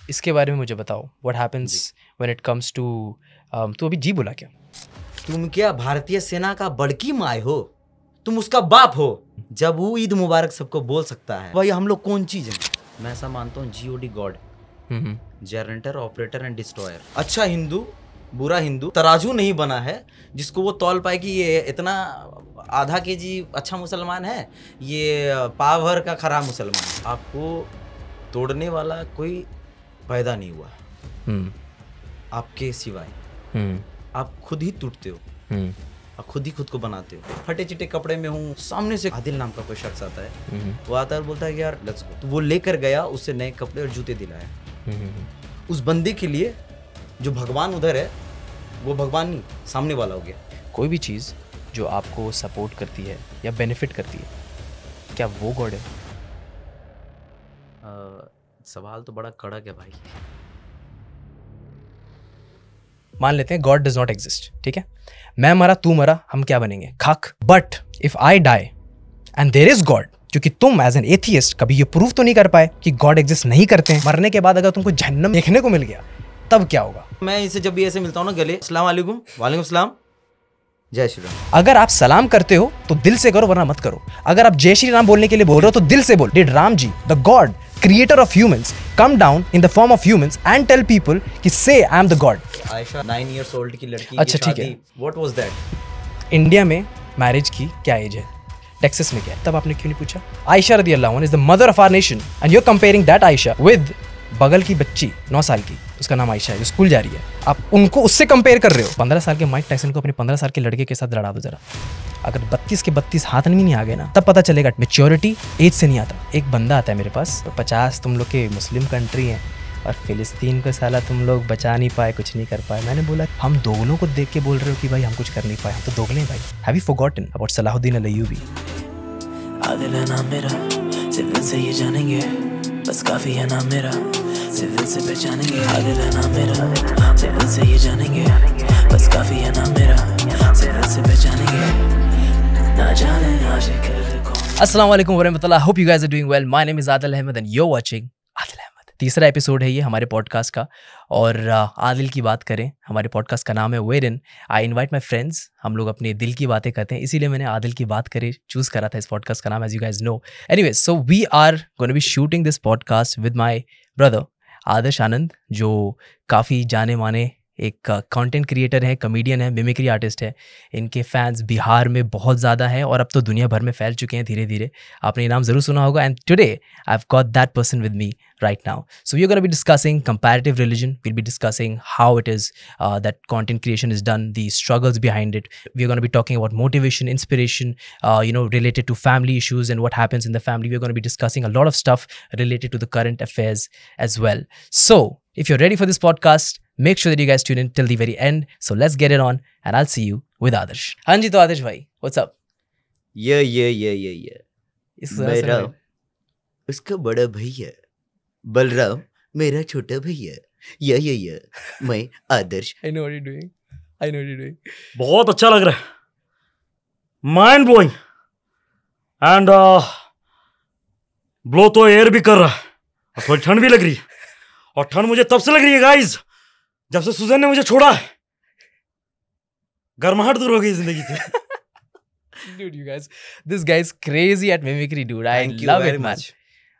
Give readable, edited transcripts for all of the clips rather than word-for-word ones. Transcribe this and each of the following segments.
इसके बारे में मुझे बताओ, what happens when it comes to तू अभी जी बोला क्या? तुम क्या भारतीय सेना का बड़की माय हो? तुम उसका बाप हो? जब वो ईद मुबारक सबको बोल सकता है, भाई हम लोग कौन चीज है? मैं ऐसा मानता हूँ GOD God, generator operator and destroyer. अच्छा हिंदू बुरा हिंदू तराजू नहीं बना है जिसको वो तौल पाए कि ये इतना आधा केजी अच्छा मुसलमान है, ये पाव भर का खराब मुसलमान है। आपको तोड़ने वाला कोई पैदा नहीं हुआ आपके सिवाय। आप खुद ही टूटते हो, आप खुद ही खुद को बनाते हो। फटे चिटे कपड़े में हूँ, सामने से आदिल नाम का कोई शख्स आता है, वो आता है और बोलता है कि यार लेट्स गो, तो वो लेकर गया, उससे नए कपड़े और जूते दिलाया। उस बंदे के लिए जो भगवान उधर है वो भगवान नहीं, सामने वाला हो गया। कोई भी चीज़ जो आपको सपोर्ट करती है या बेनिफिट करती है, क्या वो गॉड है? सवाल तो बड़ा कड़क है भाई। मान लेते हैं गॉड डज नॉट एग्जिस्ट, ठीक है? मैं मरा तू मरा, हम क्या बनेंगे? खाक। But if I die and there is God, क्योंकि तुम एज एन एथियस्ट कभी ये प्रूव तो नहीं कर पाए कि गॉड एग्जिस्ट नहीं करते हैं, मरने के बाद अगर तुमको जहन्नम देखने को मिल गया तब क्या होगा? मैं इसे जब भी ऐसे मिलता हूँ ना गले, अस्सलाम वालेकुम, वालेकुम सलाम, जय श्री राम। अगर आप सलाम करते हो तो दिल से करो, वरना मत करो। अगर आप जय श्री राम बोलने के लिए बोल रहे हो तो दिल से बोल। Did Ram ji, the God creator of humans, come down in the form of humans and tell people कि say I am the God? Ayesha 9 years old की लड़की अच्छा ठीक है, what was that? इंडिया में मैरिज की क्या एज है? टेक्सास में क्या है? तब आपने क्यों नहीं पूछा? आयशा रदी अल्लाह अन्हा is the mother of our nation and you're comparing that Aisha with बगल की बच्ची 9 साल की, उसका नाम आयशा है, जो स्कूल जा रही है। आप उनको उससे कंपेयर कर रहे हो। 15 साल के माइक टायसन को अपने 15 साल के लड़के के साथ लड़ा दो जरा। अगर 32 के 32 हाथ में नहीं आ गए ना, तब पता चलेगा मेच्योरिटी एज से नहीं आता। एक बंदा आता है मेरे पास, 50 तुम लोग के मुस्लिम कंट्री हैं और फिलिस्तीन को साला तुम लोग बचा नहीं पाए, कुछ नहीं कर पाए। मैंने बोला हम दोगलों को देख के बोल रहे हो कि भाई हम कुछ कर नहीं पाए, हम तो दोगले हैं भाई। Have you forgotten about Salahuddin al-Ayyubi? Adil है नाम मेरा, सिर्फ से ये जानेंगे, बस काफी है नाम मेरा, सिर्फ से पहचानेंगे। आदिल है नाम मेरा, सिर्फ से ये जानेंगे, बस काफी है नाम मेरा, सिर्फ से पहचानेंगे। ना जाने आशिक कौन। अस्सलाम वालेकुम वरहमतुल्लाह, hope you guys are doing well. My name is Adil Ahmad and you are watching Adil Ahmed. तीसरा एपिसोड है ये हमारे पॉडकास्ट का, और आदिल की बात करें। हमारे पॉडकास्ट का नाम है wherein I invite my friends. हम लोग अपने दिल की बातें करते हैं, इसीलिए मैंने आदिल की बात करे चूज़ करा था इस पॉडकास्ट का नाम, as you guys know. Anyways, so we are gonna be shooting this podcast with my brother Adarsh Anand, जो काफ़ी जाने माने एक कंटेंट क्रिएटर है, कमेडियन है, मिमिक्री आर्टिस्ट है। इनके फैंस बिहार में बहुत ज़्यादा हैं और अब तो दुनिया भर में फैल चुके हैं धीरे धीरे। आपने ये नाम ज़रूर सुना होगा। And today I have got that person with me right now. So we are going to be discussing comparative religion. We'll be discussing how it is that content creation is done, the struggles behind it. We are going to be talking about motivation, inspiration, related to family issues and what happens in the family. We are going to be discussing a lot of stuff related to the current affairs as well. So if you're ready for this podcast, make sure that you guys tune in till the very end. So let's get it on and I'll see you with Adarsh. हाँ जी, तो आदर्श भाई, what's up? ये मेरा उसका बड़ा भैया बलराम, मेरा छोटा भैया, ये मैं आदर्श। I know what you're doing. I know what you're doing. बहुत अच्छा लग रहा है, माइंड ब्लोइंग, एंड ब्लो तो एयर भी कर रहा है और थोड़ी ठंड भी लग रही है। और ठंड मुझे तब से लग रही है गाइस जब से सुजन ने मुझे छोड़ा है। गर्माहट दूर हो गई जिंदगी से। Dude, you guys, this guy's crazy at mimicry, dude. I love it, man.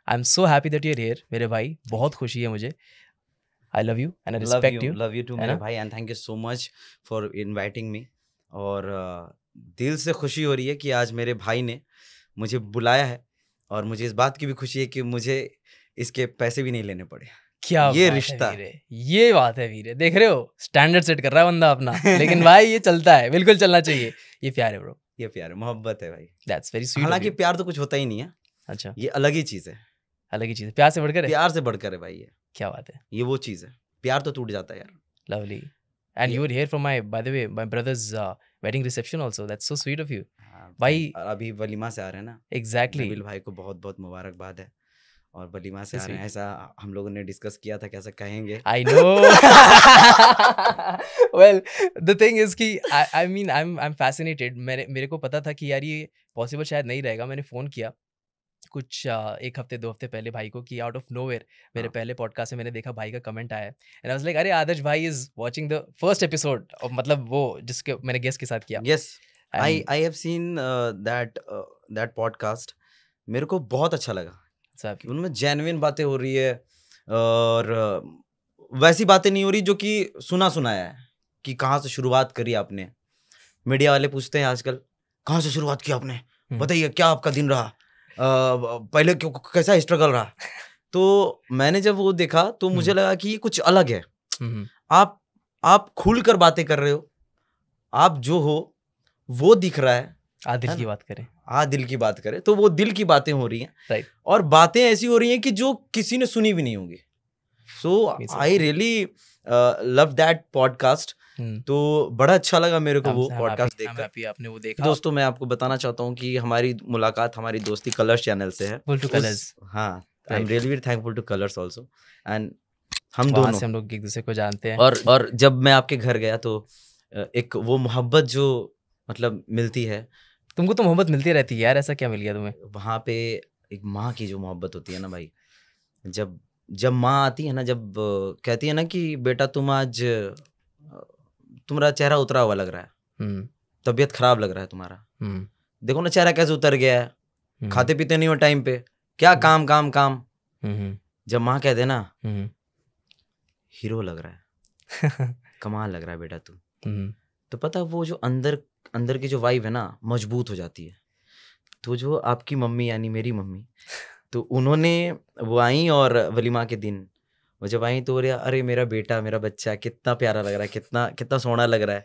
I'm so happy that you're here, मेरे भाई। बहुत खुशी है मुझे। I love you and I respect you. Love you too, मेरे भाई, and thank you so much for inviting me. और दिल से खुशी हो रही है कि आज मेरे भाई ने मुझे बुलाया है, और मुझे इस बात की भी खुशी है कि मुझे इसके पैसे भी नहीं लेने पड़े। क्या ये रिश्ता है, ये बात है वीरे। देख रहे हो, स्टैंडर्ड सेट कर रहा है बंदा अपना। लेकिन भाई ये चलता है, बिल्कुल चलना चाहिए। ये प्यार है ब्रो, ये प्यार है, मोहब्बत है भाई। That's very sweet. हालांकि प्यार तो कुछ होता ही नहीं है। अच्छा, ये अलग ही चीज है, अलग ही चीज है। प्यार से बढ़कर है, प्यार से बढ़कर है भाई। ये क्या बात है, ये वो चीज है। प्यार तो टूट जाता है यार। Lovely. And you were here for my, bye the way, my brothers wedding reception also. That's so sweet of you भाई। अभी वलीमा से आ रहे हैं ना। एग्जैक्टली, नबील भाई को बहुत बहुत मुबारकबाद है, और वलीमा से आ रहे हैं। ऐसा हम लोगों ने डिस्कस किया था, कैसा कहेंगे। I know. Well, the thing is कि I mean I'm fascinated. मेरे को पता था कि यार ये पॉसिबल शायद नहीं रहेगा। मैंने फ़ोन किया कुछ एक हफ्ते 2 हफ्ते पहले भाई को कि आउट ऑफ नोवेयर मेरे हाँ। पहले पॉडकास्ट में मैंने देखा भाई का कमेंट आया एंड आई वाज लाइक अरे आदर्श भाई is watching the first episode, मतलब वो जिसके मैंने गेस्ट के साथ किया। Yes, I And- I have seen that podcast. मेरे को बहुत अच्छा लगा सब कि उनमें जेन्युइन बातें हो रही है और वैसी बातें नहीं हो रही जो कि सुना सुनाया है कि कहाँ से शुरुआत करी आपने। मीडिया वाले पूछते हैं आजकल कहाँ से शुरुआत की आपने, बताइए क्या आपका दिन रहा, पहले कैसा स्ट्रगल रहा। तो मैंने जब वो देखा तो मुझे लगा कि ये कुछ अलग है। आप खुलकर बातें कर रहे हो, आप जो हो वो दिख रहा है। आदिल है की ना? बात करें, दिल की बात करें तो वो दिल की बातें हो रही हैं। Right. और बातें ऐसी हो रही हैं कि जो किसी ने सुनी भी नहीं होंगी। सो Me so. I really love that podcast. तो बड़ा अच्छा लगा मेरे को वो पॉडकास्ट देखकर। आपने वो देखा दोस्तों मैं आपको बताना चाहता हूँ कि हमारी मुलाकात, हमारी दोस्ती कलर्स चैनल से है। Full to Colours. हाँ, I am really thankful two colours also. And हम वहाँ दोनों से हम लोग एक दूसरे को जानते हैं। और जब मैं आपके घर गया तो एक वो मोहब्बत जो मतलब मिलती है, तुमको तो मोहब्बत मिलती रहती है यार, ऐसा क्या मिल गया तुम्हें? वहाँ पे एक माँ की जो मोहब्बत होती है ना भाई, जब माँ आती है ना, जब कहती है ना कि बेटा तुम आज तुम्हारा चेहरा उतरा हुआ लग रहा है, तबीयत खराब लग रहा है तुम्हारा, देखो ना चेहरा कैसे उतर गया है, खाते पीते नहीं हो टाइम पे, क्या काम काम काम। जब माँ कहते ना हीरो लग रहा है, कमाल लग रहा है बेटा तू, तो पता वो जो अंदर की जो वाइब है ना मजबूत हो जाती है। तो जो आपकी मम्मी यानी मेरी मम्मी, तो उन्होंने वो आई और वलीमा के दिन वो जब आई तो बोले अरे मेरा बेटा, मेरा बच्चा कितना प्यारा लग रहा है, कितना कितना सोना लग रहा है।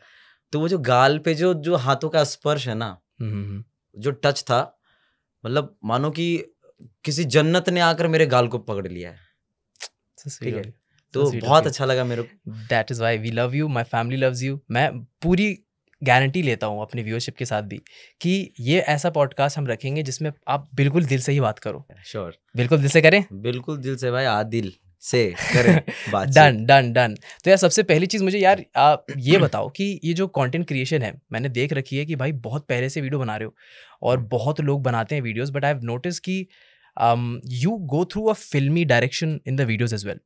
तो वो जो गाल पे जो हाथों का स्पर्श है ना, जो टच था, मतलब मानो कि किसी जन्नत ने आकर मेरे गाल को पकड़ लिया है। ठीक है, तो बहुत अच्छा लगा मेरे को। That is why we love you, my family loves you. मैं पूरी गारंटी लेता हूँ अपनी व्यूअरशिप के साथ भी कि ये ऐसा पॉडकास्ट हम रखेंगे जिसमें आप बिल्कुल दिल से ही बात करो। श्योर, बिल्कुल दिल से करें, बिल्कुल दिल से भाई, आदिल से करें बात। Done done done. तो यार सबसे पहली चीज़ मुझे यार आप ये बताओ कि ये जो कंटेंट क्रिएशन है, मैंने देख रखी है कि भाई बहुत पहले से वीडियो बना रहे हो और बहुत लोग बनाते हैं videos, but I have notice कि यू गो थ्रू अ फिल्मी direction in the videos as well.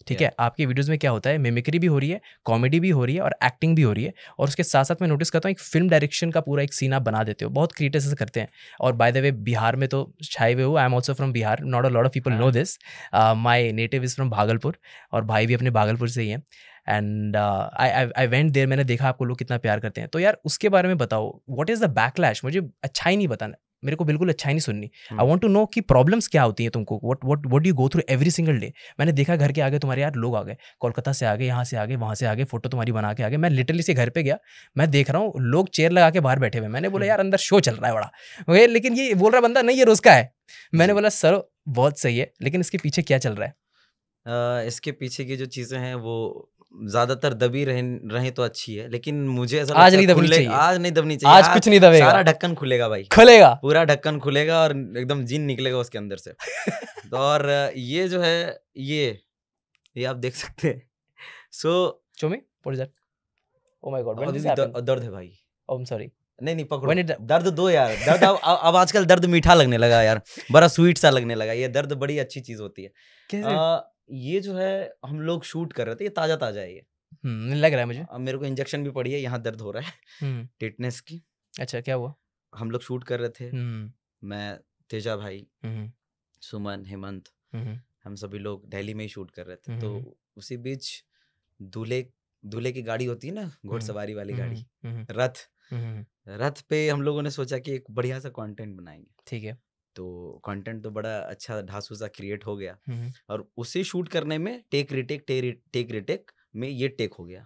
ठीक है, आपके वीडियोस में क्या होता है, मिमिक्री भी हो रही है, कॉमेडी भी हो रही है और एक्टिंग भी हो रही है, और उसके साथ साथ मैं नोटिस करता हूँ एक फिल्म डायरेक्शन का पूरा एक सीन आप बना देते हो। बहुत क्रिएटर्स से करते हैं। और बाय द वे बिहार में तो छाए हुए हो, I am also from Bihar, not a lot of people know this. My native is from Bhagalpur और भाई भी अपने भागलपुर से ही हैं। एंड आई वेंट देयर, मैंने देखा आपको लोग कितना प्यार करते हैं। तो यार उसके बारे में बताओ, व्हाट इज़ द बैकलैश। मुझे अच्छा ही नहीं बताना, मेरे को बिल्कुल अच्छा ही नहीं सुननी। आई वांट टू नो कि प्रॉब्लम्स क्या होती हैं तुमको, what you go through every single day. मैंने देखा घर के आगे तुम्हारे यार लोग आ गए, कोलकाता से आ गए, यहाँ से आ गए, वहाँ से आ गए, फोटो तुम्हारी बना के आ गए। मैं लिटरली से घर पे गया, मैं देख रहा हूँ लोग चेयर लगा के बाहर बैठे हुए। मैंने बोला यार अंदर शो चल रहा है बड़ा, लेकिन ये बोल रहा बंदा नहीं ये रोज का है। मैंने बोला सर बहुत सही है, लेकिन इसके पीछे क्या चल रहा है? इसके पीछे की जो चीजें हैं वो ज्यादातर दबी रहे तो अच्छी है, लेकिन मुझे ऐसा आज लगता है नहीं दबनी चाहिए, आज नहीं दबनी चाहिए, आज कुछ नहीं दबेगा, सारा ढक्कन खुलेगा भाई, खुलेगा, पूरा ढक्कन खुलेगा और एकदम जीन निकलेगा उसके अंदर से। तो और ये जो है ये आप देख सकते हैं। सो show me what is that? Oh my god, when did this अभी happen? दर्द है भाई। Oh I'm sorry. नहीं पकड़ो, When it- दर्द दो यार, दर्द अब आजकल दर्द मीठा लगने लगा यार, बड़ा स्वीट सा लगने लगा। ये दर्द बड़ी अच्छी चीज होती है। कैसे? ये जो है हम लोग शूट कर रहे थे, ये ताजा ताजा है। ये लग रहा है मुझे। अब मेरे को इंजेक्शन भी पड़ी है, यहाँ दर्द हो रहा है टिटनेस की। अच्छा क्या हुआ? हम लोग शूट कर रहे थे, मैं, तेजा भाई, सुमन, हेमंत, हम सभी लोग दिल्ली में ही शूट कर रहे थे। तो उसी बीच दूल्हे की गाड़ी होती है ना, घोड़सवारी वाली गाड़ी, रथ पे हम लोगों ने सोचा कि एक बढ़िया सा कंटेंट बनाएंगे। ठीक है, तो कंटेंट तो बड़ा अच्छा ढांसू सा क्रिएट हो गया और उसे शूट करने में टेक रिटेक में ये टेक हो गया।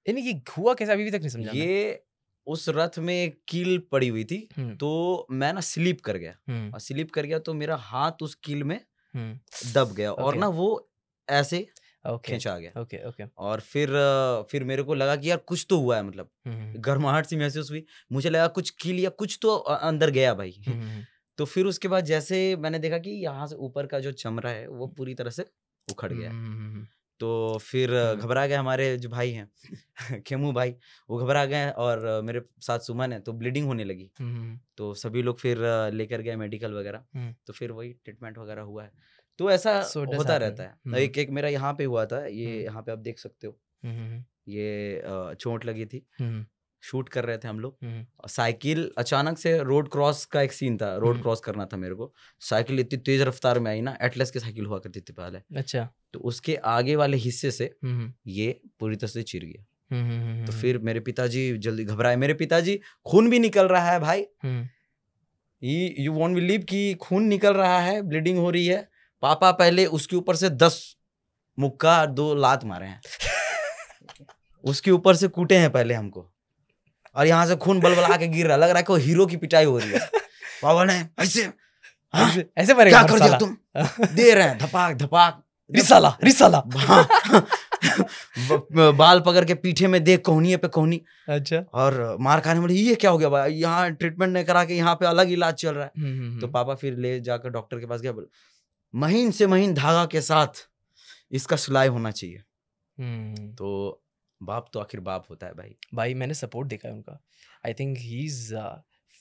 यानी ये हुआ कैसे अभी तक नहीं समझा। ये उस रथ में कील पड़ी हुई थी, तो मैं ना स्लिप कर गया, और स्लिप कर गया तो मेरा हाथ उस कील में दब गया और ना वो ऐसे खींचा गया। ओके। और फिर मेरे को लगा कि यार कुछ तो हुआ है, मतलब गर्माहट सी महसूस हुई, मुझे लगा कुछ कील या कुछ तो अंदर गया भाई। तो फिर उसके बाद जैसे मैंने देखा कि यहाँ से ऊपर का जो चमड़ा है वो पूरी तरह से उखड़ गया। तो फिर घबरा गए हमारे जो भाई हैं खेमू भाई, वो घबरा गए और मेरे साथ सुमन है, तो ब्लीडिंग होने लगी। तो सभी लोग फिर लेकर गए मेडिकल वगैरह, तो फिर वही ट्रीटमेंट वगैरह हुआ है। तो ऐसा होता रहता है। एक मेरा यहाँ पे हुआ था, ये यहाँ पे आप देख सकते हो, ये चोट लगी थी, शूट कर रहे थे हम लोग, साइकिल अचानक से रोड क्रॉस का एक सीन था, रोड क्रॉस करना था मेरे को, साइकिल इतनी तेज रफ्तार में आई ना, एटलस की साइकिल हुआ करती थी पहले। अच्छा। तो उसके आगे वाले हिस्से से ये पूरी तरह से चिर गया। तो फिर मेरे पिताजी जल्दी घबराए, मेरे पिताजी, खून भी निकल रहा है भाई, यू वोंट बिलीव कि खून निकल रहा है, ब्लीडिंग हो रही है। पापा पहले उसके ऊपर से 10 मुक्का 2 लात मारे हैं उसके ऊपर से कूटे हैं पहले हमको, और यहाँ से खून बलबला के गिर रहा, लग रहा है कोई हीरो की पिटाई हो रही है। पापा ने ऐसे ऐसे मरेगा, क्या कर दिया तुम, दे रहे हैं धपाक धपाक, रिसाला रिसाला बाल पकड़ के पीठे में दे, कोहनी पे कोहनी। अच्छा। और मार खाने में, ये क्या हो गया भाई, यहाँ ट्रीटमेंट नहीं करा के यहाँ पे अलग इलाज चल रहा है। तो पापा फिर ले जाकर डॉक्टर के पास गया, बोले महीन से महीन धागा के साथ इसका सिलाई होना चाहिए। तो बाप तो आखिर बाप होता है भाई। मैंने सपोर्ट देखा है उनका। I think he is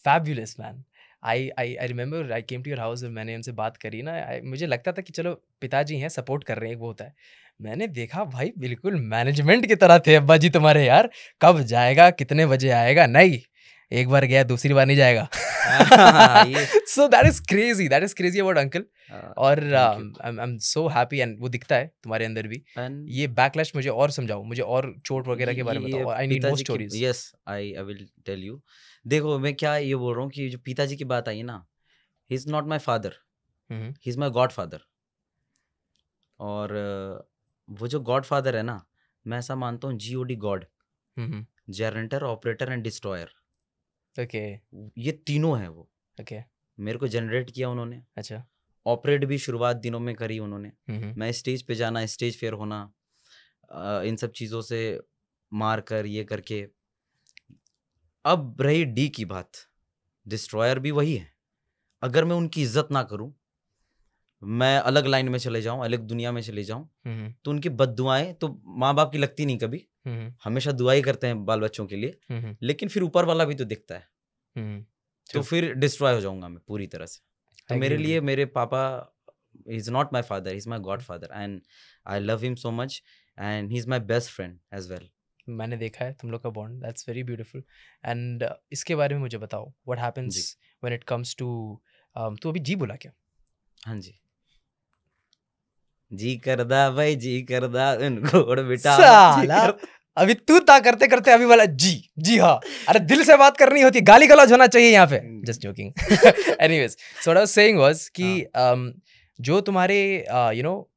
fabulous man. I remember I came to your house, मैंने उनसे बात करी ना, मुझे लगता था कि चलो पिताजी हैं, सपोर्ट कर रहे हैं, वो होता है। मैंने देखा भाई बिल्कुल मैनेजमेंट की तरह थे अब्बा जी तुम्हारे यार, कब जाएगा, कितने बजे आएगा, नहीं एक बार गया दूसरी बार नहीं जाएगा। So that is crazy about uncle. और I am so happy, and वो दिखता है तुम्हारे अंदर भी। ये बैकलैश मुझे और समझाओ, मुझे और चोट वगैरह के बारे में बताओ। I need more stories. Yes, I will tell you. देखो मैं क्या ये बोल रहा हूँ कि जो पिताजी की बात आई ना, ही is not my father, he is my God father. और वो जो गॉड फादर है ना, मैं ऐसा मानता हूँ, GOD God, generator, operator and destroyer. Okay. ये तीनों है वो। ओके। मेरे को जनरेट किया उन्होंने। अच्छा। ऑपरेट भी शुरुआत दिनों में करी उन्होंने। मैं स्टेज पे जाना, स्टेज फेयर होना, इन सब चीज़ों से मार कर ये करके। अब रही डी की बात, डिस्ट्रॉयर भी वही है। अगर मैं उनकी इज्जत ना करूं, मैं अलग लाइन में चले जाऊं, अलग दुनिया में चले जाऊं, तो उनकी बद्दुआएं तो माँ बाप की लगती नहीं कभी, हमेशा दुआ ही करते हैं बाल बच्चों के लिए, लेकिन फिर ऊपर वाला भी तो दिखता है। तो फिर डिस्ट्रॉय हो जाऊंगा मैं पूरी तरह से। तो मेरे लिए मेरे पापा is not my father, is my godfather, and I love him so much, and he is my best friend as well. मैंने देखा है तुम लोग का bond, that's very beautiful. And इसके बारे में मुझे बताओ, what happens when it comes to, तू अभी जी बोला क्या? हाँ जी करदा भाई, जी करदा घोड़ बेटा साला। अभी तू ता करते करते अभी वाला जी हाँ, अरे दिल से बात करनी होती, गाली गलौज होना चाहिए यहाँ पे। Just joking. Anyways, so what I was saying was कि जो तुम्हारे यू नो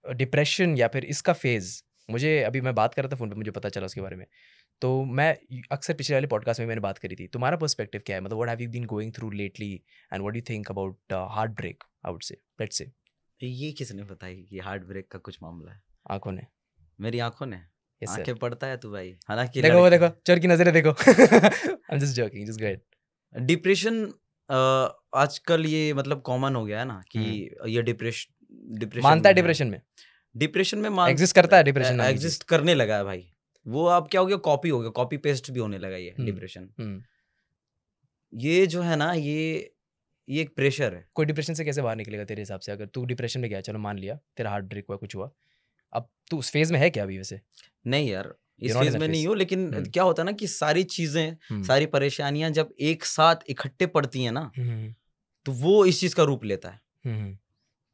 डिप्रेशन या फिर इसका फेज, मुझे अभी मैं बात कर रहा था फोन पे, मुझे पता चला उसके बारे में। तो मैं अक्सर पिछले वाले पॉडकास्ट में मैंने बात करी थी, तुम्हारा पर्सपेक्टिव क्या है, मतलब what have you been going through lately and what do you think about heartbreak, I would say, let's say. ये किसने बताई कि हार्ट ब्रेक का कुछ मामला है? आंखों ने, मेरी आंखों ने। आंखें पढ़ता है तू भाई, हालांकि देखो चोर की नजरें देखो। आई am just joking, just go ahead. Depression आजकल ये मतलब कॉमन हो गया है ना कि ये डिप्रेशन मानता है, डिप्रेशन में एग्जिस्ट करता है, डिप्रेशन एग्जिस्ट करने लगा है भाई। वो अब क्या हो गया, कॉपी हो गया, कॉपी पेस्ट भी होने लगा ये डिप्रेशन। ये जो है ना, ये एक प्रेशर है। कोई डिप्रेशन से कैसे बाहर निकलेगा तेरे हिसाब से? अगर तू डिप्रेशन में गया, चलो मान लिया तेरा हार्ट ब्रेक हुआ, कुछ हुआ, अब तू उस फेज में है क्या अभी? वैसे नहीं यार, इस फेज में नहीं हूँ, लेकिन क्या होता है ना कि सारी चीजें, सारी परेशानियां जब एक साथ इकट्ठे पड़ती हैं ना, तो वो इस चीज का रूप लेता है।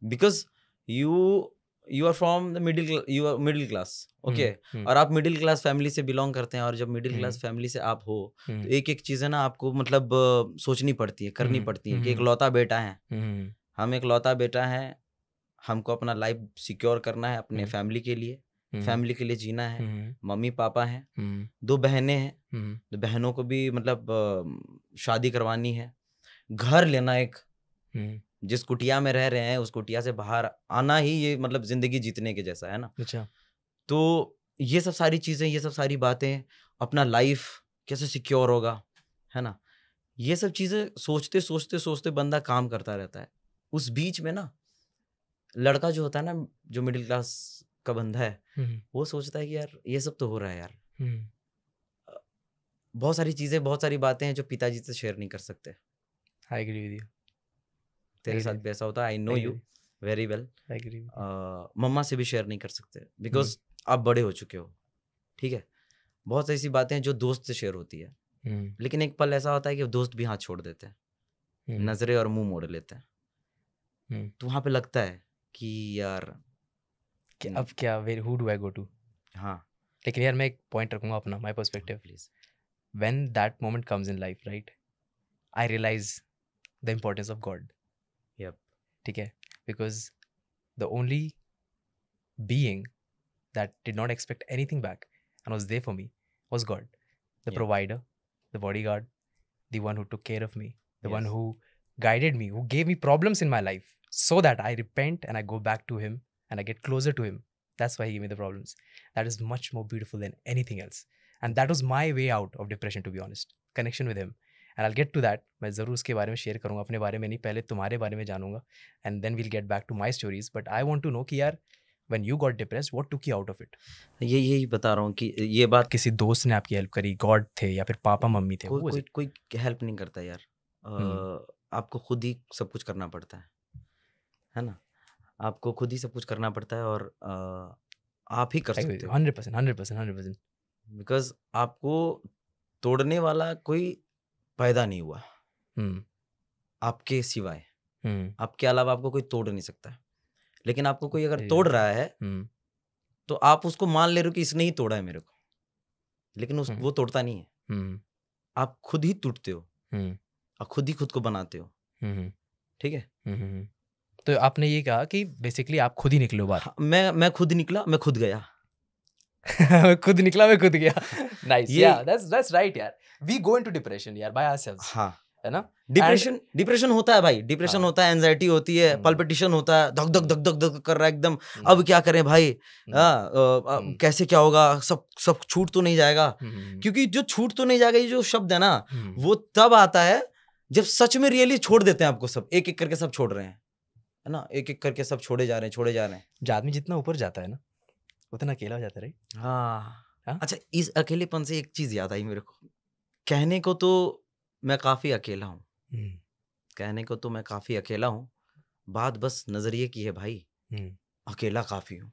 Because you are from the middle class, okay, और आप मिडिल क्लास फैमिली से बिलोंग करते हैं, और जब मिडिल क्लास फैमिली से आप हो, तो एक एक चीजें ना आपको मतलब सोचनी पड़ती है, करनी पड़ती है कि एक लौता बेटा है, हम एक लौता बेटा है, हमको अपना लाइफ सिक्योर करना है अपने फैमिली के लिए, फैमिली के लिए जीना है। मम्मी पापा हैं, 2 बहनें हैं, तो बहनों को भी मतलब शादी करवानी है, घर लेना एक, जिस कुटिया में रह रहे हैं उस कुटिया से बाहर आना ही ये मतलब जिंदगी जीतने के जैसा है ना। अच्छा। तो ये सब सारी चीजें, ये सब सारी बातें, अपना लाइफ कैसे सिक्योर होगा, है ना, ये सब चीजें सोचते सोचते सोचते बंदा काम करता रहता है। उस बीच में ना लड़का जो होता है ना, जो मिडिल क्लास का बंदा है वो सोचता है कि यार ये सब तो हो रहा है यार। बहुत सारी चीजें, बहुत सारी बातें हैं जो पिताजी से शेयर नहीं कर सकते। I agree with you. तेरे साथ भी ऐसा होता है, I know you very well. मम्मा से भी शेयर नहीं कर सकते बिकॉज आप बड़े हो चुके हो, ठीक है। बहुत ऐसी बातें हैं जो दोस्त से शेयर होती है, लेकिन एक पल ऐसा होता है कि दोस्त भी हाथ छोड़ देते हैं, नजरें और मुंह मोड़ लेते हैं। तो वहां पे लगता है कि यार अब क्या, who do I go to. हाँ, लेकिन यार मैं एक पॉइंट रखूंगा अपना, my perspective. Please. When that moment comes in life, right, I realise the importance of God. Yup, ठीक है, because the only being that did not expect anything back and was there for me was God, the provider, the bodyguard, the one who took care of me, the one who guided me, who gave me problems in my life so that I repent and I go back to him and I get closer to him. That's why he gave me the problems. That is much more beautiful than anything else. And that was my way out of depression, to be honest. Connection with him. And I'll get to that. मैं ज़रूर उसके बारे में share करूँगा, अपने बारे में नहीं, पहले तुम्हारे बारे में जानूंगा, and then we'll get back to my stories. But I want to know कि यार when you got depressed, what took you out of it? यही बता रहा हूँ कि ये बात किसी दोस्त ने आपकी हेल्प करी, गॉड थे या फिर पापा मम्मी थे? कोई हेल्प नहीं करता यार। आपको खुद ही सब कुछ करना पड़ता है ना। आपको खुद ही सब कुछ करना पड़ता है और आप ही कर सकते हो। 100%। बिकॉज आपको तोड़ने वाला कोई पैदा नहीं हुआ आपके सिवाय, आपके अलावा आपको कोई तोड़ नहीं सकता है। लेकिन आपको कोई अगर तोड़ रहा है तो आप उसको मान ले रहे हो कि इसने ही तोड़ा है मेरे को, लेकिन वो तोड़ता नहीं है। आप खुद ही टूटते हो और खुद ही खुद को बनाते हो, ठीक है। तो आपने ये कहा कि बेसिकली आप खुद ही निकले बाहर। मैं खुद निकला, मैं खुद गया। खुद निकला, मैं खुद गया। नाइस, या दैट्स राइट यार। वी गो इनटू डिप्रेशन यार बाय आवरसेल्व्स, हाँ, है ना। डिप्रेशन होता है भाई, डिप्रेशन होता है, एंजाइटी होती है, पल्पिटेशन होता है, धक धक धक धक धक कर रहा है एकदम। अब क्या करें भाई, कैसे क्या होगा, सब छूट तो नहीं जाएगा। क्योंकि जो छूट तो नहीं जाएगा, ये जो शब्द है ना, वो तब आता है जब सच में रियली छोड़ देते हैं आपको सब, एक एक करके सब छोड़ रहे हैं, है ना, एक एक करके सब छोड़े जा रहे हैं। जो आदमी जितना ऊपर जाता है ना, उतना अकेला हो जाता है, राइट। हाँ। अच्छा, इस अकेलेपन से एक चीज याद आई मेरे को। कहने को तो मैं काफी अकेला हूँ, बात बस नजरिए की है भाई। अकेला काफी हूँ।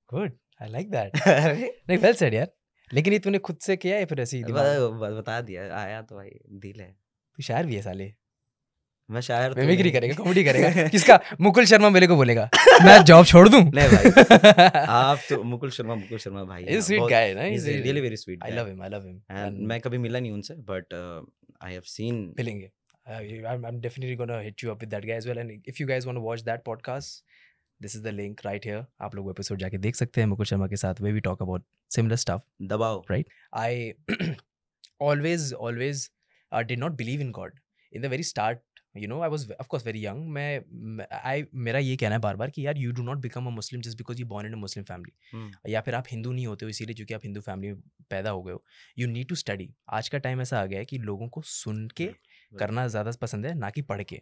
Good, I like that. नहीं, वेल सेड यार। लेकिन ये तूने खुद से किया है फिर ऐसे ही बता दिया, आया तो भाई दिल है। तू शायर भी है साले। मैं शायर मिमिक्री करेगा, कॉमेडी करेगा। किसका? मुकुल शर्मा मेरे को बोलेगा मैं जॉब छोड़ दूं? नहीं भाई, आप तो मुकुल शर्मा भाई, he's a sweet guy, ना? He's really very sweet guy. I love him. And मैं कभी मिला नहीं उनसे, but I have seen. मिलेंगे। I'm definitely gonna hit you up with that guy as well. And if you guys want to watch that podcast, this is the link right here. आप लोग episode जाके देख सकते हैं मुकुल शर्मा के साथ, where we talk about similar stuff. दबाओ, right? I always did not believe in God in the very start. You know, I was of course very young. मेरा ये कहना है बार बार कि यार you do not become a Muslim just because you born in a Muslim family. या फिर आप हिंदू नहीं होते हो इसीलिए क्योंकि आप हिंदू फैमिली में पैदा हो गए हो। You need to study. आज का टाइम ऐसा आ गया है कि लोगों को सुन के करना ज़्यादा पसंद है, ना कि पढ़ के।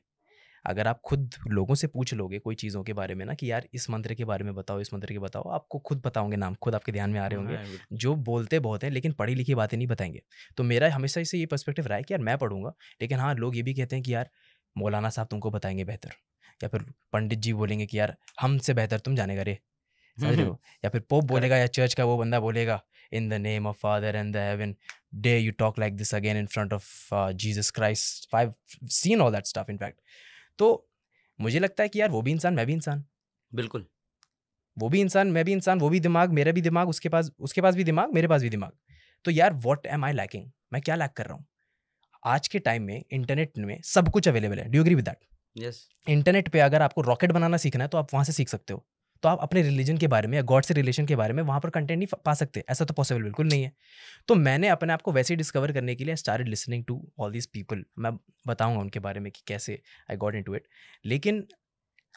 अगर आप खुद लोगों से पूछ लोगे कोई चीज़ों के बारे में ना, कि यार इस मंत्र के बारे में बताओ, इस मंत्र के बताओ, आपको खुद पता होंगे नाम, खुद आपके ध्यान में आ रहे होंगे। जो बोलते बहुत हैं लेकिन पढ़ी लिखी बातें नहीं बताएंगे। तो मेरा हमेशा से ये पर्सपेक्टिव रहा है कि यार मैं पढ़ूंगा, लेकिन हाँ, लोग ये भी कहते हैं कि यार मौलाना साहब तुमको बताएंगे बेहतर, या फिर पंडित जी बोलेंगे कि यार हमसे बेहतर तुम जानेगा रे, समझ रहे हो, या फिर पोप बोलेगा या चर्च का वो बंदा बोलेगा in the name of father and the haven day you talk like this again in front of Jesus Christ. I have seen all that stuff in fact. तो मुझे लगता है कि यार वो भी इंसान, मैं भी इंसान, बिल्कुल वो भी इंसान, मैं भी इंसान, वो भी दिमाग, मेरा भी दिमाग, उसके पास भी दिमाग, मेरे पास भी दिमाग। तो यार व्हाट एम आई लैकिंग, मैं क्या लैक कर रहा हूँ? आज के टाइम में इंटरनेट में सब कुछ अवेलेबल है। Do you agree with that? Yes. Internet पे अगर आपको रॉकेट बनाना सीखना है तो आप वहाँ से सीख सकते हो। तो आप अपने रिलीजन के बारे में या गॉड से रिलेशन के बारे में वहाँ पर कंटेंट नहीं पा सकते, ऐसा तो पॉसिबल बिल्कुल नहीं है। तो मैंने अपने आप को वैसे ही डिस्कवर करने के लिए started listening to all these people. मैं बताऊँगा उनके बारे में कि कैसे आई गॉट इनटू इट। लेकिन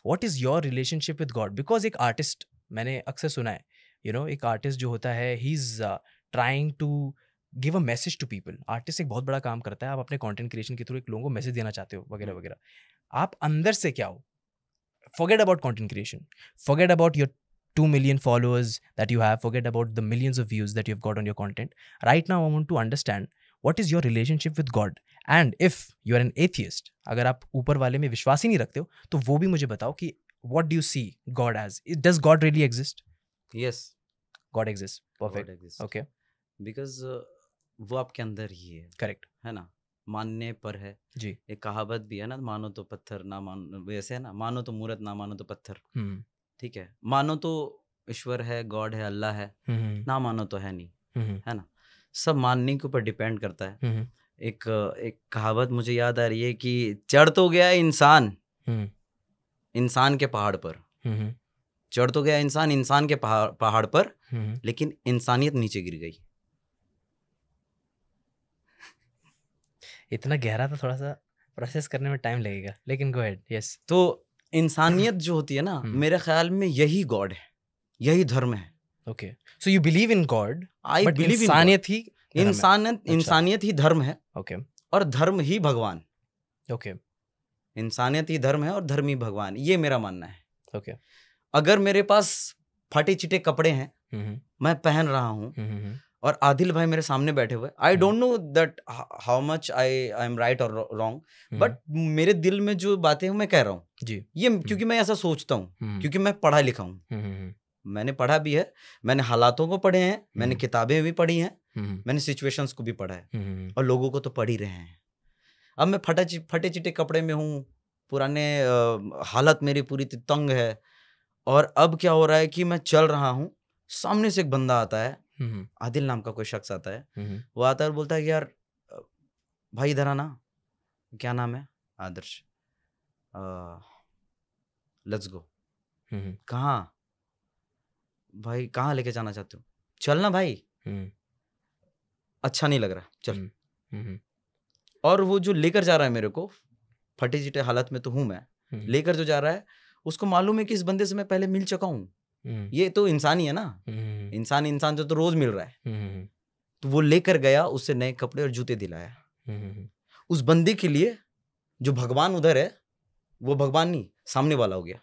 what is your relationship with God? Because एक आर्टिस्ट, मैंने अक्सर सुना है, यू नो, एक आर्टिस्ट जो होता है he is trying to give a message to people. Artist एक बहुत बड़ा काम करता है। आप अपने कंटेंट क्रिएशन के थ्रू एक लोगों को मैसेज देना चाहते हो वगैरह वगैरह। आप अंदर से क्या हो? Forget about content creation, forget about your 2 million followers that you have, forget about the millions of views that you've got on your content. Right now, I want to understand what is your relationship with God. And if you are an atheist, अगर आप ऊपर वाले में विश्वास ही नहीं रखते हो, तो वो भी मुझे बताओ कि what do you see God as? Does God really exist? Yes, God exists. Perfect. God exists. Okay. Because वो आपके अंदर ही है, Correct. है ना, मानने पर है जी. एक कहावत भी है ना, मानो तो पत्थर ना मानो, वैसे है ना, मानो तो मूरत ना मानो तो पत्थर. ठीक है, मानो तो ईश्वर है, गॉड है, अल्लाह है, ना मानो तो है नहीं, है ना. सब मानने के ऊपर डिपेंड करता है. एक कहावत मुझे याद आ रही है कि चढ़ तो गया इंसान इंसान के पहाड़ पर, चढ़ तो गया इंसान इंसान के पहाड़ पर, लेकिन इंसानियत नीचे गिर गई. इतना गहरा था, थोड़ा सा प्रोसेस करने में टाइम लगेगा, लेकिन गो अहेड. यस. तो इंसानियत जो होती है ना, मेरे ख्याल में यही गॉड है, यही धर्म है. Okay. So you believe in God, I but believe इंसानियत ही इंसानियत ही धर्म है. ओके. और धर्म ही भगवान. ओके. इंसानियत ही धर्म है और धर्म ही भगवान, ये मेरा मानना है. ओके. अगर मेरे पास फटे चिटे कपड़े हैं, मैं पहन रहा हूँ, और आदिल भाई मेरे सामने बैठे हुए, I don't know that how much I am right और रॉन्ग, बट मेरे दिल में जो बातें हैं मैं कह रहा हूँ जी. ये क्योंकि मैं ऐसा सोचता हूँ, क्योंकि मैं पढ़ा लिखा हूँ. मैंने पढ़ा भी है, मैंने हालातों को पढ़े हैं, मैंने किताबें भी पढ़ी हैं, मैंने सिचुएशंस को भी पढ़ा है, और लोगों को तो पढ़ ही रहे हैं. अब मैं फटे चिटे कपड़े में हूँ, पुराने हालत मेरी पूरी तंग है, और अब क्या हो रहा है कि मैं चल रहा हूँ, सामने से एक बंदा आता है, आदिल नाम का कोई शख्स आता है, वो आता है और बोलता है कि यार भाई इधर आना. क्या नाम है? आदर्श. Let's go. कहाँ भाई, कहाँ लेके जाना चाहते हो? चलना भाई. अच्छा नहीं लग रहा, चल. और वो जो लेकर जा रहा है मेरे को, फटे चिटे हालत में तो हूं मैं, लेकर जो जा रहा है उसको मालूम है कि इस बंदे से मैं पहले मिल चुका हूँ. ये तो इंसान ही है ना, इंसान जो तो रोज मिल रहा है. तो वो लेकर गया, उससे नए कपड़े और जूते दिलाया. उस बंदे के लिए जो भगवान उधर है, वो भगवान नहीं, सामने वाला हो गया.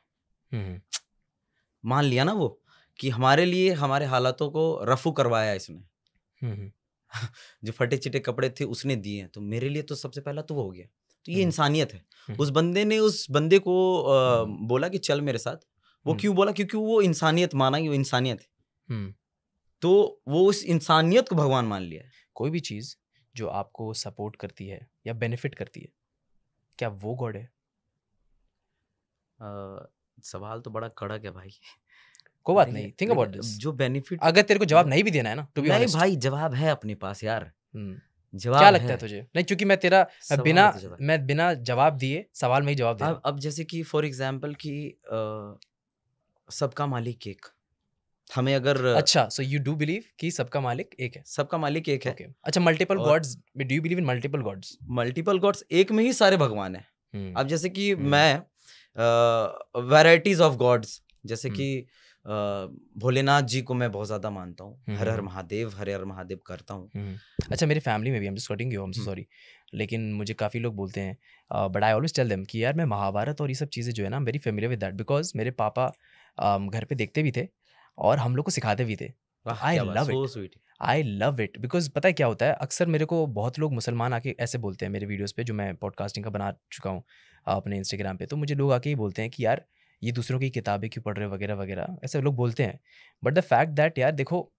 मान लिया ना वो कि हमारे लिए हमारे हालातों को रफू करवाया इसने. जो फटे चिटे कपड़े थे उसने दिए, तो मेरे लिए तो सबसे पहला तो वो हो गया. तो ये इंसानियत है. उस बंदे ने उस बंदे को बोला कि चल मेरे साथ. वो क्यों बोला? क्योंकि वो इंसानियत माना कि वो इंसानियत है. तो वो उस इंसानियत को भगवान मान लिया है. कोई भी चीज जो आपको सपोर्ट करती है या बेनिफिट करती है, क्या वो गॉड है? सवाल तो बड़ा कड़क है भाई. कोई बात नहीं, थिंक अबाउट दिस. जो बेनिफिट, अगर तेरे को जवाब नहीं भी देना है ना, तो नहीं भाई, जवाब है अपने पास यार. जवाब क्या लगता है तुझे? नहीं, क्योंकि मैं बिना जवाब दिए सवाल में ही जवाब दे रहा हूं. अब जैसे कि फॉर एग्जांपल कि सबका मालिक एक, हमें अगर अच्छा, सो यू डू बिलीव कि सबका मालिक एक है? सबका मालिक एक है. अच्छा, multiple gods, do you believe in multiple gods? Multiple gods, एक में ही सारे भगवान है. अब जैसे कि मैं वैराइटीज ऑफ गॉड्स, जैसे कि भोलेनाथ जी को मैं बहुत ज्यादा मानता हूँ. हर हर महादेव करता हूँ. अच्छा, मेरी फैमिली में भी, I am just cutting you, I am so sorry, लेकिन मुझे काफ़ी लोग बोलते हैं, but I always tell them कि यार मैं महाभारत और ये सब चीज़ें जो है ना, very familiar with that, because मेरे पापा घर पे देखते भी थे और हम लोग को सिखाते भी थे. आई लव इट बिकॉज पता है क्या होता है, अक्सर मेरे को बहुत लोग मुसलमान आके ऐसे बोलते हैं मेरे वीडियोस पे, जो मैं पॉडकास्टिंग का बना चुका हूँ अपने इंस्टाग्राम पे, तो मुझे लोग आके ही बोलते हैं कि यार ये दूसरों की किताबें क्यों पढ़ रहे हो वगैरह वगैरह, ऐसे लोग बोलते हैं. बट द फैक्ट दैट यार देखो,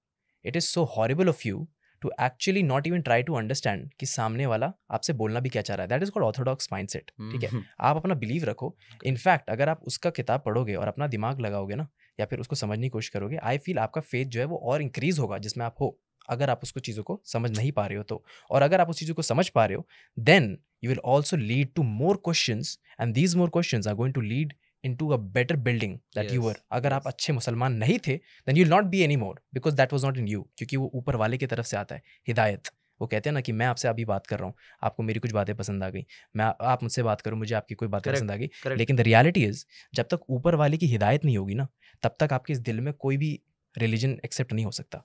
it is so horrible of you to actually not even try to understand कि सामने वाला आपसे बोलना भी क्या चाह रहा है. That is called Orthodox mindset. ठीक है, आप अपना बिलीव रखो. इनफैक्ट अगर आप उसका किताब पढ़ोगे और अपना दिमाग लगाओगे ना, या फिर उसको समझने की कोशिश करोगे, आई फील आपका फेथ जो है वो और इंक्रीज होगा जिसमें आप हो, अगर आप उसको चीज़ों को समझ नहीं पा रहे हो तो. और अगर आप उस चीज़ों को समझ पा रहे हो, then you will also lead to more questions, and these more questions are going to lead into a better building that you were. अगर आप अच्छे मुसलमान नहीं थे, then you'll not be anymore because that was not in you. क्योंकि वो ऊपर वाले की तरफ से आता है, हिदायत. वो कहते हैं ना कि मैं आपसे अभी बात कर रहा हूँ, आपको मेरी कुछ बातें पसंद आ गई, आप मुझसे बात करो, मुझे आपकी कोई बातें पसंद आ गई. लेकिन द रियलिटी इज, जब तक ऊपर वाले की हिदायत नहीं होगी ना, तब तक आपके इस दिल में कोई भी रिलीजन एक्सेप्ट नहीं हो सकता.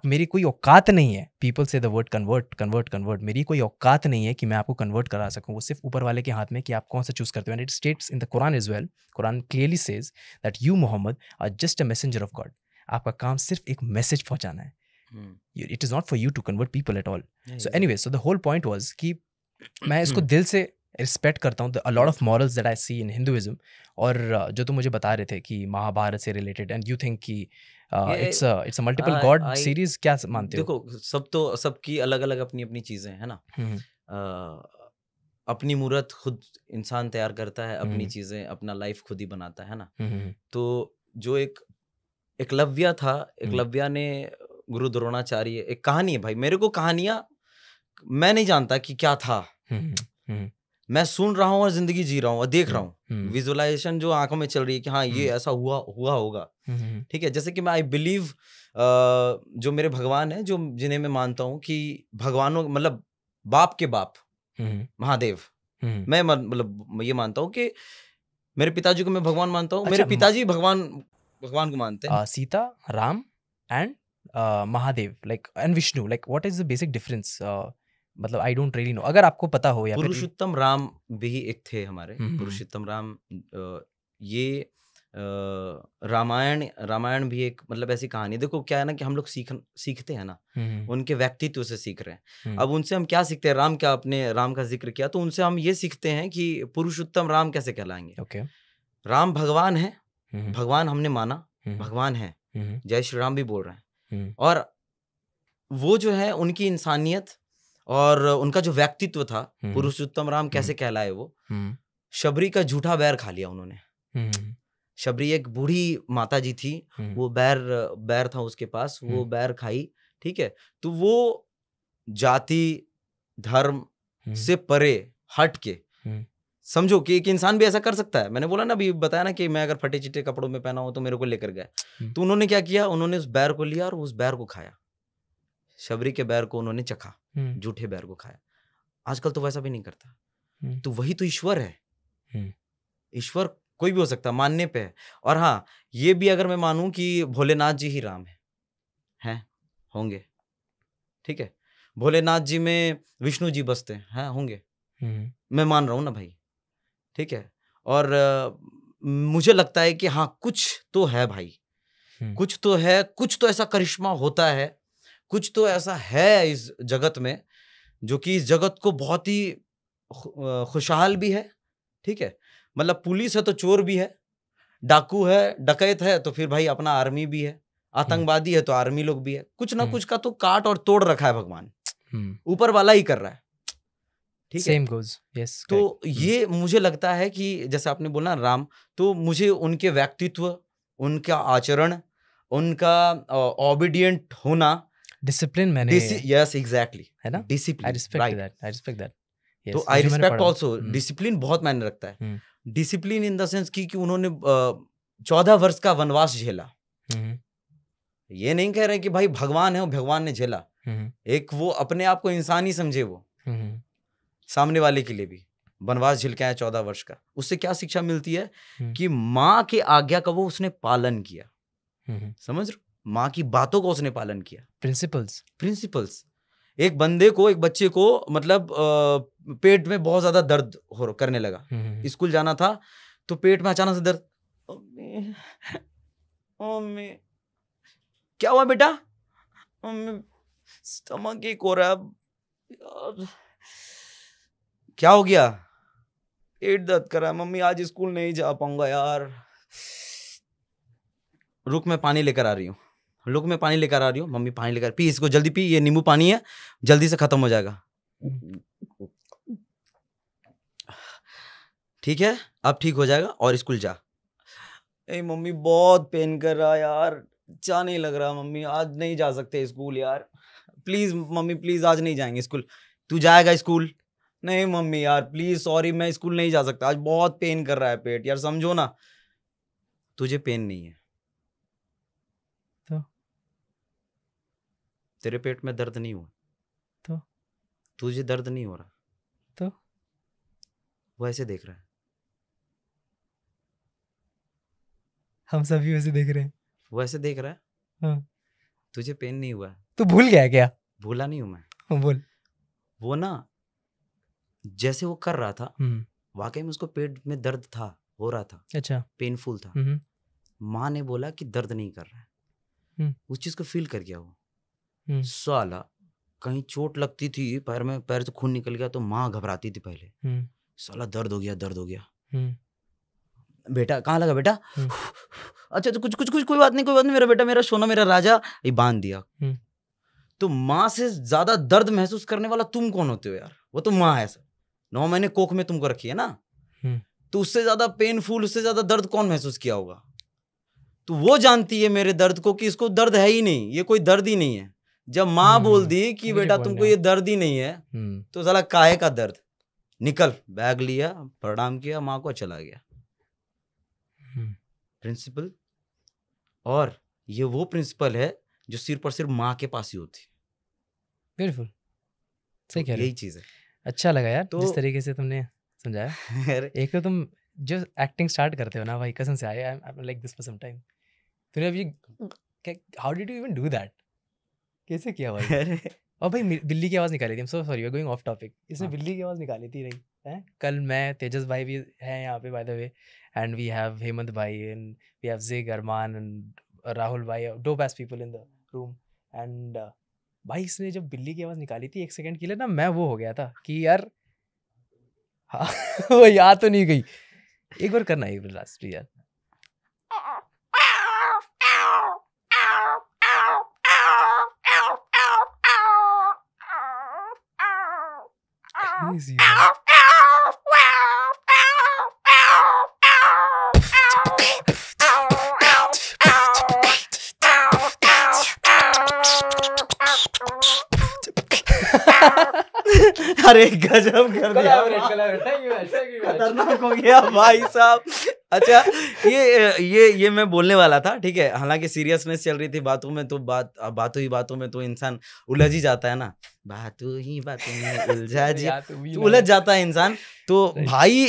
मेरी कोई औकात नहीं है, पीपल से द वर्ड कन्वर्ट, मेरी कोई औकात नहीं है कि मैं आपको कन्वर्ट करा सकूं। वो सिर्फ ऊपर वाले के हाथ में कि आप कौन सा चूज करते हो। And it states in the Quran as well, Quran clearly says that you Mohammad are just a messenger of God. आपका काम सिर्फ एक मैसेज पहुंचाना है, it is not for you to convert people at all. So anyway, so the whole point was कि मैं इसको दिल से रिस्पेक्ट करता हूँ, a lot of morals that I see in Hinduism. और जो तुम मुझे बता रहे थे कि महाभारत से रिलेटेड, एंड यू थिंक कि it's a multiple God series, क्या मानते हो? देखो, सब तो सबकी अलग अलग अपनी अपनी चीजें है ना। अपनी मूरत खुद इंसान तैयार करता है, अपनी चीजें, अपना लाइफ खुद ही बनाता है ना। तो जो एक एकलव्य था, एकलव्य ने गुरु द्रोणाचार्य, एक कहानी है भाई, मेरे को कहानियां मैं नहीं जानता कि क्या था, मैं सुन रहा हूँ और जिंदगी जी रहा हूँ और देख रहा हूँ, विजुअलाइजेशन जो आंखों में चल रही है कि हाँ ये ऐसा हुआ होगा। ठीक है, जैसे कि मैं आई बिलीव जो मेरे भगवान है, जो जिन्हें मैं मानता हूँ कि भगवानों मतलब बाप के बाप महादेव, मैं मतलब ये मानता हूँ कि मेरे पिताजी को मैं भगवान मानता हूँ। मेरे पिताजी भगवान को मानते हैं। Sita, Ram and Mahadev, like and Vishnu, like what is the basic difference? मतलब आई डोंट रियली नो, अगर आपको पता हो। या पुरुषोत्तम राम भी एक थे हमारे, पुरुषोत्तम राम। ये रामायण भी एक मतलब ऐसी कहानी। देखो क्या है ना कि हम लोग सीखते हैं ना, उनके व्यक्तित्व से सीख रहे हैं। अब उनसे हम क्या सीखते हैं? राम का जिक्र किया तो उनसे हम ये सीखते हैं कि पुरुषोत्तम राम कैसे कहलाएंगे। राम भगवान है, भगवान हमने माना, भगवान है, जय श्री राम भी बोल रहे हैं। और वो जो है उनकी इंसानियत और उनका जो व्यक्तित्व था, पुरुषोत्तम राम कैसे कहलाए वो? शबरी का झूठा बैर खा लिया उन्होंने। शबरी एक बूढ़ी माता जी थी, वो बैर था उसके पास, वो बैर खाई। ठीक है, तो वो जाति धर्म से परे हट के समझो कि एक इंसान भी ऐसा कर सकता है। मैंने बोला ना, अभी बताया ना कि मैं अगर फटे चिट्टे कपड़ों में पहना हो तो मेरे को लेकर गए, तो उन्होंने क्या किया? उन्होंने उस बैर को लिया और उस बैर को खाया। शबरी के बैर को उन्होंने चखा, झूठे बैर को खाया। आजकल तो वैसा भी नहीं करता। तो वही तो ईश्वर है। ईश्वर कोई भी हो सकता है, मानने पे है। और हाँ, ये भी अगर मैं मानूं कि भोलेनाथ जी ही राम हैं, होंगे। ठीक है, भोलेनाथ जी में विष्णु जी बसते हैं, होंगे। मैं मान रहा हूं ना भाई। ठीक है, और मुझे लगता है कि हाँ कुछ तो है भाई, कुछ तो है, कुछ तो ऐसा करिश्मा होता है, कुछ तो ऐसा है इस जगत में जो कि इस जगत को बहुत ही खुशहाल भी है। ठीक है, मतलब पुलिस है तो चोर भी है, डाकू है, डकैत है तो फिर भाई अपना आर्मी भी है, आतंकवादी है तो आर्मी लोग भी है। कुछ ना कुछ का तो काट और तोड़ रखा है भगवान, ऊपर वाला ही कर रहा है। ठीक है, yes, तो ये मुझे लगता है कि जैसे आपने बोला राम, तो मुझे उनके व्यक्तित्व, उनका आचरण, उनका ओबीडिएंट होना, डिसिप्लिन, मैंने यस एग्जैक्टली है ना, डिसिप्लिन, आई रिस्पेक्ट दैट। तो आई रिस्पेक्ट ऑल्सो डिसिप्लिन बहुत मायने रखता है। डिसिप्लिन इन द सेंस कि उन्होंने 14 वर्ष का वनवास झेला। ये नहीं कह रहे कि भाई भगवान है, भगवान ने झेला। एक वो अपने आप को इंसान ही समझे, वो सामने वाले के लिए भी वनवास झेल के आया 14 वर्ष का। उससे क्या शिक्षा मिलती है कि माँ के आज्ञा का वो उसने पालन किया। समझ रहे, माँ की बातों का उसने पालन किया। प्रिंसिपल्स। एक बंदे को, एक बच्चे को मतलब पेट में बहुत ज्यादा दर्द करने लगा, स्कूल जाना था तो पेट में अचानक से दर्द। मम्मी क्या हुआ बेटा? मम्मी स्टमक एक हो रहा है। क्या हो गया? पेट दर्द कर रहा है मम्मी, आज स्कूल नहीं जा पाऊंगा यार। रुक मैं पानी लेकर आ रही हूँ, मम्मी पानी लेकर पी, इसको जल्दी पी, ये नींबू पानी है, जल्दी से खत्म हो जाएगा। ठीक है, अब ठीक हो जाएगा और स्कूल जा। ए मम्मी बहुत पेन कर रहा यार, जा नहीं लग रहा मम्मी, आज नहीं जा सकते स्कूल यार, प्लीज मम्मी प्लीज आज नहीं जाएंगे स्कूल। तू जाएगा स्कूल? नहीं मम्मी यार प्लीज सॉरी, मैं स्कूल नहीं जा सकता, आज बहुत पेन कर रहा है पेट यार, समझो ना। तुझे पेन नहीं है तो तेरे पेट में दर्द नहीं हुआ तो तुझे दर्द नहीं हो रहा तो वो ऐसे देख रहा है, हम सभी वैसे देख रहे हैं, वो ऐसे देख रहा है। हाँ। तुझे पेन नहीं हुआ? तू भूल गया क्या? भूला नहीं हूँ मैं। बोल। वो ना जैसे वो कर रहा था वाकई में उसको पेट में दर्द था, हो रहा था, अच्छा। पेनफुल था। माँ ने बोला कि दर्द नहीं कर रहा है, उस चीज को फील कर गया वो। साला कहीं चोट लगती थी पैर में, पैर से खून निकल गया तो माँ घबराती थी पहले, साला दर्द हो गया, दर्द हो गया। बेटा कहाँ लगा बेटा? अच्छा तो कुछ कुछ कुछ कोई बात नहीं, कोई बात नहीं मेरा बेटा, मेरा सोना, मेरा राजा, ये बांध दिया। तो माँ से ज्यादा दर्द महसूस करने वाला तुम कौन होते हो यार? वो तो माँ है सर, 9 महीने कोख में तुमको रखी है ना, तो उससे ज्यादा पेनफुल, उससे ज्यादा दर्द कौन महसूस किया होगा? तो वो जानती है मेरे दर्द को कि इसको दर्द है ही नहीं, ये कोई दर्द ही नहीं है। जब माँ बोल दी कि बेटा तुमको ये दर्द ही नहीं है, तो साला काहे का दर्द? निकल, बैग लिया, प्रणाम किया माँ को, चला गया। प्रिंसिपल, और ये वो प्रिंसिपल है जो सिर्फ और सिर्फ माँ के पास ही होती। बिल्कुल सही कह रहे हो। यही चीज है। अच्छा लगा यार तो जिस तरीके से तुमने समझाया। एक तो तुम जो एक्टिंग स्टार्ट करते हो ना भाई, कसम से, I am like this for some time. तूने अभी how did you even do that? कैसे किया भाई? और भाई बिल्ली की आवाज निकाली थी। I am so sorry, you are going off topic. इसने बिल्ली की आवाज निकाली थी नहीं है? कल मैं, तेजस भाई भी है यहाँ पे by the way, and we have Hemant भाई and we have Jig, Arman and Rahul भाई, dope ass people in the room. And भाई इसने जब बिल्ली की आवाज निकाली थी 1 सेकंड के लिए ना, मैं वो हो गया था कि यार हाँ वो याद तो नहीं गई। एक बार करना है लास्ट यार। Crazy, man. अरे गजब कर दिया, खतरनाक हो गया भाई साहब। अच्छा ये मैं बोलने वाला था, ठीक है, हालांकि सीरियसनेस चल रही थी बातों में, तो बातों ही बातों में तो इंसान उलझ ही जाता है ना, बातों ही बातों में उलझ जाता है इंसान। तो भाई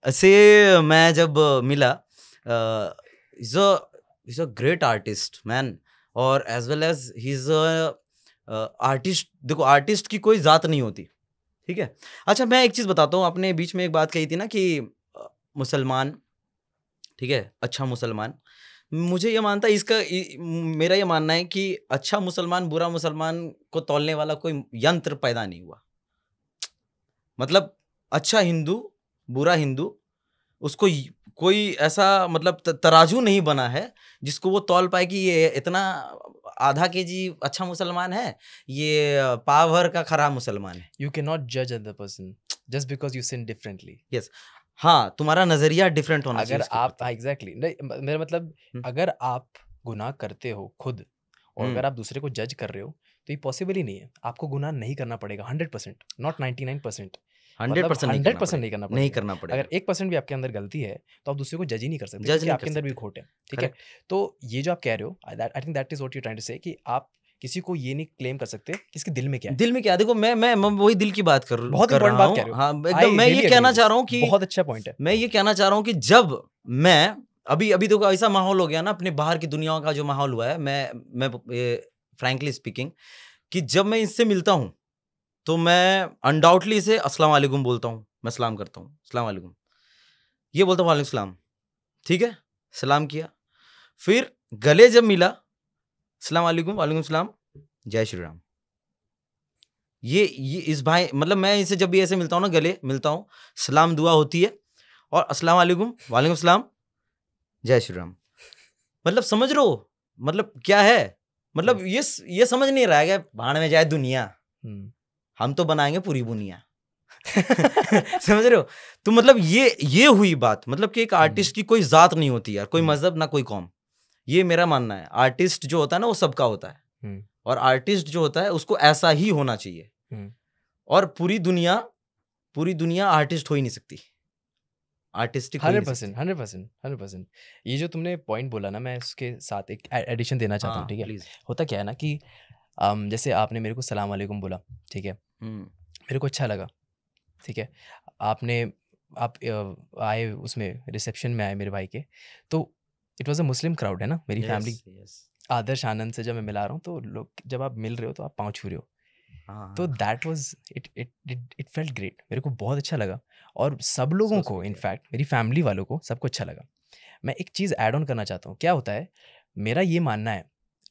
से मैं जब मिला, is a great artist man, और as well as he is artist. देखो आर्टिस्ट की कोई जात नहीं होती, ठीक है। अच्छा मैं एक चीज बताता हूँ, आपने बीच में एक बात कही थी ना कि मुसलमान, ठीक है, अच्छा मुसलमान। मुझे ये मानता है, मेरा ये मानना है कि अच्छा मुसलमान बुरा मुसलमान को तौलने वाला कोई यंत्र पैदा नहीं हुआ। मतलब अच्छा हिंदू बुरा हिंदू, उसको कोई ऐसा मतलब तराजू नहीं बना है जिसको वो तौल पाए कि ये इतना आधा केजी अच्छा मुसलमान है, ये पाव भर का खराब मुसलमान है। You cannot judge other person just because you sin differently. Yes. हाँ, तुम्हारा नजरिया डिफरेंट होना चाहिए। अगर आप एग्जैक्टली नहीं, मेरा मतलब अगर आप गुनाह करते हो खुद और अगर आप दूसरे को जज कर रहे हो तो ये पॉसिबल ही नहीं है। आपको गुनाह नहीं करना पड़ेगा 100%, नॉट 99%। 100% नहीं करना पड़ेगा। नहीं करना पड़ेगा। अगर 1% भी आपके अंदर गलती है तो आप दूसरे को जज ही नहीं कर सकते, क्योंकि आपके अंदर भी खोट है, ठीक है। तो ये जो आप कह रहे हो, I think that is what you trying to say, कि आप किसी को ये नहीं क्लेम कर सकते कि इसके दिल में क्या है। दिल में क्या? देखो मैं वही दिल की बात कर रहा हूँ। बहुत इंपॉर्टेंट बात कह रहे हो। हाँ एकदम, मैं ये कहना चाह रहा हूँ कि बहुत अच्छा पॉइंट है। मैं ये कहना चाह रहा हूँ कि जब मैं अभी देखो ऐसा माहौल हो गया ना, अपने बाहर की दुनिया का जो माहौल हुआ है, मैं फ्रैंकली स्पीकिंग, कि जब मैं इससे मिलता हूँ तो मैं अनडाउटली इसे अस्सलाम वालेकुम बोलता हूँ, मैं सलाम करता हूँ, अस्सलाम वालेकुम, ये बोलता हूँ वालेकुम सलाम, ठीक है, सलाम किया। फिर गले जब मिला, अस्सलाम वालेकुम, वालेकुम सलाम, जय श्री राम। ये इस भाई, मतलब मैं इसे जब भी ऐसे मिलता हूँ ना, गले मिलता हूँ, सलाम दुआ होती है, और अस्सलाम वालेकुम, वालेकुम सलाम, जय श्री राम। मतलब समझ रहे हो मतलब क्या है? मतलब ये समझ नहीं रहा है कि भाड़ में जाए दुनिया, हम तो बनाएंगे पूरी बुनिया। समझ रहे हो? तो मतलब ये हुई बात, मतलब कि एक आर्टिस्ट की कोई जात नहीं होती यार, कोई मजहब ना कोई कौम। ये मेरा मानना है। आर्टिस्ट जो होता है ना वो सबका होता है, और आर्टिस्ट जो होता है उसको ऐसा ही होना चाहिए। और पूरी दुनिया आर्टिस्ट हो ही नहीं सकती, आर्टिस्टिक 100%। ये जो तुमने पॉइंट बोला ना, मैं उसके साथ एक एडिशन देना चाहता हूँ, ठीक है। होता क्या है ना कि जैसे आपने मेरे को सलाम वालेकुम बोला, ठीक है, मेरे को अच्छा लगा, ठीक है। आप आए उसमें रिसेप्शन में आए मेरे भाई के, तो it was a Muslim crowd है ना, मेरी फैमिली, आदर्श आनंद से जब मैं मिला रहा हूँ तो लोग जब आप मिल रहे हो तो आप पाँव छू रहे हो, हाँ, तो that was it felt great, मेरे को बहुत अच्छा लगा और सब लोगों को, इनफैक्ट मेरी फैमिली वालों को सबको अच्छा लगा। मैं एक चीज़ ऐड ऑन करना चाहता हूँ, क्या होता है, मेरा ये मानना है,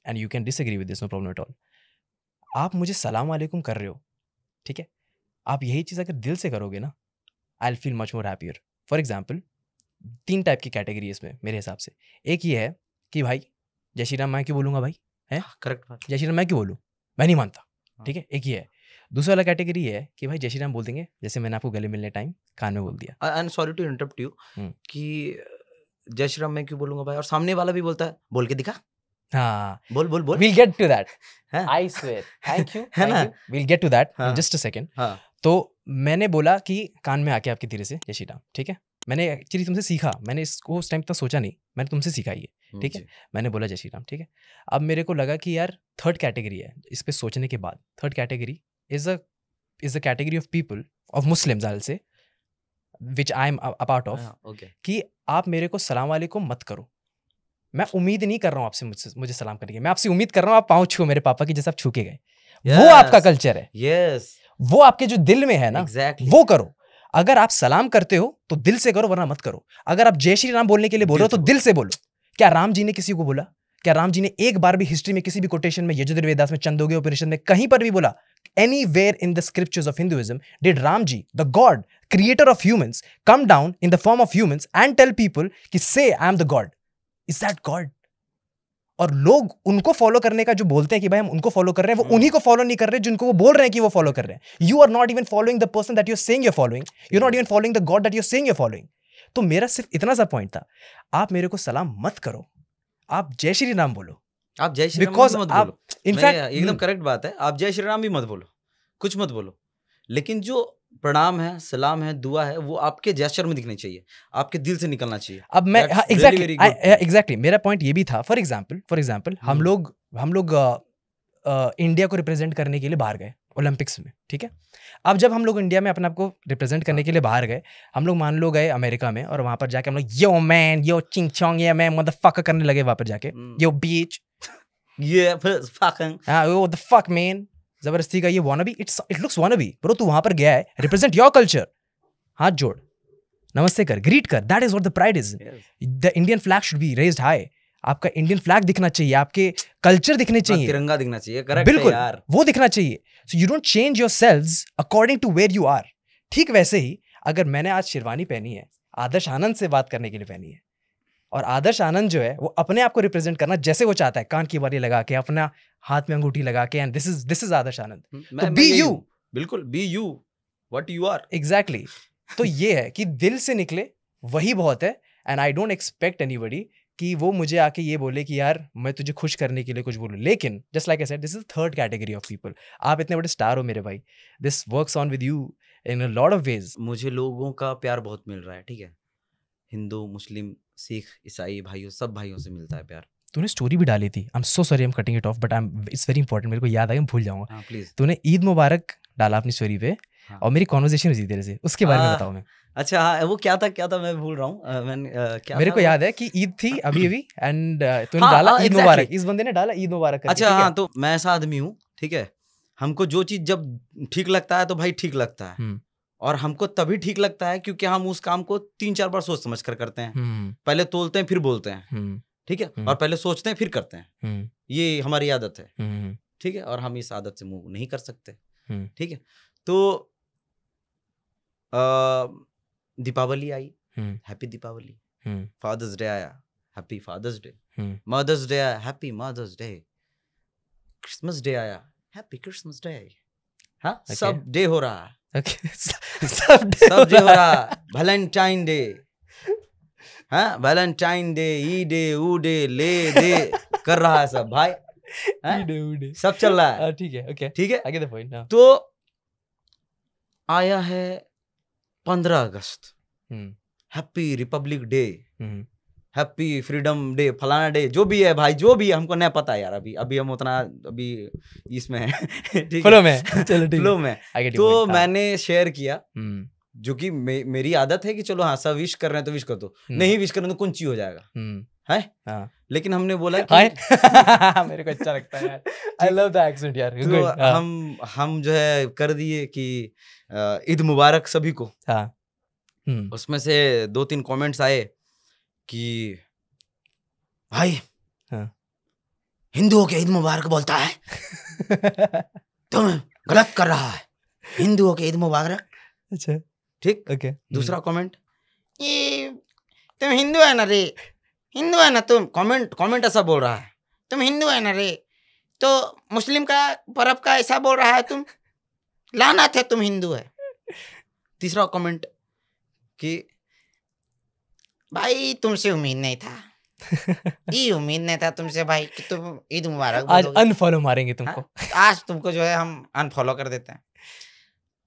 and you can disagree with this, no problem at all, आप मुझे सलाम वालेकुम कर रहे हो, ठीक है, आप यही चीज़ अगर दिल से करोगे ना, I will feel much more happier. For example 3 type की कैटेगरी है इसमें मेरे हिसाब से। एक ये है कि भाई जय श्री राम मैं क्यों बोलूँगा भाई, है करेक्ट बात। जय श्री राम मैं क्यों बोलूँ, मैं नहीं मानता, ठीक है, एक ये है। दूसरा वाला कैटेगरी ये है कि भाई जय श्री राम बोल देंगे, जैसे मैंने आपको गले मिलने टाइम कान में बोल दिया, I am sorry to interrupt you hmm. कि जय श्री राम मैं क्यों बोलूंगा भाई, और सामने वाला भी बोलता है बोल के दिखा, हाँ, बोल बोल बोल, we'll get to that, हाँ। I swear, thank you, है ना? we'll get to that हाँ। in just a second। हाँ, तो मैंने बोला कि कान में आके आपके धीरे से जय श्री राम, ठीक है, मैंने एक्चुअली तुमसे सीखा, मैंने इसको उस टाइम तक सोचा नहीं, मैंने तुमसे सीखा ये, ठीक है, जी। मैंने बोला जय श्री राम, ठीक है। अब मेरे को लगा कि यार थर्ड कैटेगरी है, इस पे सोचने के बाद third category is a category of people of Muslims I will say, which I am a part of, हाँ, ओके, कि आप मेरे को सलाम वालेकुम मत करो। मैं उम्मीद नहीं कर रहा हूँ आपसे मुझे सलाम करने की, मैं आपसे उम्मीद कर रहा हूँ आप पाँव छुओ मेरे पापा की जैसे आप छू के गए, वो आपका Yes, कल्चर है, यस, वो आपके जो दिल में है ना, एग्जैक्टली, वो करो। अगर आप सलाम करते हो तो दिल से करो, वरना मत करो। अगर आप जय श्री राम बोलने के लिए बोल रहे हो तो दिल से बोलो। क्या राम जी ने किसी को बोला? क्या राम जी ने एक बार भी हिस्ट्री में किसी भी कोटेशन में, यजुर्वेदास में, छंदोग्य उपनिषद में कहीं पर भी बोला? Anywhere in the scriptures of Hinduism did Ramji, the God, creator of humans, come down in the form of humans and tell people कि say I am the God? Is that God? और लोग उनको follow करने का जो बोलते हैं कि भाई हम उनको फॉलो कर रहे हैं, वो उन्हीं को फॉलो नहीं कर रहे जिनको वो बोल रहे हैं कि वो फॉलो कर रहे हैं। You are not even following the person that you are saying you are following, you are not even following the God that you are saying you are following. तो मेरा सिर्फ इतना सा पॉइंट था, आप मेरे को सलाम मत करो, आप जय श्री राम बोलो। आप जय श्री राम Because मत आप- बोलो, इनफैक्ट एकदम करेक्ट बात है, आप जय श्री राम भी मत बोलो, कुछ मत बोलो, लेकिन जो प्रणाम है, सलाम है, दुआ है, वो आपके जेस्चर में दिखनी चाहिए, आपके दिल से निकलना चाहिए। अब मैं That's हाँ, really, exactly very good point. Exactly मेरा पॉइंट ये भी था। फॉर एग्जाम्पल हम लोग इंडिया को रिप्रेजेंट करने के लिए बाहर गए ओलंपिक्स में, ठीक है। अब जब हम लोग इंडिया में अपने आप को रिप्रेजेंट करने के लिए बाहर गए, हम लोग मान लो गए अमेरिका में, और वहां पर जाके हम लोग यो मैन, यो चिंग चोंग, ये मैं मदरफकर करने लगे वहां पर जाके, यो बीच, ये fucking हाँ वो द फक मैन, जबरदस्ती का ये वानाबी, इट लुक्स वानाबी ब्रो। तू वहां पर गया है, रिप्रेजेंट योर कल्चर, हाथ जोड़, नमस्ते कर, ग्रीट कर, that is what the pride is. The Indian flag should be raised high, आपका इंडियन फ्लैग दिखना चाहिए, आपके कल्चर दिखने चाहिए, तिरंगा दिखना चाहिए, करेक्ट है बिल्कुल यार। वो दिखना चाहिए। So you don't change yourselves according to where you are. ठीक वैसे ही अगर मैंने आज शेरवानी पहनी है, आदर्श आनंद से बात करने के लिए पहनी है, और आदर्श आनंद जो है वो अपने आप को रिप्रेजेंट करना जैसे वो चाहता है, कान की बाली लगा के, अपना हाथ में अंगूठी लगा के, and this is Adarsh Anand. मैं be यही you. हूँ, बिल्कुल be you what you are. Exactly तो ये है कि दिल से निकले वही बहुत है, and I don't expect anybody कि वो मुझे आके ये बोले कि यार मैं तुझे खुश करने के लिए कुछ बोलूं। लेकिन just like I said, this is third category of people. आप इतने बड़े स्टार हो मेरे भाई, this works on with you in a lot of ways. मुझे लोगों का प्यार बहुत मिल रहा है, ठीक है, हिंदू, मुस्लिम, सिख, ईसाई भाइयों, सब भाइयों से मिलता है प्यार। तूने स्टोरी भी डाली थी, I am so sorry, I am cutting it of, but it's very important, मेरे को याद आ गया, मैं भूल जाऊंगा। हाँ प्लीज। तूने ईद मुबारक डाला अपनी स्टोरी पे, हाँ। और मेरी कॉन्वर्सेशन हुई थी तेरे से, उसके बारे में हाँ। बताओ। मैं अच्छा हाँ, वो क्या था मैं भूल रहा हूँ। क्या मेरे था को वो? याद है कि ईद थी अभी एंड तूने हाँ, डाला हाँ, ईद exactly. मुबारक, इस बंदे ने डाला ईद मुबारक करके, अच्छा ठीक है? हाँ, तो मैं ऐसा आदमी हूँ, ठीक है, हमको जो चीज जब ठीक लगता है तो भाई ठीक लगता है, हम्म, और हमको तभी ठीक लगता है क्योंकि हम उस काम को 3-4 बार सोच समझ कर करते हैं। हम्म, पहले तोलते हैं फिर बोलते हैं, हम्म, ठीक है, हम्म। और पहले सोचते हैं फिर करते हैं। हम्म, ये हमारी आदत है, हम्म, ठीक है, और हम इस आदत से मूव नहीं कर सकते, हम्म, ठीक है। तो दीपावली आई, हम्म, हैप्पी दीपावली। हम्म, फादर्स डे आया, हैप्पी फादर्स डे। हम्म। मदर्स डे आया, happy mother's day. Christmas day आया, हैप्पी क्रिसमस डे। हाँ, Okay. सब डे हो रहा है, Okay, सब सब डे हो रहा है। वैलेंटाइन डे, हाँ, वैलेंटाइन डे, ई डे, ऊ डे, ले दे कर रहा है सब भाई, हाँ? उड़े। सब चल रहा है, ठीक है, ओके, ठीक है। I get the point now. तो आया है 15 अगस्त, हम्म, हैप्पी रिपब्लिक डे, हम्म, हैप्पी फ्रीडम डे, फलाना डे, जो भी है भाई, जो भी है, हमको नहीं पता यार, अभी हम उतना अभी इसमें है, ठीक फ्लो है, में, चलो ठीक फ्लो है, में। आई गेट योर तो पॉइंट। मैंने शेयर किया, हम्म, जो कि मेरी आदत है कि चलो हाँ, सब विश कर रहे हैं तो विश कर दो, नहीं विश कर रहे हैं तो कुंची हो जाएगा, हम्म, है। हाँ, लेकिन हमने बोला कि हाय मेरे को अच्छा लगता है यार, आई लव द एक्सेंट यार। तो Good, हाँ, हम जो है कर दिए कि ईद मुबारक सभी को। हाँ, उसमें से 2-3 कमेंट्स आए कि भाई हाँ। हिंदुओं के ईद मुबारक बोलता है, तुम गलत कर रहा है, हिंदुओं के ईद मुबारक। अच्छा, ठीक। ओके। दूसरा कमेंट, ये तुम हिंदू है ना रे, हिंदू है ना तुम। कमेंट ऐसा बोल रहा है, तुम हिंदू है ना रे, तो मुस्लिम का पर्व का ऐसा बोल रहा है तुम, लानत है तुम हिंदू है। तीसरा कमेंट कि भाई तुमसे उम्मीद नहीं था, ये उम्मीद नहीं था तुमसे भाई कि तुम ईद मुबारक आज बोलोगे। अनफॉलो मारेंगे तुमको। आज तुमको जो है हम अनफॉलो कर देते हैं।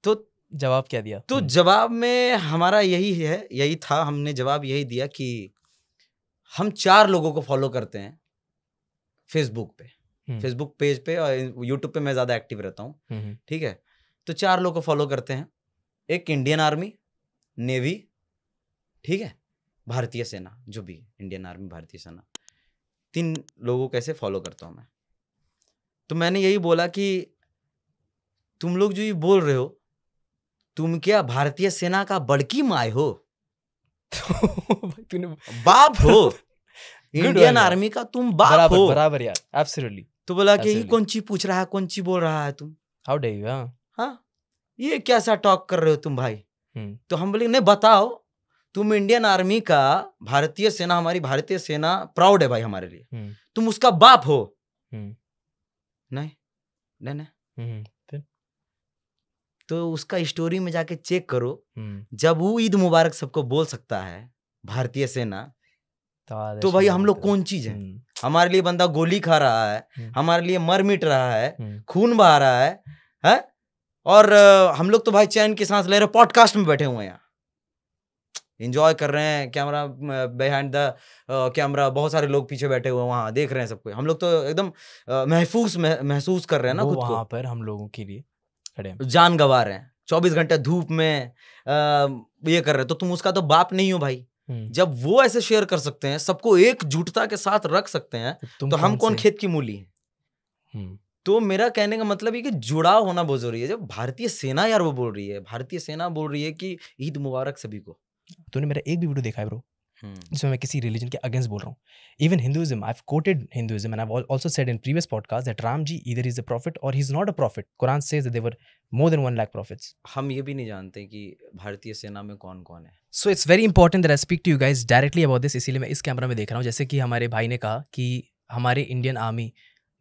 तो जवाब क्या दिया? तो जवाब में हमारा यही था, हमने जवाब यही दिया कि हम 4 लोगों को फॉलो करते हैं फेसबुक पे, फेसबुक पेज पे, और यूट्यूब पे मैं ज़्यादा एक्टिव रहता हूँ। ठीक है, तो 4 लोगों को फॉलो करते हैं। एक इंडियन आर्मी, नेवी, ठीक है, भारतीय सेना, जो भी इंडियन आर्मी, भारतीय सेना, 3 लोगों को ऐसे फॉलो करता हूँ मैं। तो मैंने यही बोला कि तुम लोग जो ये बोल रहे हो, तुम क्या भारतीय सेना का बड़की माय हो? तूने बाप हो इंडियन यार। आर्मी का, तुम बाप हो। बराबर यार, एब्सोल्युटली। तो बोला कि ये Absolutely. कौन चीज पूछ रहा है, कौन चीज बोल रहा है तुम? How day you? हाँ, ये कैसा टॉक कर रहे हो तुम भाई? तो हम बोले नहीं, बताओ, तुम इंडियन आर्मी का, भारतीय सेना, हमारी भारतीय सेना प्राउड है भाई हमारे लिए, तुम उसका बाप हो? नहीं नहीं नहीं। तो उसका स्टोरी में जाके चेक करो, जब वो ईद मुबारक सबको बोल सकता है भारतीय सेना, तो भाई हम लोग कौन चीज है? हमारे लिए बंदा गोली खा रहा है, हमारे लिए मर मिट रहा है, खून बहा रहा है? और हम लोग तो भाई चैन की सांस ले रहे, पॉडकास्ट में बैठे हुए हैं, एंजॉय कर रहे हैं, कैमरा बिहाइंड द कैमरा, बहुत सारे लोग पीछे बैठे हुए वहां देख रहे हैं सबको। हम लोग तो एकदम महसूस कर रहे हैं ना खुद को, वहां पर हम लोगों के लिए खड़े हैं, जान गंवा रहे हैं, 24 घंटे धूप में ये कर रहे हैं। तो तुम उसका तो बाप नहीं हो भाई। जब वो ऐसे शेयर कर सकते हैं, सबको एकजुटता के साथ रख सकते हैं, तो हम कौन खेत की मूली हैं? तो मेरा कहने का मतलब है कि जुड़ाव होना बहुत जरूरी है। जब भारतीय सेना यार वो बोल रही है, भारतीय सेना बोल रही है कि ईद मुबारक सभी को। तूने मेरा एक भी वीडियो देखा है ब्रो जिसमें मैं किसी रिलीजन के अगेंस्ट बोल रहा हूँ? Even Hinduism, I have quoted Hinduism and I have also said in previous podcast that Ram ji either is a profit और he is not a profit. Quran says that there were more than 1 lakh profits. हम ये भी नहीं जानते कि भारतीय सेना में कौन कौन है। So it's very important that I speak to you guys directly about this. इसीलिए मैं इस कैमरा में देख रहा हूँ। जैसे कि हमारे भाई ने कहा कि हमारे Indian army,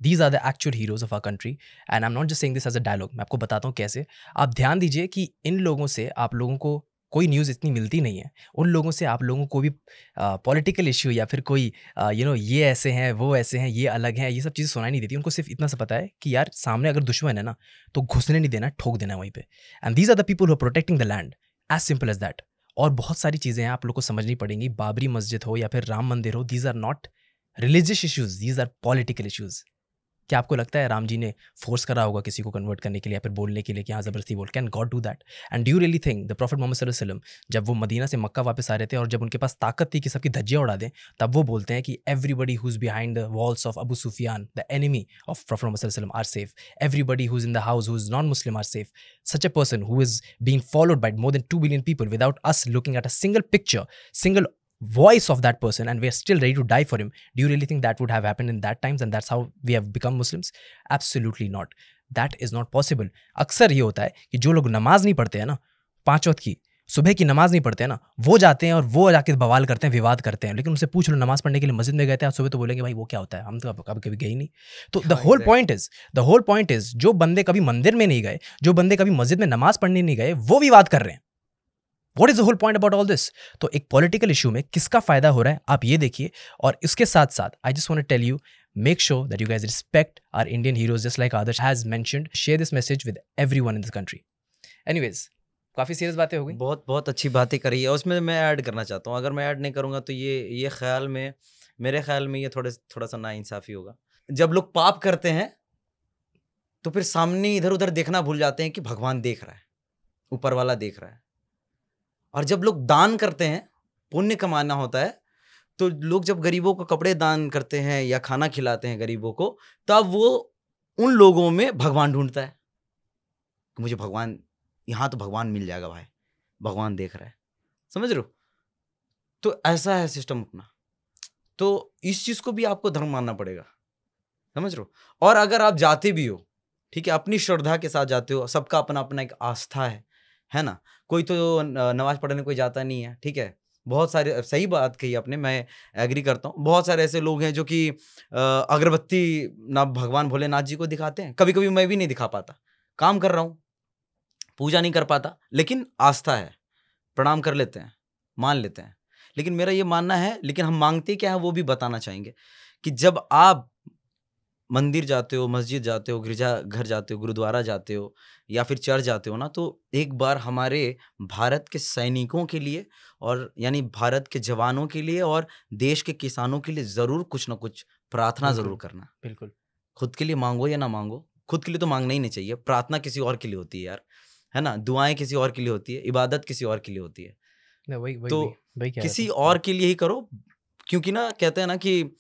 these are the actual heroes of our country and I am not just saying this as a dialogue. मैं आपको बताता हूँ कैसे। आप ध्यान दीजिए कि इन लोगों से आप लोगों को कोई न्यूज़ इतनी मिलती नहीं है। उन लोगों से आप लोगों को भी पॉलिटिकल इशू या फिर कोई ये ऐसे हैं, वो ऐसे हैं, ये अलग हैं, ये सब चीज़ें सुनाई नहीं देती। उनको सिर्फ इतना सा पता है कि यार सामने अगर दुश्मन है ना तो घुसने नहीं देना, ठोक देना वहीं पे। And these are the people who are protecting the land, as simple as that. और बहुत सारी चीज़ें हैं आप लोग को समझनी पड़ेंगी। बाबरी मस्जिद हो या फिर राम मंदिर हो, these are not religious issues, these are political issues. क्या आपको लगता है राम जी ने फोर्स करा होगा किसी को कन्वर्ट करने के लिए या फिर बोलने के लिए कि हाँ ज़बरदस्ती बोल? Can God do that? And do you really think the prophet Mohammad सल्लल्लाहु अलैहि वसल्लम जब वो मदीना से मक्का वापस आ रहे थे और जब उनके पास ताकत थी कि सबकी धज्जियाँ उड़ा दें, तब वो बोलते हैं कि everybody who is behind the walls of Abu Sufyan, the enemy of prophet Mohammad सल्लल्लाहु अलैहि वसल्लम, are safe. Everybody who is in the house who is non Muslim are safe. Such a person who is being followed by more than 2 billion people without us looking at a single picture, single voice of that person, and we're still ready to die for him. Do you really think that would have happened in that times and that's how we have become Muslims? Absolutely not. That is not possible. अक्सर ये होता है कि जो लोग नमाज नहीं पढ़ते हैं ना, 5 वक्त की, सुबह की नमाज नहीं पढ़ते हैं ना, वो जाते हैं और वो जाके बवाल करते हैं, विवाद करते हैं। लेकिन उनसे पूछ लो नमाज पढ़ने के लिए मस्जिद में गए थे आज सुबह, तो बोलेंगे भाई वो क्या होता है, हम तो कभी गए ही नहीं। तो द होल पॉइंट इज जो बंदे कभी मंदिर में नहीं गए, जो बंदे कभी मस्जिद में नमाज पढ़ने नहीं गए, वो विवाद कर रहे हैं। What is the whole point about all this? तो एक पॉलिटिकल इशू में किसका फायदा हो रहा है आप ये देखिए। और इसके साथ साथ I just want to tell you, make sure that you guys respect our Indian heroes just like Adarsh has mentioned. Share this message with everyone in this country. Anyways, काफ़ी सीरियस बातें हो गई। बहुत अच्छी बातें करी है। उसमें मैं ऐड करना चाहता हूँ, अगर मैं ऐड नहीं करूँगा तो ये ख्याल में, मेरे ख्याल में ये थोड़ा सा नाइंसाफ़ी होगा। जब लोग पाप करते हैं तो फिर सामने इधर उधर देखना भूल जाते हैं कि भगवान देख रहा है, ऊपर वाला देख रहा है। और जब लोग दान करते हैं, पुण्य कमाना होता है, तो लोग जब गरीबों को कपड़े दान करते हैं या खाना खिलाते हैं गरीबों को, तब वो उन लोगों में भगवान ढूंढता है कि मुझे भगवान, यहाँ तो भगवान मिल जाएगा भाई, भगवान देख रहा है, समझ रहे हो? तो ऐसा है सिस्टम अपना। तो इस चीज को भी आपको धर्म मानना पड़ेगा, समझ रहे हो? और अगर आप जाते भी हो, ठीक है, अपनी श्रद्धा के साथ जाते हो, सबका अपना अपना एक आस्था है ना? कोई तो नमाज पढ़ने कोई जाता नहीं है, ठीक है, बहुत सारे, सही बात कही आपने, मैं एग्री करता हूँ। बहुत सारे ऐसे लोग हैं जो कि अगरबत्ती ना भगवान भोलेनाथ जी को दिखाते हैं, कभी कभी मैं भी नहीं दिखा पाता, काम कर रहा हूँ, पूजा नहीं कर पाता, लेकिन आस्था है, प्रणाम कर लेते हैं, मान लेते हैं। लेकिन मेरा ये मानना है, लेकिन हम मांगते क्या है वो भी बताना चाहेंगे कि जब आप मंदिर जाते हो, मस्जिद जाते हो, गिरजा घर जाते हो, गुरुद्वारा जाते हो या फिर चर्च जाते हो ना, तो एक बार हमारे भारत के सैनिकों के लिए, और यानी भारत के जवानों के लिए और देश के किसानों के लिए जरूर कुछ ना कुछ प्रार्थना जरूर करना। बिल्कुल। खुद के लिए मांगो या ना मांगो, खुद के लिए तो मांगना ही नहीं चाहिए, प्रार्थना किसी और के लिए होती है यार, है ना? दुआएं किसी और के लिए होती है, इबादत किसी और के लिए होती है। तो किसी और के लिए ही करो, क्योंकि ना कहते हैं ना कि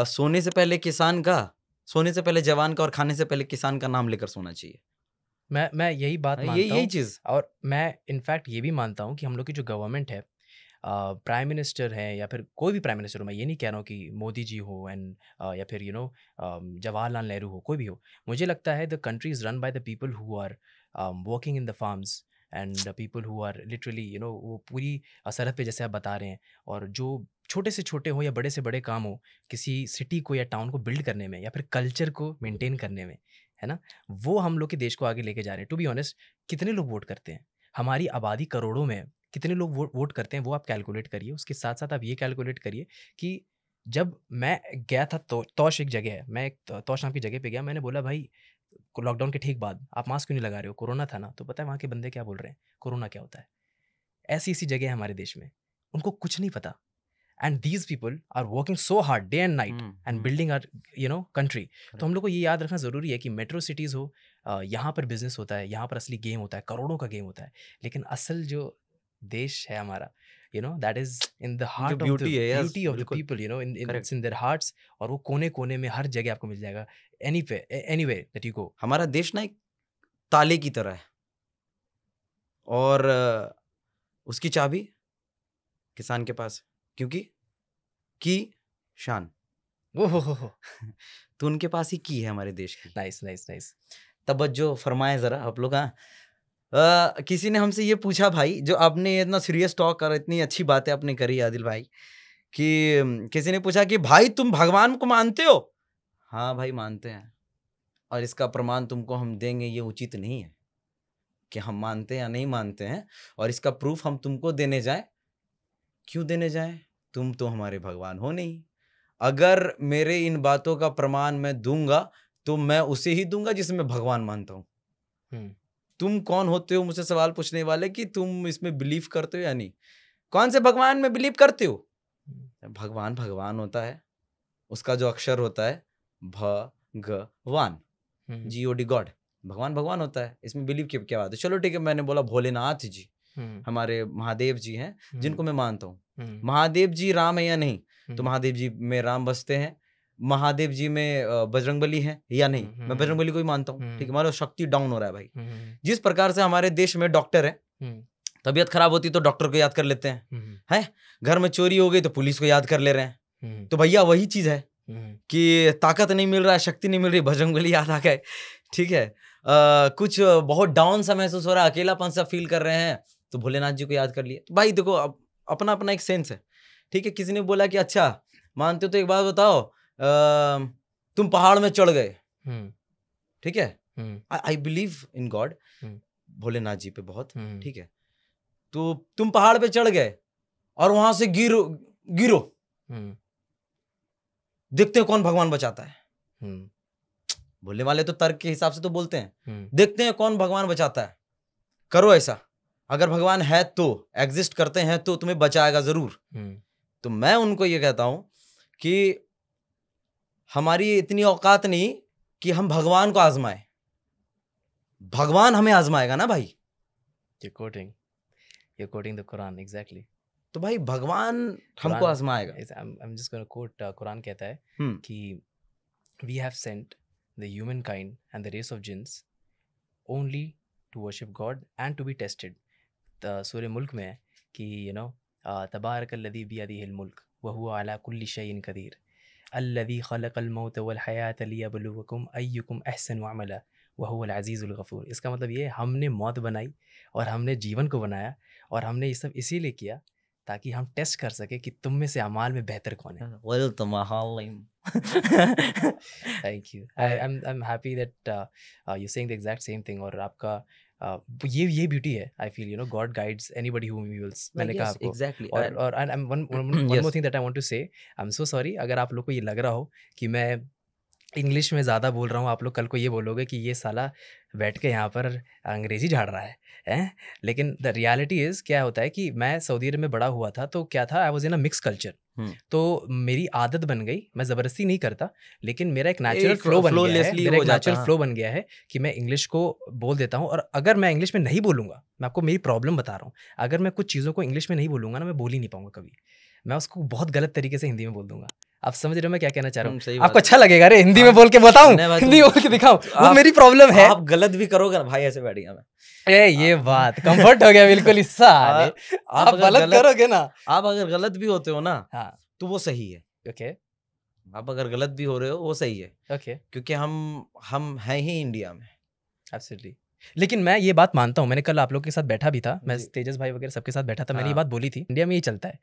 सोने से पहले किसान का, सोने से पहले जवान का और खाने से पहले किसान का नाम लेकर सोना चाहिए। मैं यही बात मानता हूँ, यही चीज। और मैं इनफैक्ट ये भी मानता हूँ कि हम लोग की जो गवर्नमेंट है, प्राइम मिनिस्टर है या फिर कोई भी प्राइम मिनिस्टर हो, मैं ये नहीं कह रहा हूँ कि मोदी जी हो एंड या फिर जवाहरलाल नेहरू हो, कोई भी हो, मुझे लगता है the country is run by the people who are working in the farms and the people who are literally वो पूरी सरहद पे जैसे आप बता रहे हैं, और जो छोटे से छोटे हो या बड़े से बड़े काम हो किसी सिटी को या टाउन को बिल्ड करने में या फिर कल्चर को मेंटेन करने में, है ना, वो हम लोग के देश को आगे लेके जा रहे हैं। टू बी ऑनेस्ट, कितने लोग वोट करते हैं? हमारी आबादी करोड़ों में, कितने लोग वोट करते हैं वो आप कैलकुलेट करिए। उसके साथ साथ आप ये कैलकुलेट करिए कि जब मैं गया था तोश एक जगह है, मैं एक तोश नाम की जगह पे गया, मैंने बोला भाई लॉकडाउन के ठीक बाद आप मास्क क्यों नहीं लगा रहे हो, कोरोना था ना? तो पता है वहाँ के बंदे क्या बोल रहे हैं, कोरोना क्या होता है। ऐसी जगह है हमारे देश में, उनको कुछ नहीं पता, and these people are working so hard day and night and building our country. तो हम लोग को ये याद रखना ज़रूरी है कि मेट्रो सिटीज़ हो, यहाँ पर बिजनेस होता है, यहाँ पर असली गेम होता है, करोड़ों का गेम होता है, लेकिन असल जो देश है हमारा, that is in the heart of the beauty of the people, it's in their hearts, और वो कोने कोने में हर जगह आपको मिल जाएगा, एनीवे दैट यू गो। हमारा देश ना एक ताले की तरह है, और उसकी चाबी किसान के पास है, क्योंकि की शान तो उनके पास ही की है हमारे देश की। नाइस। तवज्जो फरमाए जरा आप लोग। किसी ने हमसे ये पूछा भाई, जो आपने इतना सीरियस टॉक और इतनी अच्छी बातें आपने करी आदिल भाई, कि किसी ने पूछा कि भाई तुम भगवान को मानते हो? हाँ भाई मानते हैं, और इसका प्रमाण तुमको हम देंगे, ये उचित नहीं है कि हम मानते हैं या नहीं मानते हैं, और इसका प्रूफ हम तुमको देने जाएं। क्यों देने जाएं? तुम तो हमारे भगवान हो नहीं। अगर मेरे इन बातों का प्रमाण मैं दूंगा तो मैं उसे ही दूंगा जिसे मैं भगवान मानता हूं। तुम कौन होते हो मुझसे सवाल पूछने वाले कि तुम इसमें बिलीव करते हो या नहीं? कौन से भगवान में बिलीव करते हो? भगवान भगवान होता है, उसका जो अक्षर होता है भगवान, GOD गॉड, भगवान भगवान होता है, इसमें बिलीव की क्या बात है? चलो ठीक है, मैंने बोला भोलेनाथ जी हमारे महादेव जी हैं जिनको मैं मानता हूँ। महादेव जी राम है या नहीं? तो महादेव जी में राम बसते हैं, महादेव जी में बजरंगबली है या नहीं? मैं बजरंगबली को ही मानता हूँ। ठीक है, हमारा शक्ति डाउन हो रहा है भाई। जिस प्रकार से हमारे देश में डॉक्टर है, तबीयत खराब होती तो डॉक्टर को याद कर लेते हैं, घर में चोरी हो गई तो पुलिस को याद कर ले रहे हैं। तो भैया वही चीज है कि ताकत नहीं मिल रहा है, शक्ति नहीं मिल रही, बजरंगबली याद आ गए। ठीक है, कुछ बहुत डाउन सा महसूस हो रहा है, अकेलापन सा फील कर रहे हैं, तो भोलेनाथ जी को याद कर लिए। तो भाई देखो, अपना अपना एक सेंस है। ठीक है, किसी ने बोला कि अच्छा मानते हो तो एक बात बताओ, तुम पहाड़ में चढ़ गए, ठीक है, I believe in God, Bholenath ji पे बहुत, ठीक है, तो तुम पहाड़ पे चढ़ गए और वहां से गिरो, देखते हैं कौन भगवान बचाता है। बोलने वाले तो तर्क के हिसाब से तो बोलते हैं, देखते हैं कौन भगवान बचाता है। करो ऐसा, अगर भगवान है तो, एग्जिस्ट करते हैं तो तुम्हें बचाएगा जरूर। तो मैं उनको ये कहता हूं कि हमारी इतनी औकात नहीं कि हम भगवान को आजमाएं, भगवान हमें आजमाएगा ना भाई। You're quoting the Quran, exactly. तो भाई भगवान हमको Quran- आजमाएगा। I'm just going to quote Quran कहता है हम्म, कि we have sent the humankind and the race of jinns only to worship God and to be tested. सूर्य मुल्क में है कि तबारकल्लज़ी बियदिहिल मुल्क व हुवा अला कुल्लि शैइन क़दीर अल्लज़ी खलक़ल मौत वल हयात लियब्लुवकुम अय्युकुम अहसनु अमला व हुवल अज़ीज़ुल गफ़ूर। इसका मतलब ये है, हमने मौत बनाई और हमने जीवन को बनाया और हमने ये सब इसीलिए किया ताकि हम टेस्ट कर सके कि तुम में से अमाल में बेहतर कौन है। वेल तमाहालिम। Thank you. I'm happy that you're saying the exact same thing। और आपका ये ब्यूटी है। I feel God guides anybody whom he wills. मैंने कहा आपको एग्जैक्टली। और one more thing that I want to say, I am so sorry अगर आप लोग को ये लग रहा हो कि मैं इंग्लिश में ज़्यादा बोल रहा हूँ। आप लोग कल को ये बोलोगे कि ये साला बैठ के यहाँ पर अंग्रेज़ी झाड़ रहा है हैं। लेकिन द रियलिटी इज़ क्या होता है कि मैं सऊदी अरब में बड़ा हुआ था, तो क्या था, I was in a mix culture. तो मेरी आदत बन गई, मैं ज़बरदस्ती नहीं करता, लेकिन मेरा एक नेचुरल फ्लो बन गया है। मेरा एक नेचुरल फ्लो बन गया है कि मैं इंग्लिश को बोल देता हूँ। और अगर मैं इंग्लिश में नहीं बोलूँगा, मैं आपको मेरी प्रॉब्लम बता रहा हूँ, अगर मैं कुछ चीज़ों को इंग्लिश में नहीं बोलूँगा ना, मैं बोल ही नहीं पाऊँगा कभी। मैं उसको बहुत गलत तरीके से हिंदी में बोल दूंगा। आप समझ रहे हो मैं क्या कहना चाह रहा हूँ? आपको अच्छा लगेगा अरे हिंदी में बोल के बताऊं, हिंदी बोल के दिखाऊं, वो मेरी प्रॉब्लम है। आप गलत भी करोगे ना भाई, ऐसे बैठेगा मैं। ये बात कंफर्ट हो गया बिल्कुल। इससे आप गलत करोगे ना, आप अगर गलत भी होते हो ना, हाँ तो वो सही है। ओके, आप अगर गलत भी हो रहे हो वो सही है, ओके, क्योंकि हम हैं ही इंडिया में। एब्सोल्युटली। लेकिन मैं ये बात मानता हूँ, मैंने कल आप लोग के साथ बैठा भी था, मैं जी। तेजस भाई वगैरह सबके साथ बैठा था, मैंने ये हाँ। बात बोली थी, इंडिया में ये चलता है।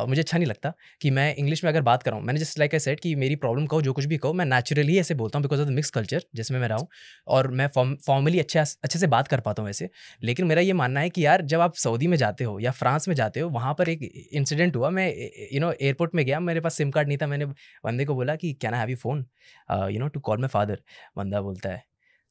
मुझे अच्छा नहीं लगता कि मैं इंग्लिश में अगर बात कर रहा हूँ। मैंने जस्ट लाइक आई सेड कि मेरी प्रॉब्लम कहो, जो कुछ भी कहो, मैं नेचुरली ऐसे बोलता हूँ because of the mix culture जिसमें मैं रहा हूँ, और मैं फॉर्मली अच्छे से बात कर पाता हूँ वैसे। लेकिन मेरा ये मानना है कि यार जब आप सऊदी में जाते हो या फ्रांस में जाते हो, वहाँ पर एक इंसिडेंट हुआ। मैं एयरपोर्ट में गया, मेरे पास सिम कार्ड नहीं था, मैंने बंदे को बोला कि can I have your phone to call my father. बंदा बोलता है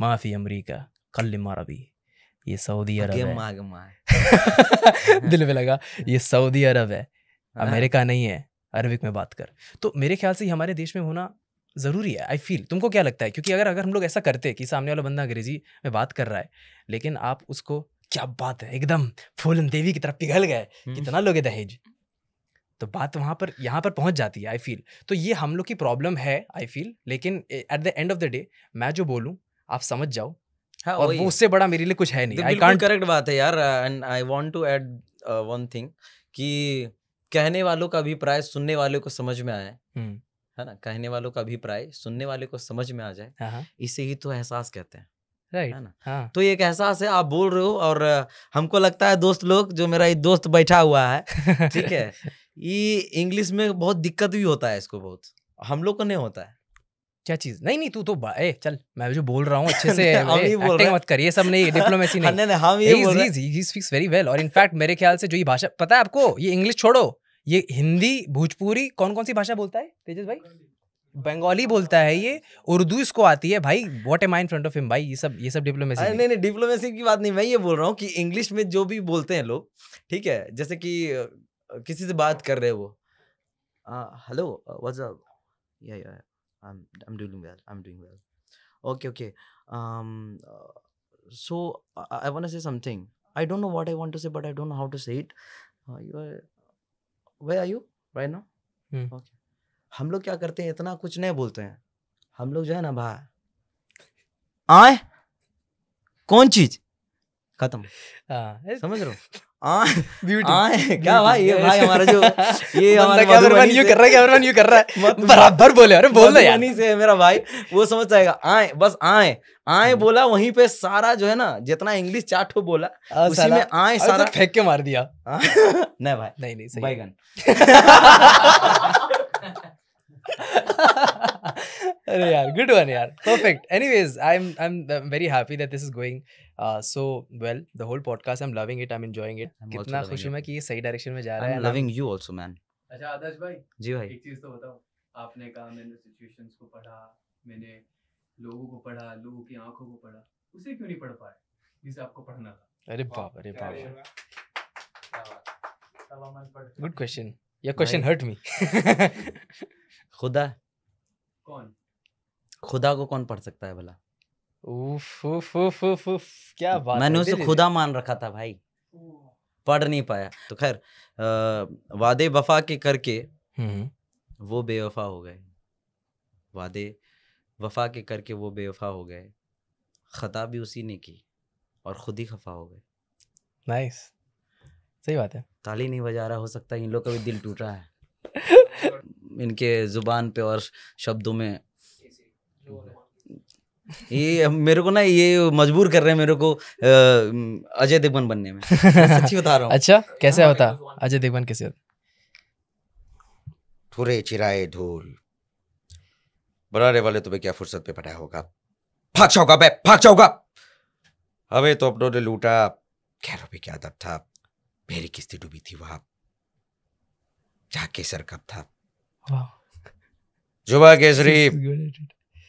माफ़ी अमरीका कल्लिम अरबी। ये सऊदी अरब है। दिल में लगा, ये सऊदी अरब है, अमेरिका नहीं है, अरबिक में बात कर। तो मेरे ख्याल से हमारे देश में होना ज़रूरी है। आई फील, तुमको क्या लगता है? क्योंकि अगर हम लोग ऐसा करते कि सामने वाला बंदा अंग्रेजी में बात कर रहा है, लेकिन आप उसको क्या बात है एकदम फूलन देवी की तरफ पिघल गए, कितना लोगे दहेज, तो बात वहाँ पर यहाँ पर पहुँच जाती है। आई फील तो ये हम लोग की प्रॉब्लम है। आई फील लेकिन at the end of the day मैं जो बोलूँ आप समझ जाओ, हाँ, और वो उससे बड़ा मेरे लिए कुछ है नहीं। आई बिल्कुल कांट। करेक्ट बात है यार। And I want to add one thing कि कहने वालों का अभिप्राय सुनने वाले को समझ में आए, है ना। कहने वालों का अभिप्राय सुनने वाले को समझ में आ जाए, हाँ इसे ही तो एहसास कहते हैं, राइट। है ना। हाँ तो ये एक एहसास है, आप बोल रहे हो, और हमको लगता है दोस्त लोग, जो मेरा एक दोस्त बैठा हुआ है, ठीक है, ये इंग्लिश में बहुत दिक्कत भी होता है इसको, बहुत हम लोग को नहीं होता है। क्या चीज? नहीं तू तो चल, मैं जो बोल रहा हूँ अच्छे से हम ही बोल रहे एक्टिंग हैं। मत कर, ये सब नहीं, डिप्लोमेसी नहीं। नहीं, हम ये बोल रहे हैं। he speaks very well। और इनफैक्ट मेरे ख्याल से जो ये भाषा, पता है आपको, ये इंग्लिश छोड़ो, ये हिंदी, भोजपुरी, कौन सी भाषा बोलता है तेजस भाई? बंगाली बोलता है, ये उर्दू इसको आती है भाई। What am I in front of him भाई? ये सब डिप्लोमेसी नहीं नहीं, डिप्लोमेसी की बात नहीं, मैं ये बोल रहा हूँ कि इंग्लिश में जो भी बोलते हैं लोग, ठीक है, जैसे कि किसी से बात कर रहे हो, हेलो व्हाट्स अप, या I'm doing well, okay, so I want to say something, I don't know what I want to say but I don't know how to say it. Where are you right now? Okay. हम लोग क्या करते हैं, इतना कुछ नहीं बोलते हैं हम लोग, जो है ना भाई, आए कौन चीज खत्म, समझ रहे हो? क्या भाई, ये भाई हमारा जो ये हमारा कैमरामैन यू कर रहा है बराबर बोले, अरे बोल दो यार। से मेरा भाई वो समझ जाएगा, आए बस आए बोला, वहीं पे सारा जो है ना, जितना इंग्लिश चार्ट हो बोला, उसी में आए सारा फेंक के मार दिया। नहीं भाई, नहीं सही बैगन। अरे यार, गुड वन यार, perfect. Anyways, I am very happy that this is going so well, the whole podcast I'm loving it, I'm enjoying it। कितना खुशी मैं कि ये सही डायरेक्शन में जा रहा है। I'm loving you also man। अच्छा आदर्श भाई, जी भाई, एक चीज तो बताओ, आपने कहा मैंने सिचुएशंस को पढ़ा, मैंने लोगों को पढ़ा, लोगों की आंखों को पढ़ा, उसे क्यों नहीं पढ़ पाए जिसे आपको पढ़ना था? अरे बाप, अरे बाप, good question, your question hurt me. खुदा कौन? खुदा को कौन पढ़ सकता है भला? उफ, क्या बात मैंने है, उसे खुदा मान रखा था भाई। पढ़ नहीं पाया। तो खैर वादे वफा के करके वो बेवफा हो गए, वादे वफा के करके वो बेवफा हो गए, खता भी उसी ने की और खुद ही खफा हो गए। नाइस, सही बात है। ताली नहीं बजा रहा, हो सकता है इन लोग का भी दिल टूट रहा है इनके जुबान पे और शब्दों में। ये मेरे को ना ये मजबूर कर रहे हैं मेरे को अजय देवगन बनने में। सच्ची बता रहा हूँ। अच्छा, कैसे होता अजय देवगन, कैसे होता? ठुरे चिराए धूल, बनाने वाले तुम्हें क्या फुर्सत पे पटाया होगा, भाग जाओगा बे, भाग जाओगा। हमें तो अपनों ने लूटा, खैरों पे क्या अदब था, मेरी किस्ती डूबी थी वहां जहाँ केसर कब था। जुबा केसरी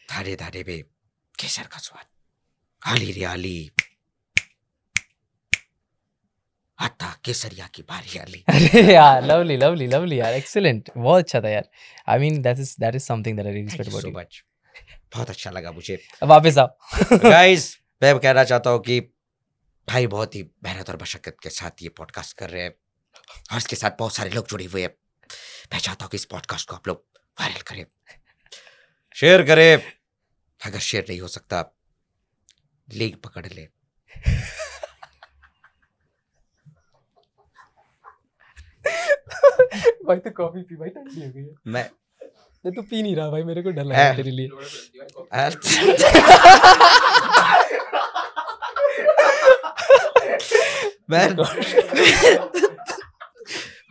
धारे धारे पे केसर का स्वाद, हाली रे हाली, आता केसरिया की बारी आली। अरे यार, लवली लवली लवली यार, एक्सीलेंट, बहुत अच्छा था यार। I mean that is something that I really respect about you. बहुत अच्छा लगा मुझे। वापस आओ। गाइस, मैं कहना चाहता हूँ कि भाई बहुत ही मेहनत और मशक्कत के साथ ये पॉडकास्ट कर रहे हैं और इसके साथ बहुत सारे लोग जुड़े हुए हैं। मैं चाहता हूँ कि इस पॉडकास्ट को आप लोग वायरल करें, शेयर करें। अगर शेयर नहीं हो सकता, लिंक पकड़ ले। भाई तो कॉफी पी भाई, ठंडी हो गई है। मैं तो पी नहीं रहा भाई, मेरे को डर लग रहा है तेरे लिए।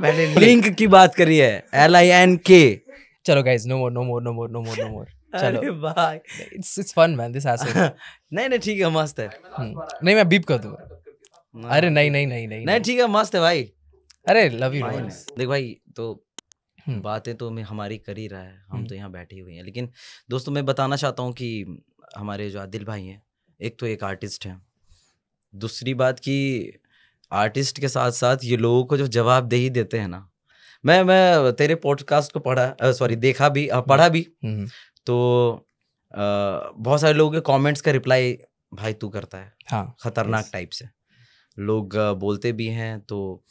मैंने लिंक की बात करी है, LINK। चलो guys, no more no more no more no more no more. चलो अरे भाई, it's fun man, this hassle. नहीं ठीक है, मस्त है। नहीं, मैं बीप कर दूंगा। अरे नहीं नहीं नहीं नहीं नहीं ठीक है, मस्त है भाई। अरे लव यू। देख भाई, तो हम्म। बातें तो मैं हमारी कर ही रहा है, हम तो यहाँ बैठे हुए हैं। लेकिन दोस्तों, मैं बताना चाहता हूँ कि हमारे जो आदिल भाई हैं, एक तो एक आर्टिस्ट हैं, दूसरी बात कि आर्टिस्ट के साथ साथ ये लोगों को जो जवाबदेही देते हैं ना। मैं तेरे पॉडकास्ट को देखा भी, पढ़ा भी। तो बहुत सारे लोगों के कमेंट्स का रिप्लाई भाई तू करता है। हाँ, खतरनाक टाइप से लोग बोलते भी हैं। तो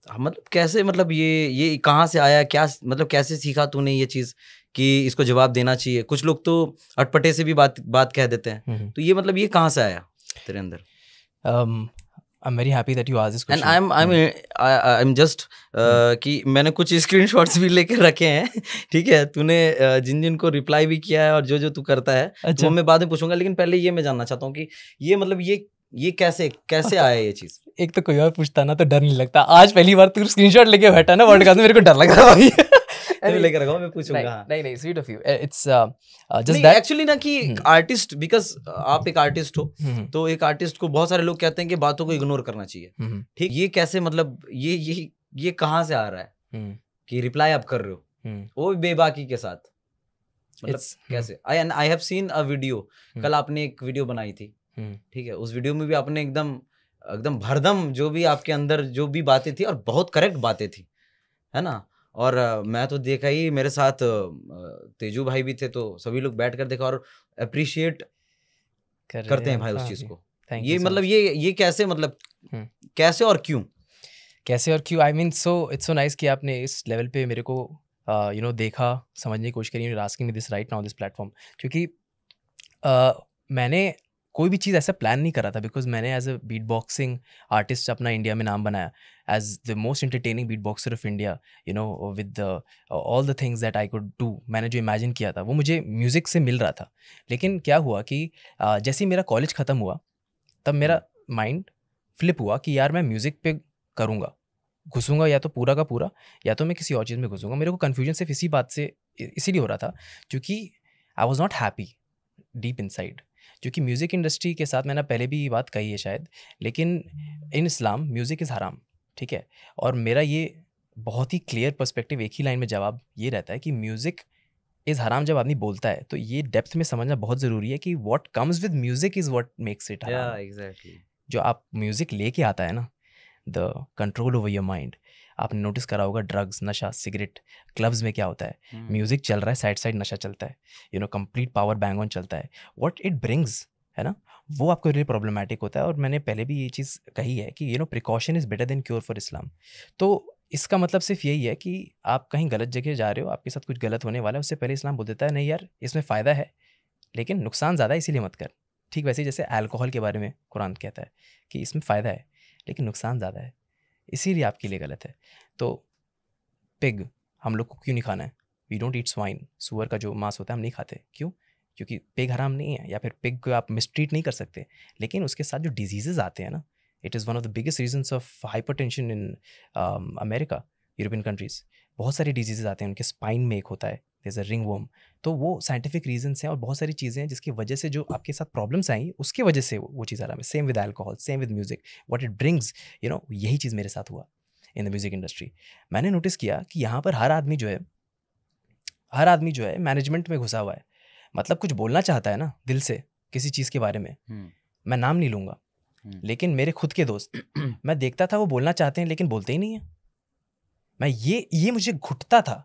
मतलब कैसे, मतलब ये कहाँ से आया, क्या मतलब कैसे सीखा तूने ये चीज़ कि इसको जवाब देना चाहिए? कुछ लोग तो अटपटे से भी बात कह देते हैं। तो ये मतलब ये कहाँ से आया तेरे अंदर? I'm very happy that you asked this question. And I'm just कि मैंने कुछ स्क्रीनशॉट्स भी लेकर रखे हैं। ठीक है, तूने जिन को रिप्लाई भी किया है और जो तू करता है, अच्छा। वो मैं बाद में पूछूंगा। लेकिन पहले ये मैं जानना चाहता हूँ कि ये मतलब ये कैसे आया ये चीज़? एक तो कोई और पूछता ना तो डर नहीं लगता। आज पहली बार तू स्क्रीनशॉट लेके बैठा ना पॉडकास्ट में, मेरे को डर लग रहा भाई। लेकर रखा हूँ, मैं पूछूंगा। नहीं sweet of you. It's just that actually ना कि आर्टिस्ट, बिकॉज आप एक आर्टिस्ट हो, तो एक आर्टिस्ट को बहुत सारे लोग कहते हैं कि बातों को इग्नोर करना चाहिए। ठीक, ये कैसे, मतलब ये कहाँ से आ रहा है कि रिप्लाई आप कर रहे हो वो भी बेबाकी के साथ? मतलब कैसे? I have seen a video, कल आपने एक वीडियो बनाई थी। ठीक है, उस वीडियो में भी आपने एकदम भरदम जो भी आपके अंदर जो भी बातें थी, और बहुत करेक्ट बातें थी, है ना। और मैं तो देखा ही, मेरे साथ तेजू भाई भी थे, तो सभी लोग बैठ कर देखा और अप्रिशिएट करते हैं भाई उस चीज़ को। ये मतलब ये कैसे, मतलब कैसे और क्यों? I mean so it's so nice कि आपने इस लेवल पे मेरे को देखा, समझने की कोशिश करी। Asking me this right now this platform, क्योंकि मैंने कोई भी चीज़ ऐसा प्लान नहीं करा था। बिकॉज मैंने as a beat boxing artist अपना इंडिया में नाम बनाया, as the most entertaining beat boxer of India, with all the things that I could do. मैंने जो इमेजिन किया था वो मुझे म्यूज़िक से मिल रहा था। लेकिन क्या हुआ कि जैसे ही मेरा कॉलेज ख़त्म हुआ, तब मेरा माइंड फ्लिप हुआ कि यार मैं म्यूज़िक पे करूँगा, घुसूँगा या तो पूरा का पूरा, या तो मैं किसी और चीज़ में घुसूँगा। मेरे को कन्फ्यूजन सिर्फ इसी बात से इसीलिए हो रहा था क्योंकि I was not happy deep inside. क्योंकि म्यूज़िक इंडस्ट्री के साथ मैंने पहले भी ये बात कही है शायद, लेकिन इन इस्लाम म्यूज़िक इज़ हराम। ठीक है, और मेरा ये बहुत ही क्लियर पर्सपेक्टिव, एक ही लाइन में जवाब ये रहता है कि म्यूज़िक इज़ हराम। जब आदमी बोलता है तो ये डेप्थ में समझना बहुत ज़रूरी है कि what comes with music is what makes it हराम। एग्जैक्टली। जो आप म्यूज़िक लेके आता है ना, the control over your mind. आपने नोटिस करा होगा, ड्रग्स, नशा, सिगरेट, क्लब्स में क्या होता है, म्यूज़िक चल रहा है, साइड नशा चलता है, कंप्लीट पावर बैंग ऑन चलता है। व्हाट इट ब्रिंग्स है ना, वो आपको रियली प्रॉब्लमेटिक होता है। और मैंने पहले भी ये चीज़ कही है कि precaution is better than cure for इस्लाम। तो इसका मतलब सिर्फ यही है कि आप कहीं गलत जगह जा रहे हो, आपके साथ कुछ गलत होने वाला है, उससे पहले इस्लाम बोल देता है नहीं यार इसमें फ़ायदा है लेकिन नुकसान ज़्यादा है इसीलिए मत कर। ठीक वैसे ही जैसे अल्कोहल के बारे में कुरान कहता है कि इसमें फ़ायदा है लेकिन नुकसान ज़्यादा है, इसीलिए आपके लिए गलत है। तो पिग हम लोग को क्यों नहीं खाना है? वी डोंट ईट स्वाइन, सुअर का जो मांस होता है हम नहीं खाते। क्यों? क्योंकि पिग हराम नहीं है, या फिर पिग को आप मिसट्रीट नहीं कर सकते। लेकिन उसके साथ जो डिजीजेज आते हैं ना, it is one of the biggest reasons of hypertension in America, European countries. बहुत सारे डिजीजेज आते हैं, उनके स्पाइन में एक होता है देयर इज अ रिंगवर्म। तो वो साइंटिफिक रीजंस हैं और बहुत सारी चीज़ें हैं जिसकी वजह से जो आपके साथ प्रॉब्लम्स आई उसकी वजह से वो चीज़ आ रहा है। Same with alcohol, same with music, what it brings, यही चीज़ मेरे साथ हुआ इन द म्यूजिक इंडस्ट्री। मैंने नोटिस किया कि यहाँ पर हर आदमी जो है मैनेजमेंट में घुसा हुआ है। मतलब कुछ बोलना चाहता है ना दिल से किसी चीज़ के बारे में, मैं नाम नहीं लूँगा, लेकिन मेरे खुद के दोस्त मैं देखता था वो बोलना चाहते हैं लेकिन बोलते ही नहीं है। मैं ये मुझे घुटता था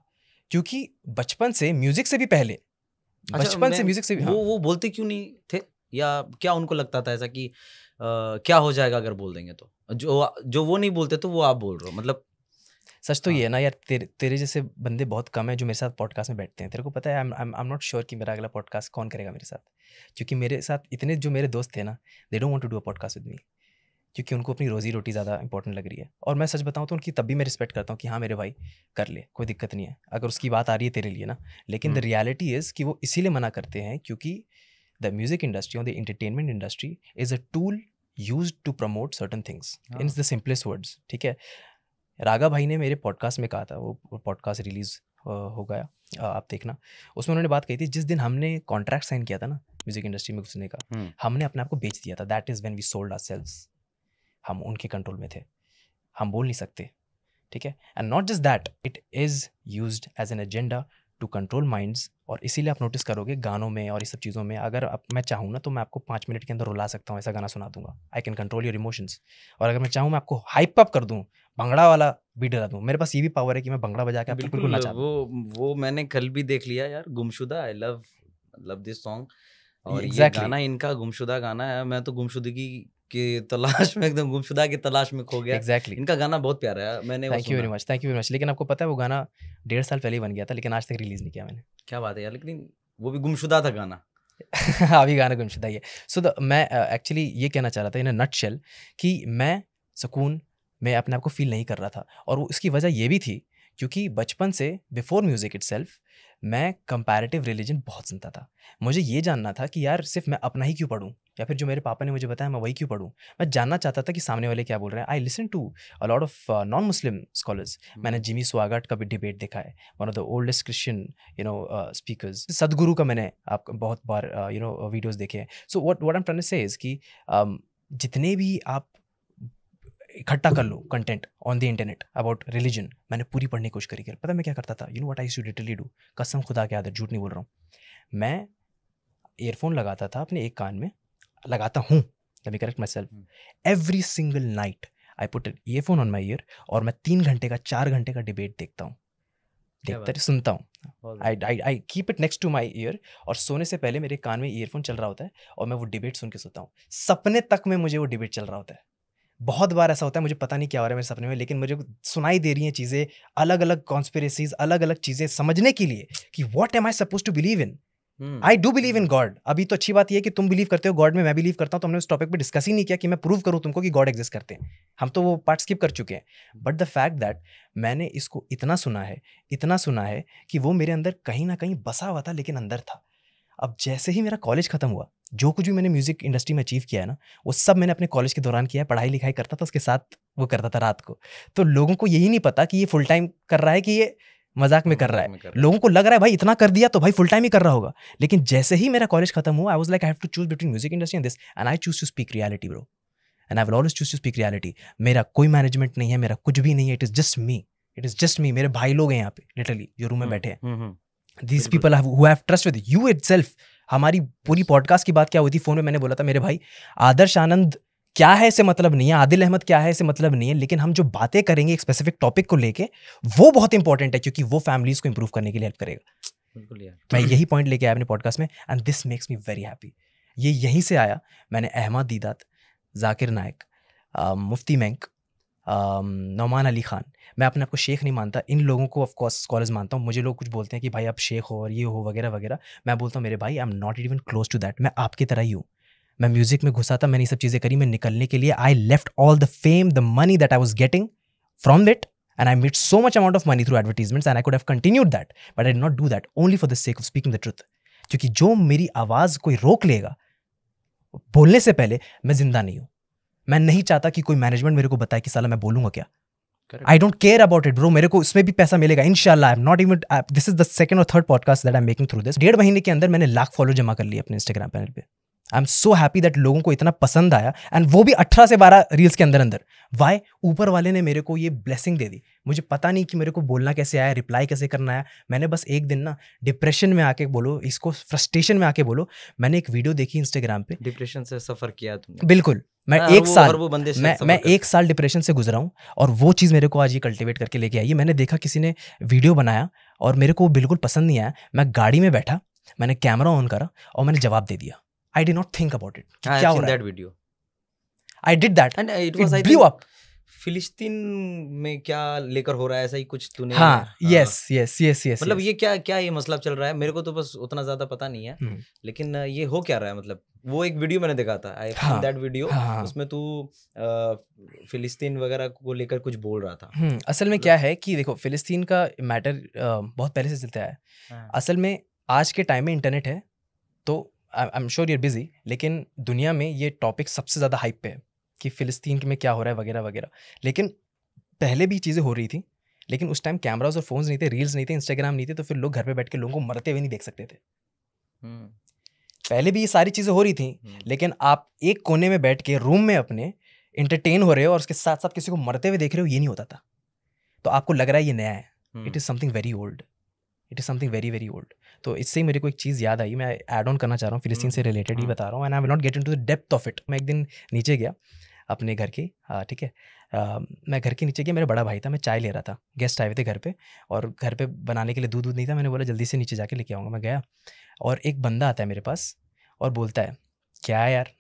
क्योंकि बचपन से म्यूजिक से भी पहले, बचपन से म्यूजिक से भी, वो बोलते क्यों नहीं थे, या क्या उनको लगता था ऐसा कि क्या हो जाएगा अगर बोल देंगे तो? जो वो नहीं बोलते तो वो आप बोल रहे हो, मतलब सच तो ये है ना यार, तेरे जैसे बंदे बहुत कम है जो मेरे साथ पॉडकास्ट में बैठते हैं। तेरे को पता है आई एम नॉट श्योर कि मेरा अगला पॉडकास्ट कौन करेगा मेरे साथ, क्योंकि मेरे साथ इतने जो मेरे दोस्त थे ना, they don't want to do a podcast with me, क्योंकि उनको अपनी रोजी रोटी ज़्यादा इंपॉर्टेंट लग रही है। और मैं सच बताऊं तो उनकी तब भी मैं रिस्पेक्ट करता हूँ कि हाँ मेरे भाई कर ले, कोई दिक्कत नहीं है अगर उसकी बात आ रही है तेरे लिए ना। लेकिन द रियलिटी इज़ कि वो इसीलिए मना करते हैं क्योंकि द म्यूजिक इंडस्ट्री और the entertainment industry is a tool used to promote certain things in the simplest words. ठीक है, रागा भाई ने मेरे पॉडकास्ट में कहा था, वो पॉडकास्ट रिलीज़ हो गया, आप देखना, उसमें उन्होंने बात कही थी जिस दिन हमने कॉन्ट्रैक्ट साइन किया था ना म्यूजिक इंडस्ट्री में घुसने का, हमने अपने आप को बेच दिया था। That is when we sold ourselves. हम उनके कंट्रोल में थे, हम बोल नहीं सकते। ठीक है, and not just that, it is used as an agenda to control minds. और इसीलिए आप नोटिस करोगे गानों में और ये सब चीज़ों में, अगर मैं चाहूँ ना तो मैं आपको 5 मिनट के अंदर रुला सकता हूँ, ऐसा गाना सुना दूंगा। I can control your emotions. और अगर मैं चाहूँ मैं आपको हाइप अप कर दूँ, भंगड़ा वाला बीट डला दूँ, मेरे पास ये भी पावर है कि मैं भंगड़ा बजा के आपको बिल्कुल नचा दूँ। वो मैंने कल भी देख लिया यार, गुमशुदा। I love this song. और Exactly. ये गाना इनका गुमशुदा गाना है। मैं तो गुमशुदगी की तलाश में, एकदम गुमशुदा की तलाश में खो गया। Exactly. इनका गाना बहुत प्यारा है, मैंने thank you very much, thank you very much. लेकिन आपको पता है वो गाना 1.5 साल पहले ही बन गया था, लेकिन आज तक रिलीज़ नहीं किया मैंने। क्या बात है यार, लेकिन वो भी गुमशुदा था गाना। अभी गाना गुमशुदा ही है। सो मैं एक्चुअली ये कहना चाह रहा था इन अ नटशेल कि मैं सुकून मैं अपने आप को फील नहीं कर रहा था। और उसकी वजह ये भी थी क्योंकि बचपन से बिफोर म्यूज़िक इटसेल्फ मैं कंपैरेटिव रिलीजन बहुत सुनता था। मुझे ये जानना था कि यार सिर्फ मैं अपना ही क्यों पढ़ूँ, या फिर जो मेरे पापा ने मुझे बताया मैं वही क्यों पढ़ूँ। मैं जानना चाहता था कि सामने वाले क्या बोल रहे हैं। I listen to a lot of non Muslim scholars. मैंने जिमी स्वागट का भी डिबेट देखा है, one of the oldest Christian speakers. Sadhguru का मैंने आपको बहुत बार वीडियोज़ देखे हैं। So what I am trying to say is कि जितने भी आप इकट्ठा कर लो content on the internet about religion, मैंने पूरी पढ़ने की कोशिश करी। पता है मैं क्या करता था? You know what I used to literally do, कसम खुदा के आदत, झूठ नहीं बोल रहा हूँ। मैं ईयरफोन लगाता था अपने एक कान में, लगाता हूँ, let me correct myself, every single night I put an earphone on my ear और मैं 3 घंटे का 4 घंटे का डिबेट देखता हूँ, सुनता हूँ। I keep it next to my ear और सोने से पहले मेरे कान में ईयरफोन चल रहा होता है और मैं वो डिबेट सुन के सोता हूँ। सपने तक में मुझे वो डिबेट चल रहा होता है। बहुत बार ऐसा होता है, मुझे पता नहीं क्या हो रहा है मेरे सपने में, लेकिन मुझे सुनाई दे रही हैं चीज़ें, अलग अलग कॉन्स्पिरेसीज, अलग अलग चीज़ें समझने के लिए कि what am I suppose to believe in. I do believe in God. अभी तो अच्छी बात यह है कि तुम बिलीव करते हो गॉड में, मैं बिलीव करता हूँ। तो हमने उस टॉपिक पे डिस्कस ही नहीं किया कि मैं प्रूव करूँ तुमको कि गॉड एग्जिस्ट करते हैं, हम तो वो पार्ट स्किप कर चुके हैं। बट द फैक्ट दैट मैंने इसको इतना सुना है कि वो मेरे अंदर कहीं ना कहीं बसा हुआ था, लेकिन अंदर था। अब जैसे ही मेरा कॉलेज खत्म हुआ, जो कुछ भी मैंने म्यूजिक इंडस्ट्री में अचीव किया है ना, वो सब मैंने अपने कॉलेज के दौरान किया है। पढ़ाई लिखाई करता था, उसके साथ वो करता था रात को। तो लोगों को यही नहीं पता कि ये फुल टाइम कर रहा है कि ये मजाक में कर रहा है। लोगों को लग रहा है भाई इतना कर दिया तो भाई फुल टाइम ही कर रहा होगा। लेकिन जैसे ही मेरा कॉलेज खत्म हुआ, I was like I have to choose between music industry and this, and I choose to speak reality bro, and I will always choose to speak reality. मेरा कोई मैनेजमेंट नहीं है, मेरा कुछ भी नहीं है, इट इज जस्ट मी। मेरे भाई लोग हैं यहाँ पे लिटरली जो रूम में बैठे हैं। These people who have trust with you itself। हमारी पूरी पॉडकास्ट की बात क्या हुई थी, फोन में मैंने बोला था मेरे भाई आदर्श आनंद क्या है इससे मतलब नहीं है, आदिल अहमद क्या है इससे मतलब नहीं है, लेकिन हम जो बातें करेंगे एक स्पेसिफिक टॉपिक को लेके वो बहुत इंपॉर्टेंट है, क्योंकि वो फैमिलीज को इंप्रूव करने के लिए हेल्प करेगा। बिल्कुल यार, मैं यही पॉइंट लेके आया अपने पॉडकास्ट में, and this makes me very happy. ये यहीं से आया। मैंने अहमद दीदात, जाकिर नायक, मुफ्ती मेंक, नौमान अली खान, मैं अपने आप को शेख नहीं मानता, इन लोगों को ऑफ कोर्स स्कॉलर्स मानता हूँ। मुझे लोग कुछ बोलते हैं कि भाई आप शेख हो और ये हो वगैरह वगैरह, मैं बोलता हूँ मेरे भाई I am not even close to that. मैं आपकी तरह ही हूँ। मैं म्यूजिक में घुसा था, मैंने ये सब चीज़ें करी, मैं निकलने के लिए I left all the fame, the money that I was getting from it, and I made so much amount of money through advertisements and I could have continued that, but I did not do that only for the sake of speaking the truth. क्योंकि जो मेरी आवाज़ कोई रोक लेगा बोलने से पहले, मैं जिंदा नहीं हूँ। मैं नहीं चाहता कि कोई मैनेजमेंट मेरे को बताए कि साला मैं बोलूँगा क्या। I don't care about it, bro. मेरे को उसमें भी पैसा मिलेगा इंशाल्लाह। I'm not even this is the second or third podcast that I'm making through this. 1.5 महीने के अंदर मैंने 1 लाख फॉलो जमा कर लिए अपने इंस्टाग्राम पैनल पे। आई एम सो हैप्पी दैट लोगों को इतना पसंद आया, एंड वो भी 18 से 12 रील्स के अंदर अंदर। वाई? ऊपर वाले ने मेरे को ये ब्लेसिंग दे दी। मुझे पता नहीं कि मेरे को बोलना कैसे आया, रिप्लाई कैसे करना आया। मैंने बस एक दिन ना डिप्रेशन में आके बोलो, इसको फ्रस्ट्रेशन में आके बोलो, मैंने एक वीडियो देखी इंस्टाग्राम पे। डिप्रेशन से सफर किया तुमने? बिल्कुल। मैं हाँ, एक साल वो बंदे मैं 1 साल डिप्रेशन से गुजरा हूँ, और वो चीज़ मेरे को आज ये कल्टिवेट करके लेके आई है। मैंने देखा किसी ने वीडियो बनाया और मेरे को बिल्कुल पसंद नहीं आया। मैं गाड़ी में बैठा, मैंने कैमरा ऑन करा और मैंने जवाब दे दिया। I did not think about it. क्या हो रहा है? that video. I did that. And it was, I blew think, up. फिलिस्तीन में क्या लेकर हो रहा है, ऐसा ही कुछ तूने? हाँ, yes. मतलब ये क्या ये मसला चल रहा है? मेरे को तो बस उतना ज्यादा पता नहीं है, लेकिन ये हो क्या रहा है? मतलब वो एक वीडियो मैंने देखा था, आई फील दैट वीडियो, उसमें तू फिलिस्तीन वगैरह को लेकर कुछ बोल रहा था। असल में क्या है कि देखो, फिलिस्तीन का मैटर बहुत पहले से चलता है। असल में आज के टाइम में इंटरनेट है तो I am sure you're busy, लेकिन दुनिया में ये टॉपिक सबसे ज़्यादा हाइप पे है कि फ़िलिस्तीन में क्या हो रहा है वगैरह वगैरह। लेकिन पहले भी चीज़ें हो रही थी, लेकिन उस टाइम कैमराज और फोन्स नहीं थे, रील्स नहीं थे, इंस्टाग्राम नहीं थे, तो फिर लोग घर पे बैठ के लोगों को मरते हुए नहीं देख सकते थे। पहले भी ये सारी चीज़ें हो रही थी, लेकिन आप एक कोने में बैठ के रूम में अपने इंटरटेन हो रहे हो और उसके साथ साथ किसी को मरते हुए देख रहे हो, ये नहीं होता था। तो आपको लग रहा है ये नया है। It is something very old, it is something very very old. तो इससे ही मेरे को एक चीज़ याद आई, मैं ऐड ऑन करना चाह रहा हूँ, फिलिस्तीन से रिलेटेड ही बता रहा हूँ, and I will not get into the depth of it. मैं एक दिन नीचे गया अपने घर के, ठीक है, मैं घर के नीचे गया, मेरा बड़ा भाई था, मैं चाय ले रहा था, गेस्ट आए हुए थे घर पे, और घर पे बनाने के लिए दूध नहीं था। मैंने बोला जल्दी से नीचे जाके लेके आऊँगा। मैं गया और एक बंदा आता है मेरे पास और बोलता है, क्या यार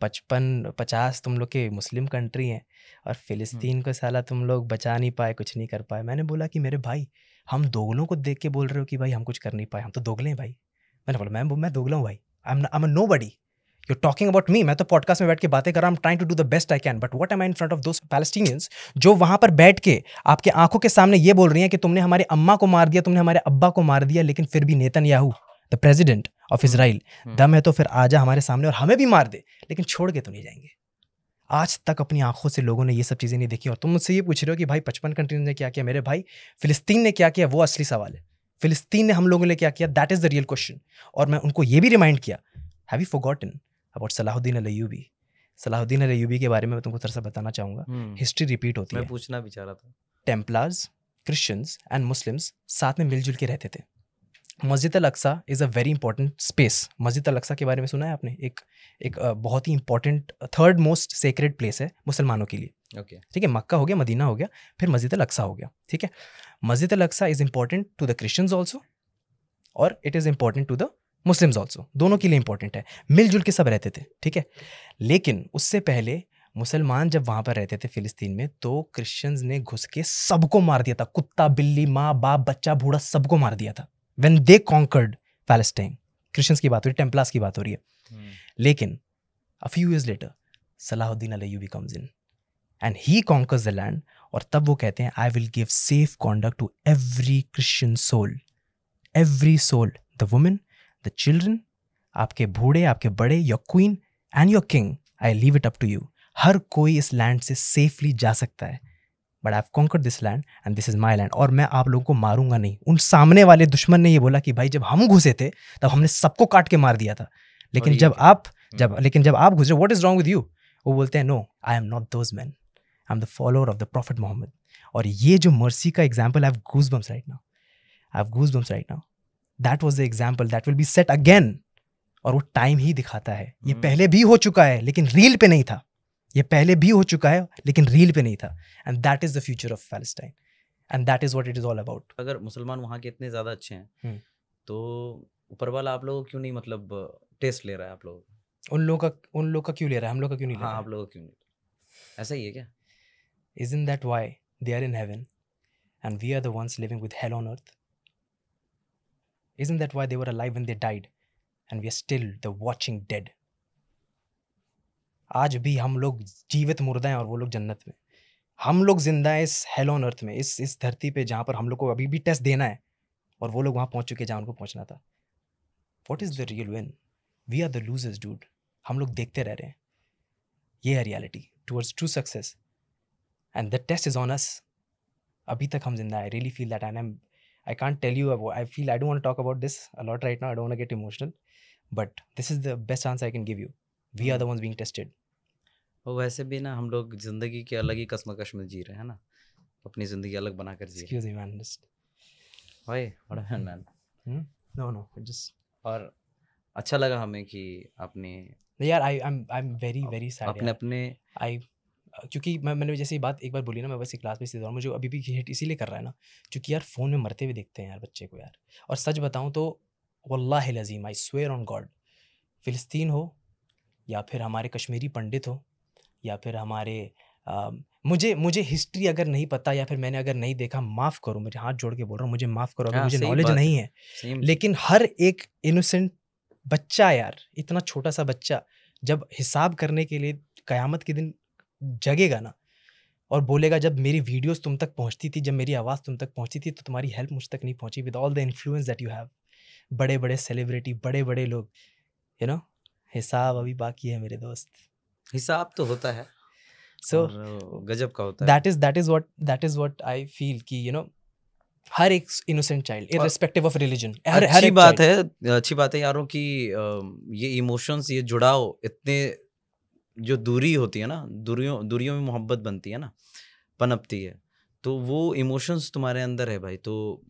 55-50 तुम लोग के मुस्लिम कंट्री हैं और फिलिस्तीन को साला तुम लोग बचा नहीं पाए, कुछ नहीं कर पाए। मैंने बोला कि मेरे भाई, हम दोगलों को देख के बोल रहे हो कि भाई हम कुछ कर नहीं पाए, हम तो दोगले हैं भाई। मैंने बोला मैं दोगला हूँ भाई, I am a nobody, you are talking about me. मैं तो पॉडकास्ट में बैठ के बातें कर रहा हूँ, trying to do the best I can, but what am I in front of those Palestinians जो वहाँ पर बैठ के आपके आंखों के सामने ये बोल रही हैं कि तुमने हमारे अम्मा को मार दिया, तुमने हमारे अब्बा को मार दिया, लेकिन फिर भी Netanyahu the president of Israel, दम है तो फिर आजा हमारे सामने और हमें भी मार दे, लेकिन छोड़ के तो नहीं जाएंगे। आज तक अपनी आंखों से लोगों ने ये सब चीज़ें नहीं देखी, और तुम मुझसे ये पूछ रहे हो कि भाई 55 कंट्रीज ने क्या किया। मेरे भाई, फिलिस्तीन ने क्या किया वो असली सवाल है। फिलिस्तीन ने हम लोगों ने क्या किया, that is the real question. और मैं उनको ये भी रिमाइंड किया, have you forgotten about Salahuddin al Ayyubi. Salahuddin al Ayyubi के बारे में मैं तुमको थोड़ा सा बताना चाहूँगा। हिस्ट्री रिपीट होती है। मैं पूछना भी चाह रहा था। टेम्पलार्स, क्रिश्चियंस एंड मुस्लिम्स साथ में मिलजुल के रहते थे। Masjid al Aqsa is a very important space. Masjid al Aqsa के बारे में सुना है आपने? एक बहुत ही important third most sacred place है मुसलमानों के लिए। ओके, ठीक है, मक्का हो गया, मदीना हो गया, फिर मस्जिद अल-अक्सा हो गया। ठीक है, Masjid al Aqsa is important to the Christians also और it is important to the Muslims also, दोनों के लिए इंपॉर्टेंट है। मिलजुल के सब रहते थे। ठीक है, लेकिन उससे पहले मुसलमान जब वहाँ पर रहते थे फिलिस्तीन में, तो क्रिश्चियंस ने घुस के सबको मार दिया था, कुत्ता बिल्ली माँ बाप बच्चा बूढ़ा सबको मार दिया था। When they conquered Palestine, Christians की बात हो रही है, टेम्पलार्स की बात हो रही है। लेकिन a few years later, Salahuddin al-Ayyubi comes in and he conquers the land, और तब वो कहते हैं I will give safe conduct to every Christian soul, the women, the children, आपके बूढ़े, आपके बड़े, your queen and your king, I leave it up to you. हर कोई इस लैंड से सेफली जा सकता है, but I have conquered this land and this is my land, और मैं आप लोगों को मारूंगा नहीं। उन सामने वाले दुश्मन ने ये बोला कि भाई जब हम घुसे थे तब हमने सबको काट के मार दिया था, लेकिन जब आप घुसे, what is wrong with you? वो बोलते हैं no, I am not those man, I am the follower of the prophet Mohammad. और ये जो मर्सी का example, I have goosebumps right now, that was the example that will be set again. और वो time ही दिखाता है, ये पहले भी हो चुका है लेकिन रील पे नहीं था, ये पहले भी हो चुका है लेकिन रील पे नहीं था। And that is the future of Palestine and that is what it is all about. अगर मुसलमान वहाँ के इतने ज़्यादा अच्छे हैं तो ऊपर वाला आप लोगों को क्यों नहीं मतलब टेस्ट ले रहा है आप लोगों को? उन लोग का क्यों ले रहा है, हम लोग का क्यों नहीं ले हाँ रहा आप लोगों क्यों नहीं, ऐसा ही है क्या? है? Isn't that why they are in heaven and we are the ones living with hell on earth? Isn't that why they were alive when they died and we are still the watching dead? आज भी हम लोग जीवित मुर्दा हैं और वो लोग जन्नत में, हम लोग जिंदा हैं इस हेल ऑन अर्थ में, इस धरती पे जहाँ पर हम लोग को अभी भी टेस्ट देना है और वो लोग वहाँ पहुँच चुके हैं जहाँ उनको पहुँचना था. What is the real win? We are the losers, dude. हम लोग देखते रह रहे हैं. ये है reality towards true success and the test is on us. अभी तक हम जिंदा है. I really feel that and I can't tell you I feel I don't want to talk about this a lot right now. I don't want to get emotional, but this is the best answer I can give you. We are the ones being tested. और वैसे भी ना हम लोग जिंदगी के अलग ही कश्मकश में जी रहे हैं ना, अपनी जिंदगी अलग बना कर जी रहे हैं. Excuse me, man. Just भाई what a man. no. Just और अच्छा लगा हमें कि आपने यार I'm very sad. अपने अपने क्योंकि मैंने जैसे ये बात एक बार बोली ना, मैं वैसे क्लास में और मुझे अभी भी हिट इसीलिए कर रहा है ना क्योंकि यार फ़ोन में मरते हुए देखते हैं यार बच्चे को यार. और सच बताऊं तो वल्लाहि लज़ीम आई स्वेयर ऑन गॉड, फ़िलिस्तीन हो या फिर हमारे कश्मीरी पंडित हो या फिर हमारे मुझे हिस्ट्री अगर नहीं पता या फिर मैंने अगर नहीं देखा, माफ़ करो, मुझे हाथ जोड़ के बोल रहा हूँ, मुझे माफ़ करो अगर मुझे नॉलेज नहीं है. लेकिन हर एक इनोसेंट बच्चा यार, इतना छोटा सा बच्चा जब हिसाब करने के लिए क़यामत के दिन जगेगा ना और बोलेगा जब मेरी वीडियोस तुम तक पहुंचती थी, जब मेरी आवाज़ तुम तक पहुंचती थी तो तुम्हारी हेल्प मुझ तक नहीं पहुंची, with all the influence that you have, बड़े बड़े सेलिब्रिटी, बड़े बड़े लोग, यू नो, हिसाब अभी बाकी है मेरे दोस्त. हिसाब तो होता है, सो गजब का होता है. That is what I feel कि यू नो हर एक innocent child irrespective of religion, अच्छी बात है यारों की ये इमोशंस, ये जुड़ाव, इतने जो दूरी होती है ना, दूरियों में मोहब्बत बनती है ना, पनपती है, तो वो इमोशंस तुम्हारे अंदर है भाई. तो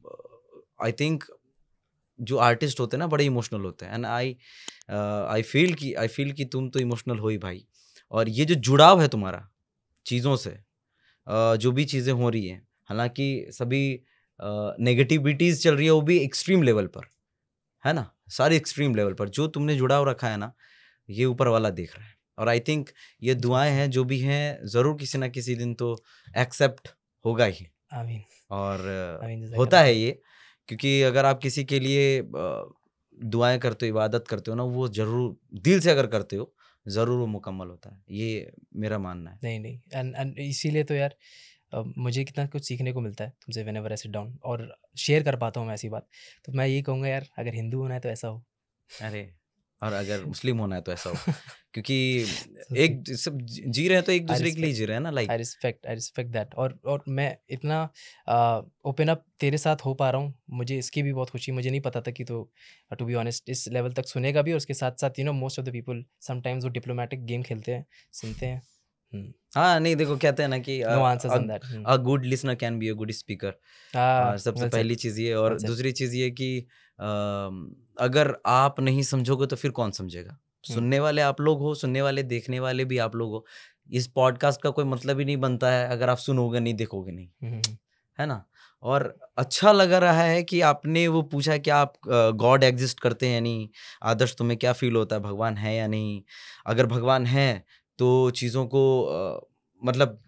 आई थिंक जो आर्टिस्ट होते हैं ना बड़े इमोशनल होते हैं, एंड आई फील कि तुम तो इमोशनल हो ही भाई. और ये जो जुड़ाव है तुम्हारा चीज़ों से, जो भी चीज़ें हो रही हैं, हालांकि सभी नेगेटिविटीज़ चल रही है वो भी एक्सट्रीम लेवल पर है ना, सारी एक्सट्रीम लेवल पर जो तुमने जुड़ाव रखा है ना, ये ऊपर वाला देख रहा है. और आई थिंक ये दुआएं हैं जो भी हैं, ज़रूर किसी ना किसी दिन तो एक्सेप्ट होगा ही. आमीन. और होता है ये, क्योंकि अगर आप किसी के लिए दुआएं करते हो, इबादत करते हो ना, वो ज़रूर दिल से अगर करते हो ज़रूर वो मुकम्मल होता है. ये मेरा मानना है. नहीं एंड इसीलिए तो यार मुझे कितना कुछ सीखने को मिलता है तुमसे व्हेनेवर आई सिट डाउन और शेयर कर पाता हूँ मैं ऐसी बात. तो मैं यही कहूँगा यार, अगर हिंदू होना है तो ऐसा हो, अरे और अगर मुस्लिम होना है तो ऐसा हो, क्योंकि एक सब जी रहे हैं तो एक दूसरे के लिए जी रहे हैं ना. Like I respect that. और मैं इतना ओपन अप तेरे साथ हो पा रहा हूँ, मुझे इसकी भी बहुत खुशी. मुझे नहीं पता था कि तो टू बी ऑनेस्ट इस लेवल तक सुनेगा भी, और उसके साथ साथ you know most of the people sometimes वो डिप्लोमेटिक गेम खेलते हैं, सुनते हैं. हाँ नहीं, देखो कहते हैं ना कि no answers on that. A good listener can be a good speaker. सबसे पहली चीज़ ये. और दूसरी चीज़ ये कि अगर आप नहीं समझोगे तो फिर कौन समझेगा. सुनने वाले आप लोग हो, सुनने वाले देखने वाले भी आप लोग हो. इस पॉडकास्ट का कोई मतलब ही नहीं बनता है अगर आप सुनोगे नहीं, देखोगे नहीं, है ना. और अच्छा लग रहा है कि आपने वो पूछा कि आप गॉड एग्जिस्ट करते हैं या नहीं. आदर्श तुम्हें क्या फील होता है, भगवान है या नहीं. अगर भगवान है तो चीज़ों को मतलब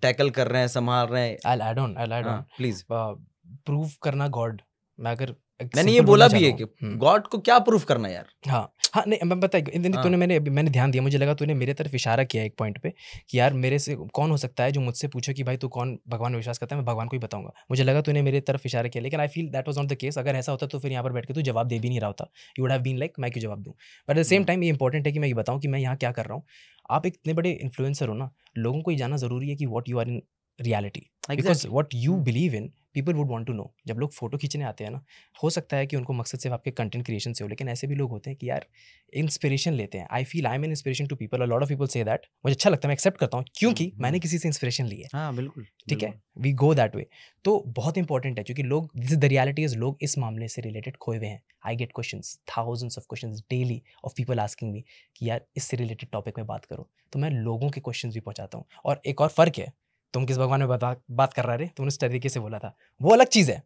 टैकल कर रहे हैं, संभाल रहे हैं. I'll add on please. Prove करना गॉड. मैं अगर मैंने ये बोला भी है कि गॉड को क्या प्रूफ करना यार. हाँ नहीं, मैं बताइए, मैंने ध्यान दिया, मुझे लगा तूने मेरे तरफ इशारा किया एक पॉइंट पे कि यार मेरे से कौन हो सकता है जो मुझसे पूछे कि भाई तू कौन भगवान में विश्वास करता है, मैं भगवान को ही बताऊंगा. मुझे लगा तूने मेरे तरफ इशारा किया, लेकिन I feel that was not the case. अगर ऐसा होता तो फिर यहाँ पर बैठ के तू जवाब दे भी नहीं रहा होता. You would have been like मैं क्यों जवाब दूँ. But at the same time ये इंपॉर्टेंट है कि मैं ये बताऊँ कि मैं यहाँ क्या कर रहा हूँ. आप एक इतने बड़े इन्फ्लुएंसर हो ना, लोगों को ये जानना ज़रूरी है कि what you are in reality, because what you believe in people would want to know. जब लोग फोटो खींचने आते हैं ना, हो सकता है कि उनको मकसद सिर्फ आपके कंटेंट क्रिएशन से हो, लेकिन ऐसे भी लोग होते हैं कि यार इंस्पिरेशन लेते हैं. I feel I am an inspiration to people. A lot of people say that. मुझे अच्छा लगता है, मैं एक्सेप्ट करता हूँ क्योंकि मैंने किसी से इंस्पिरेशन ली है. हाँ बिल्कुल, ठीक है, वी गो दैट वे. तो बहुत इंपॉर्टेंट है क्योंकि लोग, this is the reality, is लोग इस मामले से रिलेटेड खोए हुए हैं. I get questions, thousands of questions daily of people asking me कि यार इससे रिलेटेड टॉपिक में बात करो. तो मैं लोगों के क्वेश्चंस भी पहुंचाता हूँ. और एक और फ़र्क है, तुम किस भगवान में बात कर रहे थे, तुमने इस तरीके से बोला था, वो अलग चीज़ है.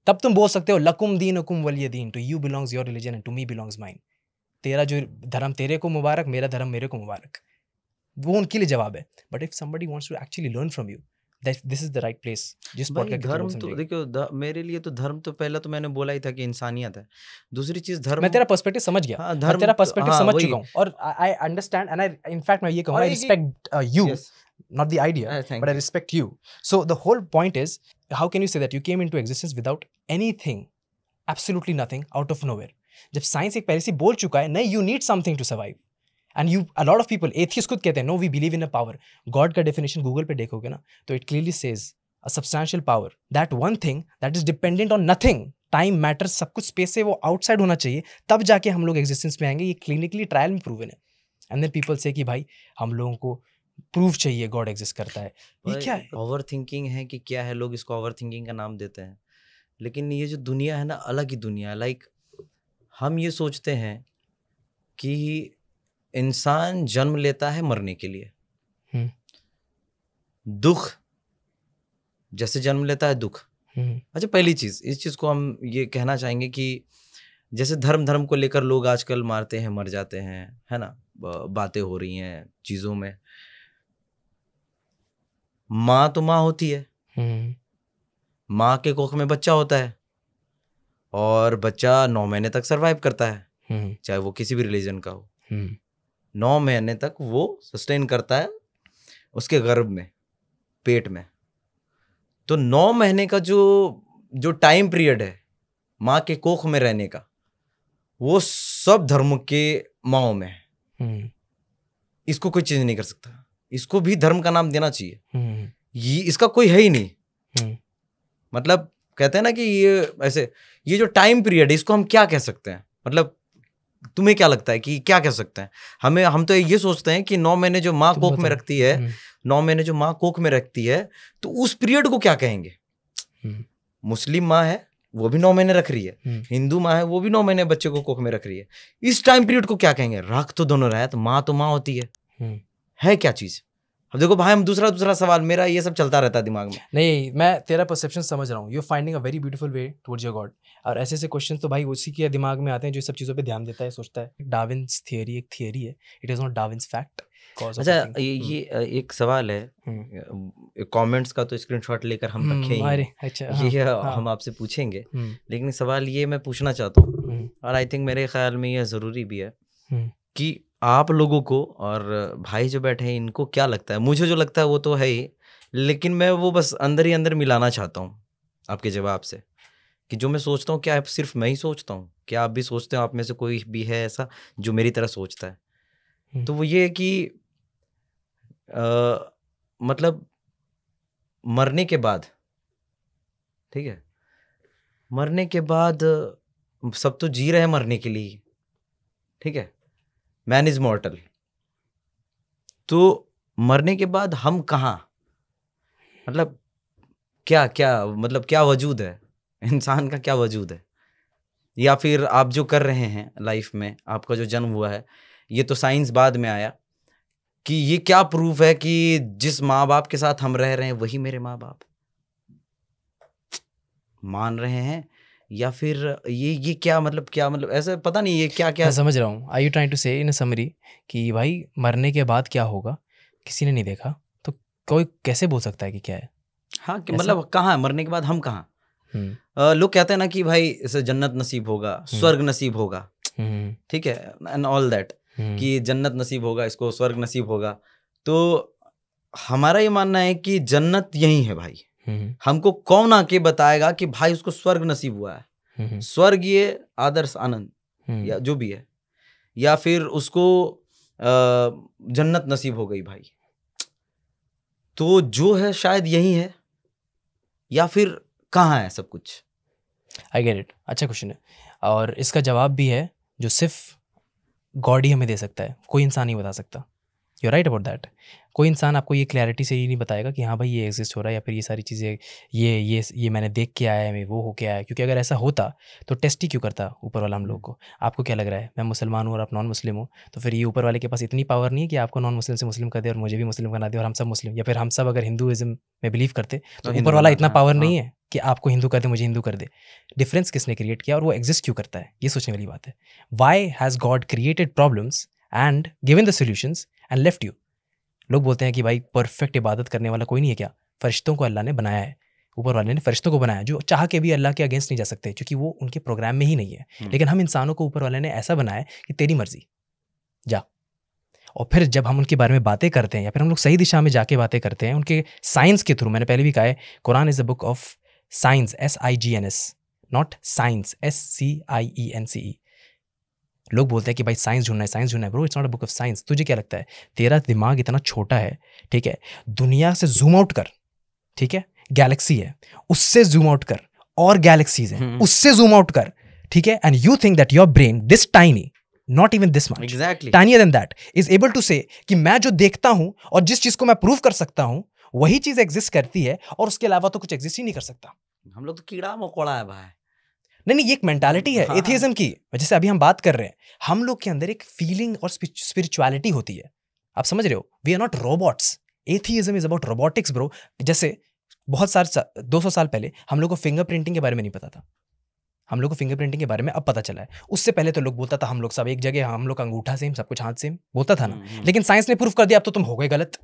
तब तुम बोल सकते हो लकुम दीनुकुम वलिय दीन, to you belongs your religion and to me belongs mine. तेरा जो धर्म तेरे को मुबारक, मेरा धर्म मेरे को मुबारक, वो उनके लिए जवाब है. But if somebody wants to actually learn from you, this is the right place. जिस भाई पॉडकास्ट धर्म तो देखो, मेरे लिए तो धर्म तो पहला तो मैंने बोला ही था कि इंसानियत है. दूसरी चीज धर्म, मैं तेरा पर्सपेक्टिव समझ गया. हाँ, मैं धर्म तेरा पर्सपेक्टिव समझ वही. चुका हूँ और I understand and I in fact मैं ये कहूँगा, और आई एक- respect you, Yes. not the idea, Thank but I you. respect you. So the whole point is, how can you say that you came into existence without anything, absolutely nothing, out of nowhere? जब science एक पहले से बोल चुका है, नहीं, you need something to survive. And you, a lot of people, atheists खुद कहते हैं, no, we believe in a power. God का definition Google पे देखोगे ना, तो it clearly says a substantial power. That one thing that is dependent on nothing. Time, matter, सब कुछ स्पेस से वो आउटसाइड होना चाहिए, तब जाके हम लोग एग्जिस्टेंस में आएंगे. ये क्लिनिकली ट्रायल में प्रूवन है. एंड देन पीपल से कि भाई हम लोगों को प्रूफ चाहिए गॉड एग्जिस्ट करता है. ये क्या है? ओवर थिंकिंग है कि क्या है, लोग इसको ओवर थिंकिंग का नाम देते हैं. लेकिन ये जो दुनिया है ना, अलग ही दुनिया है. लाइक हम ये सोचते हैं कि इंसान जन्म लेता है मरने के लिए. दुख जैसे जन्म लेता है दुख. अच्छा, पहली चीज, इस चीज को हम ये कहना चाहेंगे कि जैसे धर्म को लेकर लोग आजकल मारते हैं, मर जाते हैं, है ना, बातें हो रही हैं चीजों में. माँ तो माँ होती है, माँ के कोख में बच्चा होता है और बच्चा 9 महीने तक सरवाइव करता है, चाहे वो किसी भी रिलीजन का हो. 9 महीने तक वो सस्टेन करता है उसके गर्भ में, पेट में. तो 9 महीने का जो टाइम पीरियड है माँ के कोख में रहने का, वो सब धर्म के माओ में है. इसको कोई चेंज नहीं कर सकता. इसको भी धर्म का नाम देना चाहिए. ये इसका कोई है ही नहीं. मतलब कहते हैं ना कि ये ऐसे, ये जो टाइम पीरियड है इसको हम क्या कह सकते हैं? मतलब तुम्हें क्या लगता है कि क्या कह सकते हैं? हम तो ये सोचते हैं कि 9 महीने जो माँ कोख में रखती है, 9 महीने जो माँ कोख में रखती है, तो उस पीरियड को क्या कहेंगे? मुस्लिम माँ है वो भी 9 महीने रख रही है, हिंदू माँ है वो भी 9 महीने बच्चे को कोख में रख रही है. इस टाइम पीरियड को क्या कहेंगे? रख तो दोनों रहा है, तो माँ होती है क्या चीज? अब देखो भाई, हम दूसरा सवाल, मेरा ये सब चलता रहता है दिमाग में. नहीं, मैं तेरा परसेप्शन समझ रहा हूँ. You finding a very beautiful way towards your God. और ऐसे क्वेश्चन तो भाई उसी के दिमाग में आते हैं जो सब चीज़ों पे ध्यान देता है, सोचता है. डार्विन्स थियरी एक थियरी है, it is not Darwin's fact. अच्छा, ये एक सवाल है, कमेंट्स का तो स्क्रीनशॉट लेकर हम रखे ही हैं. अच्छा, ये हम आपसे पूछेंगे, लेकिन सवाल ये मैं पूछना चाहता हूँ, और आई थिंक मेरे ख्याल में ये ज़रूरी भी है कि आप लोगों को और भाई जो बैठे हैं इनको क्या लगता है. मुझे जो लगता है वो तो है ही, लेकिन मैं वो बस अंदर ही अंदर मिलाना चाहता हूँ आपके जवाब से, कि जो मैं सोचता हूँ क्या सिर्फ मैं ही सोचता हूँ, क्या आप भी सोचते हो? आप में से कोई भी है ऐसा जो मेरी तरह सोचता है? तो वो ये है कि मतलब मरने के बाद, ठीक है, मरने के बाद सब तो जी रहे हैं मरने के लिए, ठीक है, मैन इज मॉर्टल. तो मरने के बाद हम कहाँ, मतलब क्या वजूद है, इंसान का क्या वजूद है? या फिर आप जो कर रहे हैं लाइफ में, आपका जो जन्म हुआ है, ये तो साइंस बाद में आया कि ये क्या प्रूफ है कि जिस माँ बाप के साथ हम रह रहे हैं वही मेरे माँ बाप मान रहे हैं, या फिर ये क्या मतलब ऐसा पता नहीं, ये क्या मैं समझ रहा हूँ. आर यू ट्राइंग टू से इन अ समरी कि भाई मरने के बाद क्या होगा किसी ने नहीं देखा, तो कोई कैसे बोल सकता है कि क्या है? हाँ, कि मतलब कहाँ है मरने के बाद, हम कहाँ? लोग कहते हैं ना कि भाई इसे जन्नत नसीब होगा, स्वर्ग नसीब होगा, ठीक है, एंड ऑल दैट, कि जन्नत नसीब होगा, इसको स्वर्ग नसीब होगा. तो हमारा ये मानना है कि जन्नत यही है भाई. हमको कौन आके बताएगा कि भाई उसको स्वर्ग नसीब हुआ है? स्वर्ग ये आदर्श आनंद या जो भी है, या फिर उसको जन्नत नसीब हो गई भाई. तो जो है शायद यही है, या फिर कहाँ है सब कुछ? I get it. अच्छा क्वेश्चन है, और इसका जवाब भी है जो सिर्फ गॉड ही हमें दे सकता है, कोई इंसान नहीं बता सकता. You are right about that. कोई इंसान आपको ये क्लैरिटी से ये नहीं बताएगा कि हाँ भाई ये एग्जिस्ट हो रहा है, या फिर ये सारी चीज़ें ये मैंने देख के आया है, मैं वो हो के आया है. क्योंकि अगर ऐसा होता तो टेस्ट ही क्यों करता ऊपर वाला हम लोग को? आपको क्या लग रहा है, मैं मुसलमान हूँ और आप नॉन मुस्लिम हो, तो फिर ये ऊपर वाले के पास इतनी पावर नहीं है कि आपको नॉन मुस्लिम से मुस्लिम कर दे और मुझे भी मुस्लिम बना दे और हम सब मुस्लिम, या फिर हम सब अगर हिंदुइज्म में बिलीव करते तो ऊपर वाला इतना पावर नहीं है कि आपको हिंदू कर दे, मुझे हिंदू कर दे। डिफरेंस किसने क्रिएट किया और वो एग्जिस्ट क्यों करता है, ये सोचने वाली बात है। Why has God created problems and given the solutions and left you. लोग बोलते हैं कि भाई परफेक्ट इबादत करने वाला कोई नहीं है क्या? फरिश्तों को अल्लाह ने बनाया है, ऊपर वाले ने फरिश्तों को बनाया, जो चाह के भी अल्लाह के अगेंस्ट नहीं जा सकते क्योंकि वो उनके प्रोग्राम में ही नहीं है। लेकिन हम इंसानों को ऊपर वाले ने ऐसा बनाया कि तेरी मर्जी, जा। और फिर जब हम उनके बारे में बातें करते हैं या फिर हम लोग सही दिशा में जाके बातें करते हैं उनके साइंस के थ्रू, मैंने पहले भी कहा है Quran is a book of science, SIGNS, not science, SCIENCE। लोग बोलते हैं कि भाई साइंस ढूंढना है, साइंस ढूंढना है। Bro, it's not a book of science. तुझे क्या लगता है तेरा दिमाग इतना छोटा है, ठीक है? दुनिया से जूम आउट कर, ठीक है? गैलेक्सी है, उससे जूम आउट कर, और गैलेक्सीज हैं, उससे जूम आउट कर, ठीक है? And you think that your brain this tiny, not even this much, Exactly. tinier than that, is able to say कि मैं जो देखता हूं और जिस चीज को मैं प्रूव कर सकता हूं वही चीज एग्जिस्ट करती है और उसके अलावा तो कुछ एग्जिस्ट ही नहीं कर सकता। हम लोग तो कीड़ा मकोड़ा है भाई। नहीं, ये एक मेंटालिटी है एथियज्म की। जैसे अभी हम बात कर रहे हैं, हम लोग के अंदर एक फीलिंग और स्पिरिचुअलिटी होती है, आप समझ रहे हो? We are not robots. Atheism is about robotics bro. जैसे बहुत सारे 200 साल पहले हम लोग को फिंगर प्रिंटिंग के बारे में नहीं पता था, हम लोग को फिंगर प्रिंटिंग के बारे में अब पता चला है। उससे पहले तो लोग बोलता था हम लोग सब एक जगह, हम लोग का अंगूठा सेम, सब कुछ हाथ सेम, बोलता था ना। लेकिन साइंस ने प्रूफ कर दिया अब तो तुम हो गए गलत,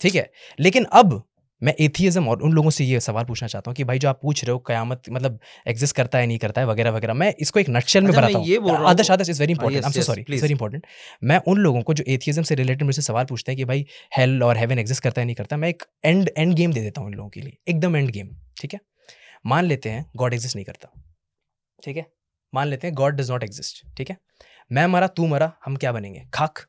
ठीक है? लेकिन अब मैं एथियज्म और उन लोगों से ये सवाल पूछना चाहता हूँ कि भाई जो आप पूछ रहे हो कयामत मतलब एग्जिस्ट करता है नहीं करता है वगैरह वगैरह, मैं इसको एक नटशेल में बताता हूँ। Adarsh is very important, I am so sorry, it's very important. मैं उन लोगों को जो एथियज्म से रिलेटेड मुझसे सवाल पूछते हैं कि भाई हेल और हेवन एग्जिस्ट करता है नहीं करता, मैं एक एंड गेम दे देता हूँ इन लोगों के लिए, एकदम एंड गेम, ठीक है? मान लेते हैं गॉड एग्जिस्ट नहीं करता, ठीक है? मान लेते हैं गॉड डज नॉट एग्जिस्ट, ठीक है? मैं मरा, तू मरा, हम क्या बनेंगे? खाक।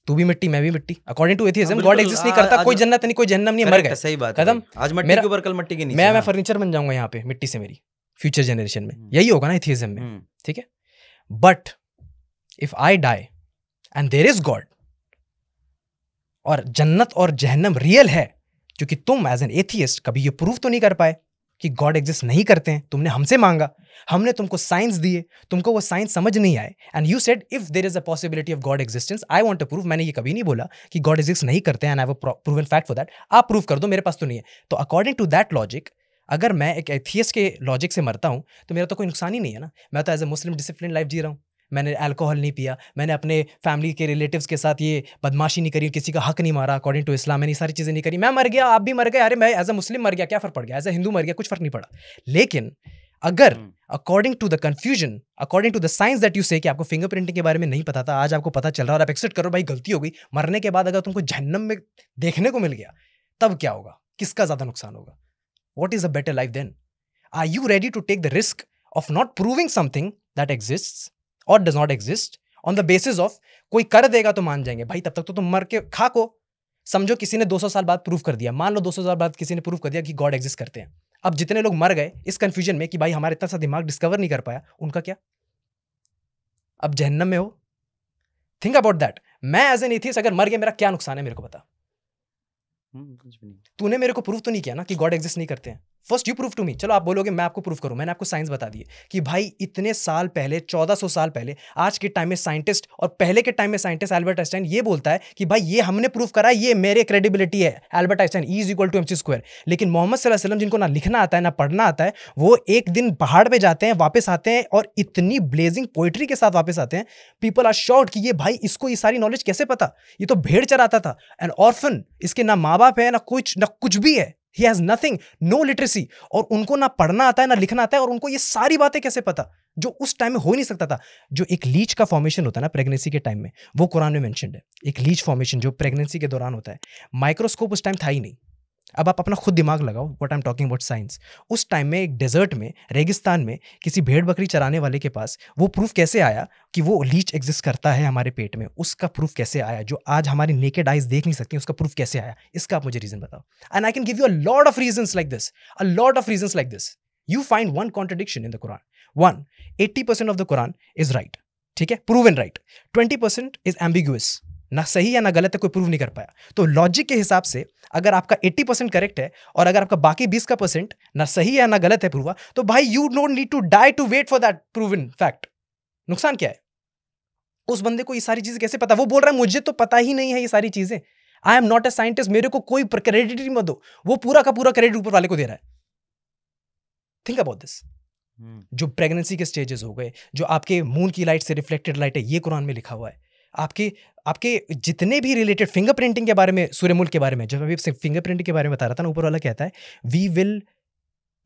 तू भी मिट्टी, मैं भी मिट्टी। According to atheism God exist नहीं करता, कोई जन्नत नहीं, कोई जहन्नम नहीं, मर गए, सही बात खत्म। आज मट्टी के ऊपर कल मट्टी के नीचे, मैं फर्नीचर बन जाऊंगा यहाँ पे मिट्टी से, मेरी फ्यूचर जनरेशन में यही होगा ना एथियज्म में, ठीक है? But if I die and there is God और जन्नत और जहन्नम रियल है, क्योंकि तुम एज एन एथियस्ट कभी ये प्रूफ तो नहीं कर पाए कि गॉड एग्जिस्ट नहीं करते हैं, तुमने हमसे मांगा, हमने तुमको साइंस दिए, तुमको वो साइंस समझ नहीं आए, and you said if there is a possibility of God existence I want to prove. मैंने ये कभी नहीं बोला कि गॉड एग्जिस्ट नहीं करते हैं and I have a proven fact for that, आप प्रूव कर दो, मेरे पास तो नहीं है। तो अकॉर्डिंग टू दैट लॉजिक, अगर मैं एक एथियस्ट के लॉजिक से मरता हूं तो मेरा तो कोई नुकसान ही नहीं है ना। मैं तो as a Muslim discipline life जी रहा हूँ, मैंने अल्कोहल नहीं पिया, मैंने अपने फैमिली के रिलेटिव्स के साथ ये बदमाशी नहीं करी, किसी का हक नहीं मारा अकॉर्डिंग टू इस्लाम, मैंने ये सारी चीज़ें नहीं करी। मैं मर गया, आप भी मर गए, अरे मैं एज अ मुस्लिम मर गया, क्या फर्क पड़ गया? एज अ हिंदू मर गया, कुछ फर्क नहीं पड़ा। लेकिन अगर according to the confusion, according to the science that you say कि आपको फिंगर प्रिंटिंग के बारे में नहीं पता था, आज आपको पता चल रहा है और आप एक्सेप्ट करो भाई गलती हो गई, मरने के बाद अगर तुमको जहन्नम में देखने को मिल गया, तब क्या होगा? किसका ज्यादा नुकसान होगा? What is a better life then? Are you ready to take the risk of not proving something that exists और does not exist on the basis of कोई कर देगा तो मान जाएंगे? भाई तब तक तो तुम मर के खाको। समझो किसी ने 200 साल बाद प्रूव कर दिया, मान लो 200 साल बाद किसी ने प्रूव कर दिया कि गॉड एग्जिस्ट करते हैं। अब जितने लोग मर गए इस कंफ्यूजन में कि भाई हमारा इतना सा दिमाग डिस्कवर नहीं कर पाया, उनका क्या? अब जहन्नम में हो। Think about that. मैं एज एन एथियस्ट अगर मर गया, मेरा क्या नुकसान है मेरे को बता? कुछ भी नहीं। तूने मेरे को प्रूफ तो नहीं किया ना कि गॉड एग्जिस्ट नहीं करते हैं। First you prove to me. चलो आप बोलोगे मैं आपको प्रूफ करूं, मैंने आपको साइंस बता दी कि भाई इतने साल पहले, 1400 साल पहले, आज के टाइम में साइंटिस्ट और पहले के टाइम में साइंटिस्ट एल्बर्ट आइंस्टाइन ये बोलता है कि भाई ये हमने प्रूफ करा, ये मेरे क्रेडिबिलिटी है। Albert Einstein E = mc²। लेकिन मोहम्मद सल्लल्लाहु अलैहि वसल्लम जिनको ना लिखना आता है ना पढ़ना आता है, वो एक दिन पहाड़ पे जाते हैं, वापस आते हैं और इतनी ब्लेजिंग पोइट्री के साथ वापस आते हैं। पीपल आर शॉक्ड कि ये भाई इसको ये सारी नॉलेज कैसे पता? ये तो भेड़ चराता था, एन ऑर्फन, इसके ना माँ बाप है ना कुछ भी है, he has nothing, no literacy, और उनको ना पढ़ना आता है ना लिखना आता है, और उनको ये सारी बातें कैसे पता जो उस टाइम में हो ही नहीं सकता था। जो एक लीच का फॉर्मेशन होता है ना प्रेगनेंसी के टाइम में, वो कुरान में मेंशन्ड है। एक लीच फॉर्मेशन जो प्रेगनेंसी के दौरान होता है, माइक्रोस्कोप उस टाइम था ही नहीं। अब आप अपना खुद दिमाग लगाओ, what I am talking about science. उस टाइम में एक डेजर्ट में, रेगिस्तान में, किसी भेड़ बकरी चराने वाले के पास वो प्रूफ कैसे आया कि वो लीच एग्जिस्ट करता है हमारे पेट में? उसका प्रूफ कैसे आया जो आज हमारी नेकेड आइज देख नहीं सकती? उसका प्रूफ कैसे आया? इसका आप मुझे रीजन बताओ। And I can give you a lot of reasons like this, a lot of reasons like this. You find one contradiction in the Quran. 80% of the Quran is right, ठीक है, प्रूवन राइट। 20% इज एम्बिगुअस, ना सही है ना गलत है, कोई prove नहीं कर पाया। तो लॉजिक के हिसाब से अगर आपका 80% करेक्ट है और अगर आपका बाकी 20% ना सही है ना गलत है प्रूव, तो भाई you don't need to die to wait for that proven fact. नुकसान क्या है? उस बंदे को ये सारी चीजें कैसे पता? वो बोल रहा है मुझे तो पता ही नहीं है ये सारी चीजें, आई एम नॉट ए साइंटिस्ट, मेरे को कोई क्रेडिट मत दो। वो पूरा का पूरा क्रेडिट ऊपर वाले को दे रहा है। Think about this. जो प्रेगनेंसी के स्टेजेस हो गए, जो आपके मून की लाइट से रिफ्लेक्टेड लाइट है, ये कुरान में लिखा हुआ है। आपके जितने भी रिलेटेड फिंगरप्रिंटिंग के बारे में, सूर्य मुल्क के बारे में, जब अभी फिंगरप्रिंटिंग के बारे में बता रहा था ना, ऊपर वाला कहता है we will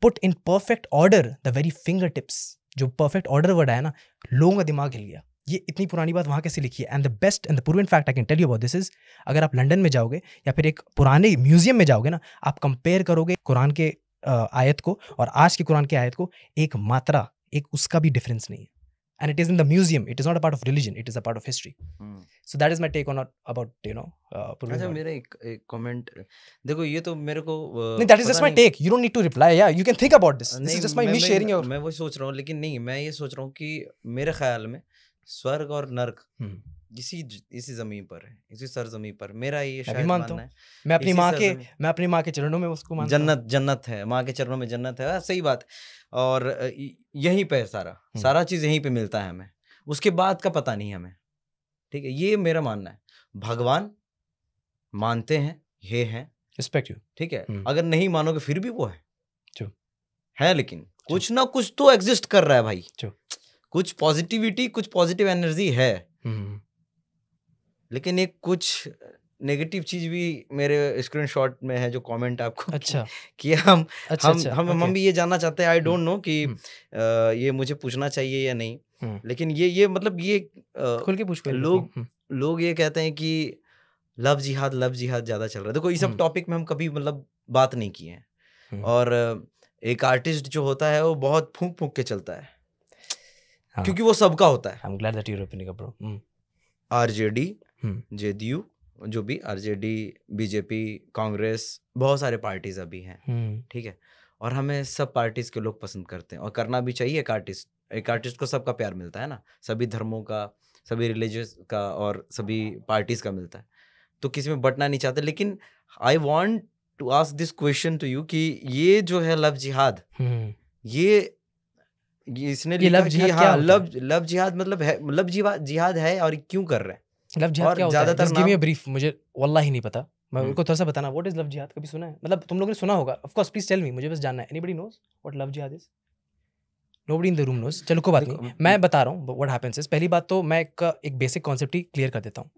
put in perfect order the very finger tips. जो परफेक्ट ऑर्डर वर्ड है ना, लोगों का दिमाग हिल गया। ये इतनी पुरानी बात वहाँ कैसे लिखी है? And the best and the proven fact I can tell you about this is, अगर आप लंदन में जाओगे या फिर एक पुराने म्यूजियम में जाओगे ना, आप कंपेयर करोगे कुरान के आयत को और आज के कुरान के आयत को, एक मात्रा, एक उसका भी डिफरेंस नहीं है। And it is in the museum. It is not a part of religion. It is a part of history. So that is my take on about अच्छा, मेरा एक कमेंट देखो, ये तो मेरे को नहीं, that is just my take. You don't need to reply. Yeah, you can think about this. This is just me sharing your. मैं वही सोच रहा हूँ, लेकिन नहीं, मैं ये सोच रहा हूँ कि मेरे ख्याल में स्वर्ग और नर्क इसी जमीन पर है, इसी सरजमीन पर। मेरा ये शायद मानना है। मैं अपनी माँ के चरणों में उसको मानता हूँ। जन्नत है, माँ के चरणों में जन्नत है, सही बात। और यहीं पे है सारा चीज यहीं पे मिलता है हमें, उसके बाद का पता नहीं हमें। ठीक है, ये मेरा मानना है। भगवान मानते हैं, ये हैं, रिस्पेक्ट यू। ठीक है, अगर नहीं मानोगे फिर भी वो है, लेकिन कुछ ना कुछ तो एग्जिस्ट कर रहा है भाई। कुछ पॉजिटिविटी, कुछ पॉजिटिव एनर्जी है, लेकिन एक कुछ नेगेटिव चीज भी मेरे स्क्रीनशॉट में है, जो कमेंट आपको अच्छा कि हम भी ये जानना चाहते हैं। आई डोंट नो कि ये मुझे पूछना चाहिए या नहीं, लेकिन ये मतलब ये खुल के पूछ। लोग ये कहते हैं कि लव जिहाद ज्यादा चल रहा है। देखो, इस सब टॉपिक में हम कभी मतलब बात नहीं किए हैं, और एक आर्टिस्ट जो होता है वो बहुत फूंक के चलता है, क्योंकि वो सबका होता है। I'm glad that you're opening up, bro. RJD, JDU, जो भी आरजेडी, बीजेपी, कांग्रेस, बहुत सारे पार्टीज अभी हैं, ठीक है, और हमें सब पार्टीज के लोग पसंद करते हैं, और करना भी चाहिए। एक आर्टिस्ट को सबका प्यार मिलता है ना, सभी धर्मों का, सभी रिलीजियस का और सभी पार्टीज का मिलता है, तो किसी में बटना नहीं चाहते। लेकिन I want to ask this question to you कि ये जो है लव जिहाद, ये इसने लिखा कि हाँ, लव जिहाद मतलब है, लव जिहाद है, और क्यों कर रहे हैं लव जिहाद? क्या होता है? Just give me a brief. मुझे वल्लाही नहीं पता, मैं उनको थोड़ा सा बताना। व्हाट इज लव जिहाद? कभी सुना है? मतलब तुम लोगों ने सुना होगा, of course, please tell me, मुझे बस जानना है। एनीबॉडी नोस व्हाट लव जिहाद is? Nobody in the room knows. चलो कोई बात नहीं, मैं बता रहा हूँ व्हाट हैपेंस इज। पहली बात तो मैं एक बेसिक कॉन्सेप्ट ही क्लियर कर देता हूँ।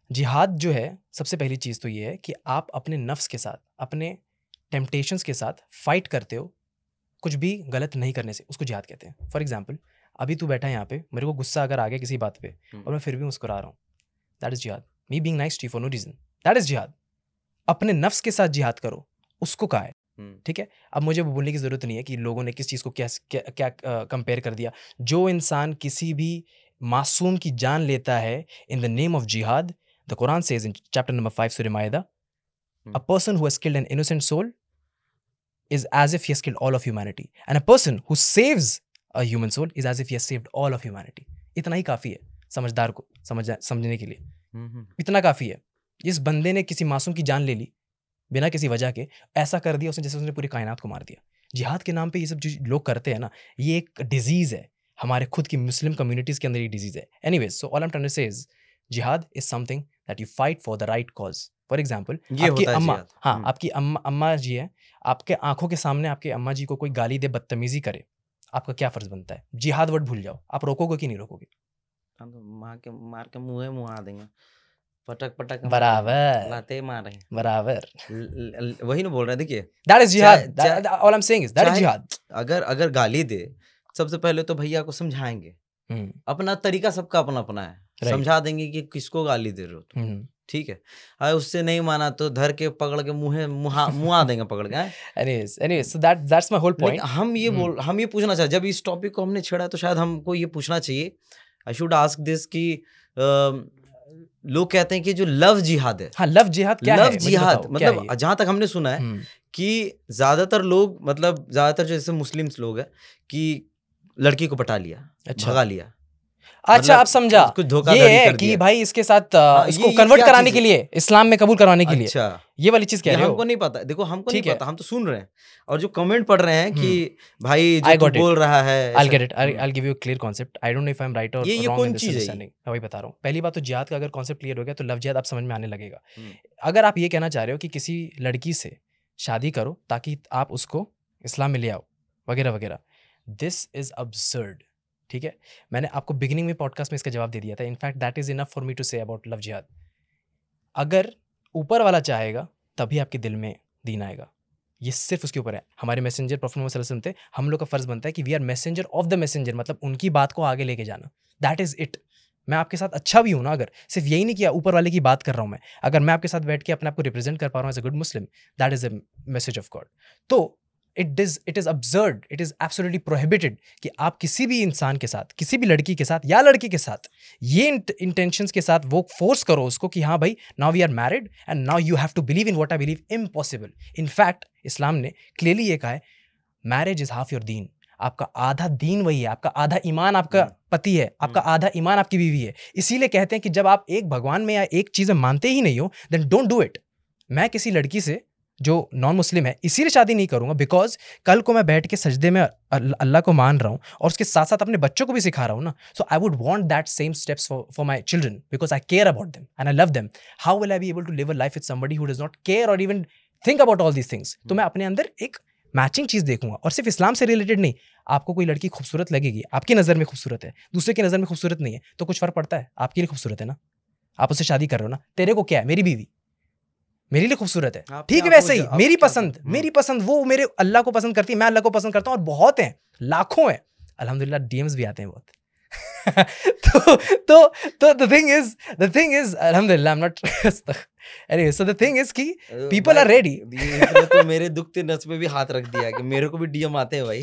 जिहाद जो है, सबसे पहली चीज़ तो ये है कि आप अपने नफ्स के साथ, अपने टेम्पटेशंस के साथ फाइट करते हो, कुछ भी गलत नहीं करने से, उसको जिहाद कहते हैं। फॉर एग्जाम्पल, अभी तू बैठा है यहाँ पे, मेरे को गुस्सा अगर आ गया किसी बात पे और मैं फिर भी मुस्कुरा रहा हूँ, दैट इज जिहाद। Me being nice to you for no reason, that is जिहाद। अपने नफ्स के साथ जिहाद करो, उसको कहा है, ठीक है। अब मुझे बोलने की जरूरत नहीं है कि लोगों ने किस चीज़ को क्या कंपेयर कर दिया। जो इंसान किसी भी मासूम की जान लेता है इन द नेम ऑफ जिहाद, the Quran says in chapter number 5 Surah Maida, a person who has killed an innocent soul is as if he has killed all of humanity, and a person who saves a human soul is as if he has saved all of humanity. इतना ही काफ़ी है समझदार को समझने के लिए, इतना काफ़ी है। इस बंदे ने किसी मासूम की जान ले ली बिना किसी वजह के, ऐसा कर दिया उसने जैसे उसने पूरी कायनात को मार दिया। जिहाद के नाम पे ये सब जो लोग करते हैं ना, ये एक डिजीज़ है, हमारे खुद की मुस्लिम कम्युनिटीज़ के अंदर ये डिजीज़ है। Anyways, so all I am trying to say is जिहाद is something that you fight for the right cause. For example, आपकी अम्मा, हाँ, आपकी अम्मा जी है, आपके आंखों के सामने आपके अम्मा जी को कोई गाली दे, बदतमीजी करे, आपका क्या फर्ज बनता है? जिहाद वर्ड भूल जाओ, आप रोकोगे कि नहीं रोकोगे? हम तो मार के मुँह देंगे, पटक बराबर लाते मारेंगे, बराबर, वही ना बोल रहे हैं। देखिए, that is jihad. All I'm saying is that is jihad. अगर गाली दे, सबसे पहले तो भैया को समझाएंगे, अपना तरीका सबका अपना है, समझा देंगे कि किसको गाली दे रहे हो तुम, ठीक है। अगर उससे नहीं माना तो धर के पकड़ के मुँह देंगे पकड़ के। Anyways, so that's my whole point. हम ये पूछना चाहिए, जब इस टॉपिक को हमने छेड़ा तो शायद हमको ये पूछना चाहिए, आई शुड आस्क दिस कि लोग कहते हैं कि जो लव जिहाद है, हाँ, लव जिहाद क्या है? लव जिहाद मतलब जहाँ तक हमने सुना है कि ज्यादातर लोग, मतलब ज्यादातर जो जैसे मुस्लिम्स लोग हैं कि लड़की को पटा लिया, भगा लिया। अच्छा, आप समझा, ये है कि भाई इसके साथ इसको कन्वर्ट कराने के लिए, इस्लाम में कबूल कराने के लिए, अच्छा, ये वाली चीज कह रहे हो? हमको नहीं पता, देखो हमको नहीं पता, हम तो सुन रहे हैं, और जो कमेंट पढ़ रहे हैं कि भाई जो तू बोल रहा है, I'll get it, I'll give you a clear concept. I don't know if I'm right or wrong in this understanding. मैं वही बता रहा हूँ। पहली बात तो जिहाद का अगर कॉन्सेप्ट क्लियर हो गया तो लव जिहाद आप समझ में आने लगेगा। अगर आप ये कहना चाह रहे हो कि किसी लड़की से शादी करो ताकि आप उसको इस्लाम में ले आओ, वगैरह वगैरह. This is absurd. ठीक है, मैंने आपको बिगिनिंग में पॉडकास्ट में इसका जवाब दे दिया था. In fact that is enough for me to say about love जिहाद. अगर ऊपर वाला चाहेगा तभी आपके दिल में दीन आएगा. ये सिर्फ उसके ऊपर है. हमारे मैसेंजर प्रॉफेट मोहम्मद सल्लल्लाहु अलैहि वसल्लम थे, हम लोग का फर्ज बनता है कि we are messenger of the messenger, मतलब उनकी बात को आगे लेके जाना. That is it. मैं आपके साथ अच्छा भी हूँ ना, अगर सिर्फ यही नहीं किया ऊपर वाले की बात कर रहा हूँ मैं, अगर मैं आपके साथ बैठ के अपने आप को रिप्रेजेंट कर पा रहा हूँ as a good Muslim, that is a message of God. तो it is absurd, it is absolutely prohibited कि आप किसी भी इंसान के साथ, किसी भी लड़की के साथ या लड़के के साथ ये इंटेंशंस के साथ वो फोर्स करो उसको कि हाँ भाई now we are married and now you have to believe in what I believe. Impossible. In fact Islam ने क्लियरली ये कहा है, मैरिज इज हाफ योर दीन. आपका आधा दीन वही है, आपका आधा ईमान आपका पति है, आपका आधा ईमान आपकी बीवी है. इसीलिए कहते हैं कि जब आप एक भगवान में या एक चीज़ मानते ही नहीं हो देन डोंट डू इट. मैं किसी लड़की से जो नॉन मुस्लिम है इसीलिए शादी नहीं करूंगा बिकॉज कल को मैं बैठ के सजदे में अल्लाह को मान रहा हूँ और उसके साथ साथ अपने बच्चों को भी सिखा रहा हूँ ना. So I would want that same steps for my children because I care about them and I love them. How will I be able to live a life with somebody who does not care और even think about all these things. तो मैं अपने अंदर एक matching चीज़ देखूंगा. और सिर्फ इस्लाम से रिलेटेड नहीं, आपको कोई लड़की खूबसूरत लगेगी, आपकी नज़र में खूबसूरत है, दूसरे की नज़र में खूबसूरत नहीं है, तो कुछ फ़र्क पड़ता है? आपके लिए खूबसूरत है ना, आप उससे शादी कर रहे हो ना. तेरे को क्या है, मेरी बीवी मेरे लिए खूबसूरत है, ठीक है. वैसे ही मेरी पसंद वो मेरे अल्लाह को पसंद करती है, मैं अल्लाह को पसंद करता हूँ. और बहुत हैं, लाखों हैं अल्हम्दुलिल्लाह, डीएम्स भी आते हैं बहुत. तो the thing is अल्हम्दुलिल्लाह I'm not anyway, so the thing is कि people are ready. तो मेरे दुखते नस पे भी हाथ रख दिया कि मेरे को भी डीएम आते हैं भाई.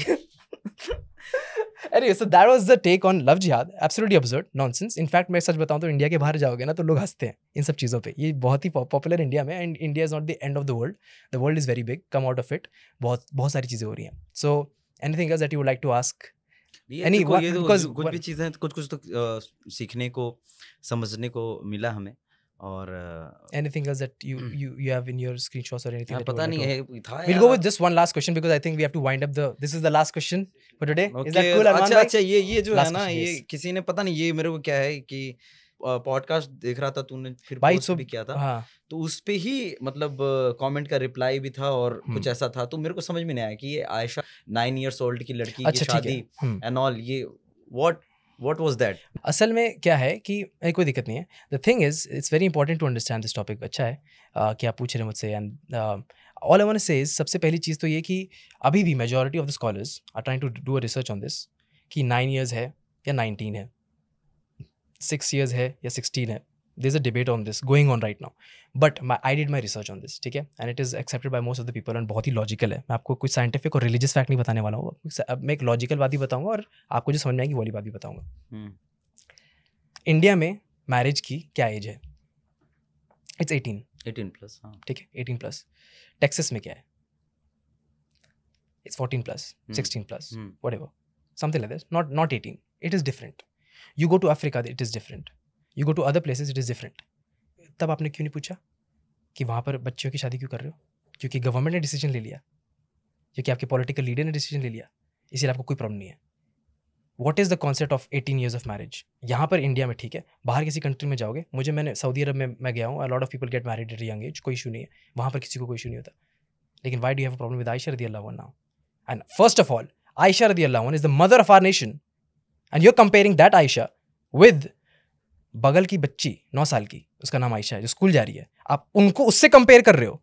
Anyway, so that was the take on love jihad. Absolutely absurd, nonsense. In fact, मैं सच बताऊं तो इंडिया के बाहर जाओगे ना तो लोग हंसते हैं इन सब चीज़ों पे. ये बहुत ही पॉपुलर इंडिया में, and India is not the end of the world. The world is very big. Come out of it. बहुत सारी चीज़ें हो रही हैं. So anything else that you would like to ask? कुछ भी चीज़ें कुछ तो सीखने को समझने को मिला हमें. और anything else that you have in your screenshots or anything that पता you नहीं would like है था. We'll go with just one last question because I think we have to wind up this is the last question for today. Is that cool, Arman? अच्छा ये जो है Last ना, question, ये yes. किसी ने पता नहीं, ये मेरे को क्या है कि पॉडकास्ट देख रहा था तूने, फिर भाई पोस्ट भी किया था, हाँ, तो उस पे ही मतलब कमेंट का रिप्लाई भी था और कुछ ऐसा था. तो मेरे को समझ में नहीं आया कि ये आयशा 9 years old की लड़की की अच्छा, ठीक शादी है. एंड ऑल, ये what was that? असल में क्या है कि कोई दिक्कत नहीं है. The thing is it's very important to understand this topic. अच्छा है कि आप पूछ रहे हैं मुझसे. And all I want to say is, सबसे पहली चीज़ तो ये कि अभी भी majority of the scholars are trying to do a research on this कि 9 years है या 19 है, 6 years है या 16 है. There is a debate on this going on right now, but I did my research on this, ठीक है, and it is accepted by most of the people and बहुत ही logical है. मैं आपको कुछ scientific और religious fact नहीं बताने वाला हूँ. अब मैं एक logical बात ही बताऊँगा और आपको जो समझ में आएगी वो वाली बात भी बताऊँगा. इंडिया में मैरिज की क्या एज है? इट्स 18+. हाँ, ठीक है, 18+. टेक्सास में क्या है? It's 14+, 16+, whatever, something like this. Not 18. It is different. You go to Africa, it is different. You go to other places, it is different. तब आपने क्यों नहीं पूछा कि वहाँ पर बच्चों की शादी क्यों कर रहे हो? क्योंकि गवर्नमेंट ने डिसीजन ले लिया, क्योंकि आपके पॉलिटिकल लीडर ने डिसीजन ले लिया, इसीलिए आपको कोई प्रॉब्लम नहीं है. What is the concept of 18 years of marriage? यहाँ पर इंडिया में ठीक है, बाहर किसी कंट्री में जाओगे, मैंने सऊदी अरब में मैं गया हूँ, a lot of people get married eight young age, कोई इशू नहीं है, वहाँ पर किसी को कोई इशू नहीं होता. लेकिन why do you have a problem with Ayesha रज़ियल्लाहु अन्हा now? And first of all, Ayesha रज़ियल्लाहु अन्हा is the mother of our nation and you are comparing that Ayesha with बगल की बच्ची 9 साल की, उसका नाम आयशा है, जो स्कूल जा रही है. आप उनको उससे कंपेयर कर रहे हो.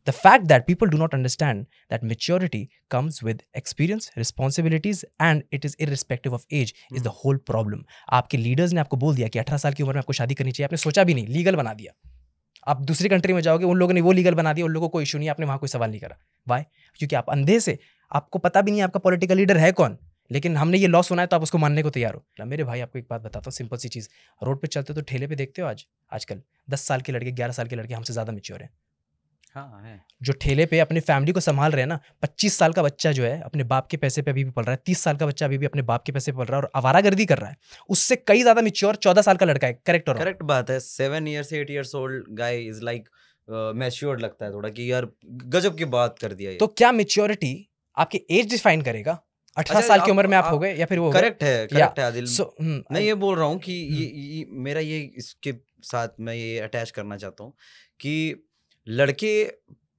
The fact that people do not understand that maturity comes with experience, responsibilities and it is irrespective of age is the whole problem. आपके लीडर्स ने आपको बोल दिया कि 18 साल की उम्र में आपको शादी करनी चाहिए, आपने सोचा भी नहीं, लीगल बना दिया. आप दूसरी कंट्री में जाओगे, उन लोगों ने वो लीगल बना दिया, उन लोगों को कोई इशू नहीं, आपने वहाँ कोई सवाल नहीं करा. वाई? क्योंकि आप अंधे से, आपको पता भी नहीं आपका पॉलिटिकल लीडर है कौन, लेकिन हमने ये लॉ सुना है तो आप उसको मानने को तैयार हो. मेरे भाई आपको एक बात बताता हूँ, सिंपल सी चीज़. रोड पे चलते हो तो ठेले पे देखते हो आजकल 10 साल के लड़के, 11 साल के लड़के हमसे ज़्यादा मैच्योर हैं. हाँ है. जो ठेले पे अपनी फैमिली को संभाल रहे हैं ना, 25 साल का बच्चा जो है अपने बाप के पैसे पे अभी भी पल रहा है, 30 साल का बच्चा अभी भी अपने बाप के पैसे पे पल रहा है और आवारागर्दी कर रहा है, उससे कई ज़्यादा मैच्योर 14 साल का लड़का है. करेक्ट बात है. 7 years 8 years old guy is like matured लगता है थोड़ा, कि यार गजब की बात कर दिया ये. तो क्या मैच्योरिटी आपके एज डिफाइन करेगा? 18 साल की उम्र में आप हो गए या फिर वो? करेक्ट है आदिल. मैं ये बोल रहा हूँ कि ये मेरा ये इसके साथ मैं ये अटैच करना चाहता हूँ कि लड़के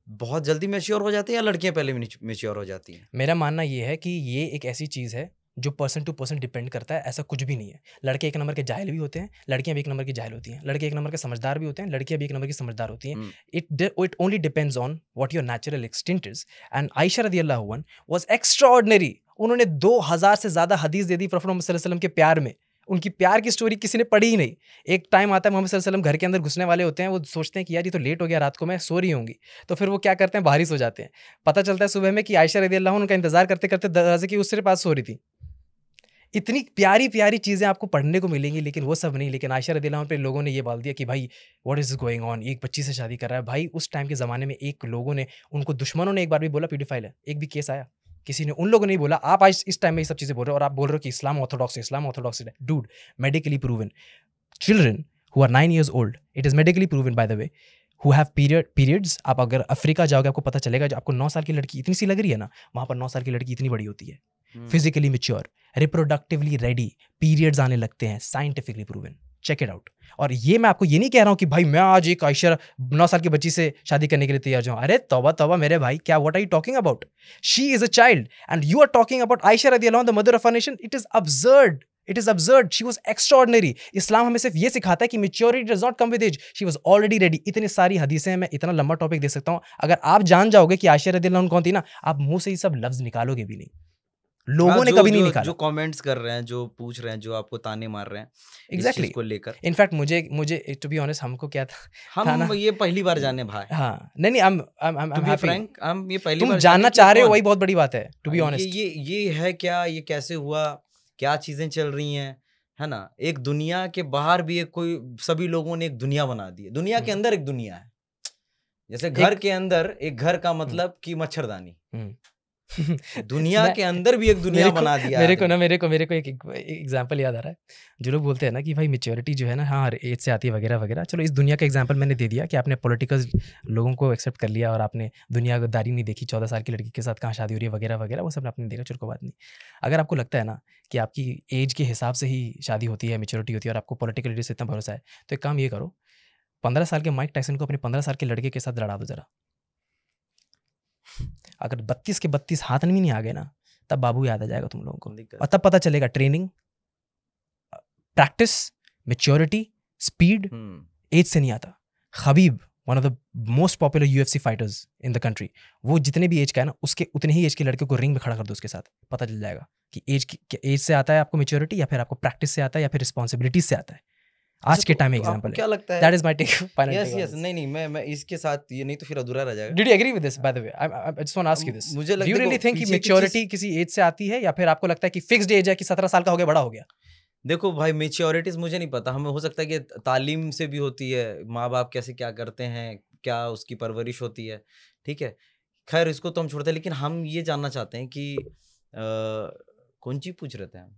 बहुत जल्दी मैच्योर हो जाते हैं या लड़कियां पहले मैच्योर हो जाती हैं? मेरा मानना ये है कि ये एक ऐसी चीज़ है जो पर्सन टू पर्सन डिपेंड करता है, ऐसा कुछ भी नहीं है। लड़के एक नंबर के जाहिल भी होते हैं, लड़कियां भी एक नंबर की जाहिल होती हैं, लड़के एक नंबर के समझदार भी होते हैं, लड़कियां भी एक नंबर की समझदार होती हैं। It only depends on what your natural extent is. And Ayesha रदियल्लाहु अन्हा वाज एक्स्ट्राऑर्डिनरी। उन्होंने 2000 से ज़्यादा हदीस दे दी प्रॉफेट मोहम्मद सल्लल्लाहु अलैहि वसल्लम के प्यार में। उनकी प्यार की स्टोरी किसी ने पढ़ी ही नहीं। एक टाइम आता है मोहम्मद सल्लल्लाहु अलैहि वसल्लम घर के अंदर घुसने वाले होते हैं, वो सोचते हैं कि यार ये तो लेट हो गया, रात को मैं सो रही होंगी, तो फिर वो क्या करते हैं, बाहर ही सो जाते हैं। पता चलता है सुबह में कि आयशा रदियल्लाहु अन्हा उनका इंतजार करते करते दरवाजे की उसके पास सो रही थी। इतनी प्यारी प्यारी चीज़ें आपको पढ़ने को मिलेंगी, लेकिन वो सब नहीं। लेकिन आयशा रदियल्लाहु अन्हा पे लोगों ने ये बोल दिया कि भाई व्हाट इज गोइंग ऑन, एक बच्ची से शादी कर रहा है। भाई उस टाइम के ज़माने में एक लोगों ने, उनको दुश्मनों ने एक बार भी बोला पीडोफाइल है, एक भी केस आया? किसी ने, उन लोगों ने नहीं बोला। आप आज इस टाइम में ये सब चीज़ें बोल रहे हो और आप बोल रहे हो कि इस्लाम ऑर्थोडॉक्स है। Dude, medically proven children who are 9 years old, it is medically proven by the way, who have periods. आप अगर अफ्रीका जाओगे आपको पता चलेगा, जो आपको 9 साल की लड़की इतनी सी लग रही है ना, वहाँ पर 9 साल की लड़की इतनी बड़ी होती है। Physically mature, reproductively ready, periods आने लगते हैं, scientifically proven. Check it out. और ये मैं आपको ये नहीं कह रहा हूँ कि भाई मैं आज एक आयशा 9 साल की बच्ची से शादी करने के लिए तैयार जाऊँ। अरे तौबा तौबा मेरे भाई, क्या, what are you talking about? She is a child and you are talking about Aisha रदियल्लाहु अन्हा, the mother of a nation. It is absurd, it is absurd. She was extraordinary. Islam हमें सिर्फ ये सिखाता है कि maturity does not come with age. She was already ready. इतनी सारी हदीसें हैं, मैं इतना लंबा टॉपिक दे सकता हूँ। अगर आप जान जाओगे कि आयशा रदियल्लाहु अन्हा कौन थी ना, आप मुंह से ही सब लफ्ज निकालोगे भी नहीं। लोगों ने कभी नहीं निकाला। जो कमेंट्स कर रहे हैं, जो पूछ रहे हैं, जो आपको ताने मार रहे हैं एग्जैक्टली को लेकर। इनफैक्ट मुझे टू बी ऑनेस्ट, हमको क्या था, हम ये पहली बार जाने भाई। हाँ, नहीं I'm happy। फ्रैंक, हम ये पहली तुम बार जानना चाह रहे हो, वही बहुत बड़ी बात है टू बी ऑनेस्ट। ये है क्या, ये कैसे हुआ, क्या चीजें चल रही हैं, है ना? एक दुनिया के बाहर भी एक कोई, सभी लोगों ने एक दुनिया बना दी है। दुनिया के अंदर एक दुनिया है। जैसे घर के अंदर एक घर का मतलब कि मच्छरदानी, दुनिया के अंदर भी एक दुनिया बना दिया। मेरे को एक एग्जांपल याद आ रहा है। जो लोग बोलते हैं ना कि भाई मैच्योरिटी जो है ना, हाँ एज से आती है वगैरह वगैरह। चलो इस दुनिया का एग्जांपल मैंने दे दिया कि आपने पॉलिटिकल लोगों को एक्सेप्ट कर लिया और आपने दुनियादारी नहीं देखी, 14 साल की लड़की के साथ कहाँ शादी हो रही है वगैरह वगैरह, वो सब आपने देखा। चलो कोई बात नहीं। अगर आपको लगता है ना कि आपकी एज के हिसाब से ही शादी होती है, मैच्योरिटी होती है, और आपको पॉलिटिकल लीडर से इतना भरोसा है, तो एक काम ये करो, 15 साल के माइक टायसन को अपने 15 साल के लड़के के साथ लड़ा दो जरा। अगर 32 के 32 हाथ में नहीं आ गए ना, तब बाबू याद आ जाएगा तुम लोगों को, और तब पता चलेगा training, practice, maturity, speed age से नहीं आता। Khabib, one of the most popular UFC fighters in the country, वो जितने भी एज का है ना, उसके उतने ही एज के लड़के को रिंग में खड़ा कर दो उसके साथ, पता चल जाएगा कि एज से आता है आपको मैच्योरिटी, या फिर आपको प्रैक्टिस से आता है, या फिर रिस्पॉन्सिबिलिटी से आता है। आज के टाइम में एग्जांपल है। क्या लगता है? That is my take. Yes नहीं मैं इसके साथ ये, नहीं तो फिर अधूरा रह जाएगा। Did you agree with this by the way? I just want to ask you this. मुझे Do you really think कि मैच्योरिटी किसी एज से आती है, या फिर आपको लगता है कि फिक्स्ड एज है कि 17 साल का हो गया बड़ा हो गया? देखो भाई, मैच्योरिटीज मुझे नहीं पता। हमें हो सकता है कि तालीम से भी होती है, माँ बाप कैसे क्या करते हैं, क्या उसकी परवरिश होती है, ठीक है। खैर इसको तो हम छोड़ते हैं, लेकिन हम ये जानना चाहते हैं कि कौन चीज पूछ रहे थे हम?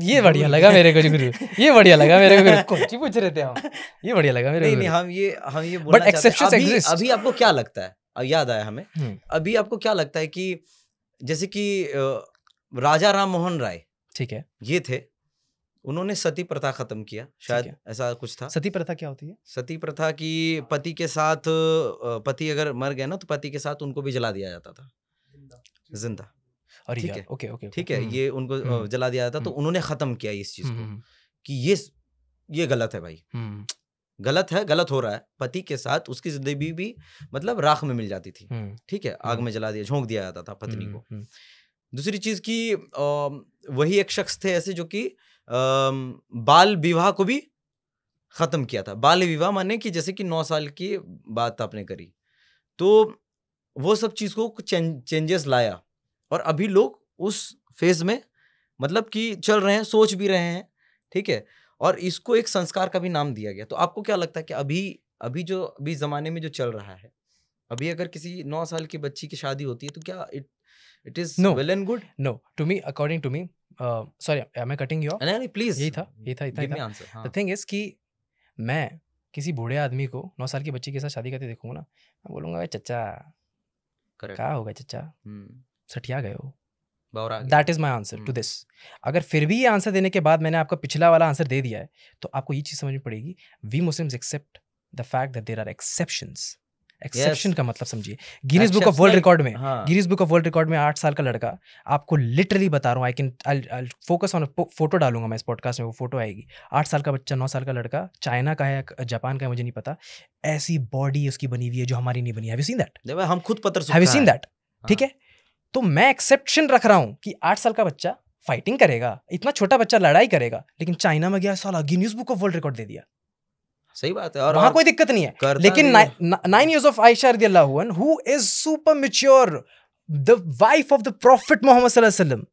ये बढ़िया लगा मेरे को गुरु, ये बढ़िया लगा मेरे को गुरु। कौन सी पूछ रहे थे हम? ये बढ़िया लगा मेरे को। नहीं हम ये बोलना चाहते हैं। अभी आपको क्या लगता है, याद आया हमें, अभी आपको क्या लगता है कि जैसे कि राजा राम मोहन राय, ठीक है, ये थे, उन्होंने सती प्रथा खत्म किया, शायद ऐसा कुछ था। सती प्रथा क्या होती है? सती प्रथा की पति के साथ, पति अगर मर गए ना, तो पति के साथ उनको भी जला दिया जाता था, जिंदा। ठीक है, ओके, ठीक है, ये उनको जला दिया जाता। तो उन्होंने खत्म किया इस चीज को कि ये गलत है भाई, गलत है, गलत हो रहा है। पति के साथ उसकी जिंदगी भी मतलब राख में मिल जाती थी, ठीक है, आग में जला दिया, झोंक दिया जाता था पत्नी को। दूसरी चीज की वही एक शख्स थे ऐसे जो कि बाल विवाह को भी खत्म किया था। बाल विवाह माने कि जैसे कि 9 साल की बात आपने करी, तो वो सब चीज को चेंजेस लाया, और अभी लोग उस फेज में मतलब कि चल रहे हैं, सोच भी रहे हैं, ठीक है, और इसको एक संस्कार का भी नाम दिया गया। तो आपको क्या लगता है कि अभी जमाने में जो चल रहा है, अभी अगर किसी 9 साल की बच्ची की शादी होती है, तो क्या it is well and good? No, to me, according to me, sorry am I cutting you? नहीं प्लीज, यही था आंसर। द थिंग इज कि मैं किसी बूढ़े आदमी को 9 साल की बच्ची के साथ शादी करते देखूंगा ना, मैं बोलूंगा भाई चच्चा क्या होगा चच्चा, सठिया गए हो। That is my answer to this. अगर फिर भी ये आंसर देने के बाद मैंने आपका पिछला वाला आंसर दे दिया है, तो आपको ये चीज समझनी पड़ेगी, we Muslims accept the fact that there are exceptions exception का मतलब समझिए। Guinness book of world record में, हाँ। Guinness book of world record में 8 साल का लड़का, आपको लिटरली बता रहा हूँ, आई फोकस ऑन फोटो डालूंगा मैं इस पॉडकास्ट में, वो फोटो आएगी। 8 साल का बच्चा, 9 साल का लड़का, चाइना का है, जापान का है, मुझे नहीं पता, ऐसी बॉडी उसकी बनी हुई है जो हमारी नहीं बनी। Have you seen that? देखो हम खुद पत्र हैव यू सीन दैट? ठीक है, तो मैं एक्सेप्शन रख रहा हूँ कि 8 साल का बच्चा फाइटिंग करेगा, इतना छोटा बच्चा लड़ाई करेगा, लेकिन चाइना में गया साला Guinness book of world record दे दिया। सही बात है। और वहां कोई दिक्कत नहीं है, लेकिन 9 years of Aisha radiallahu anha, who is super mature, the wife of the Prophet Muhammad sallallahu alaihi wasallam,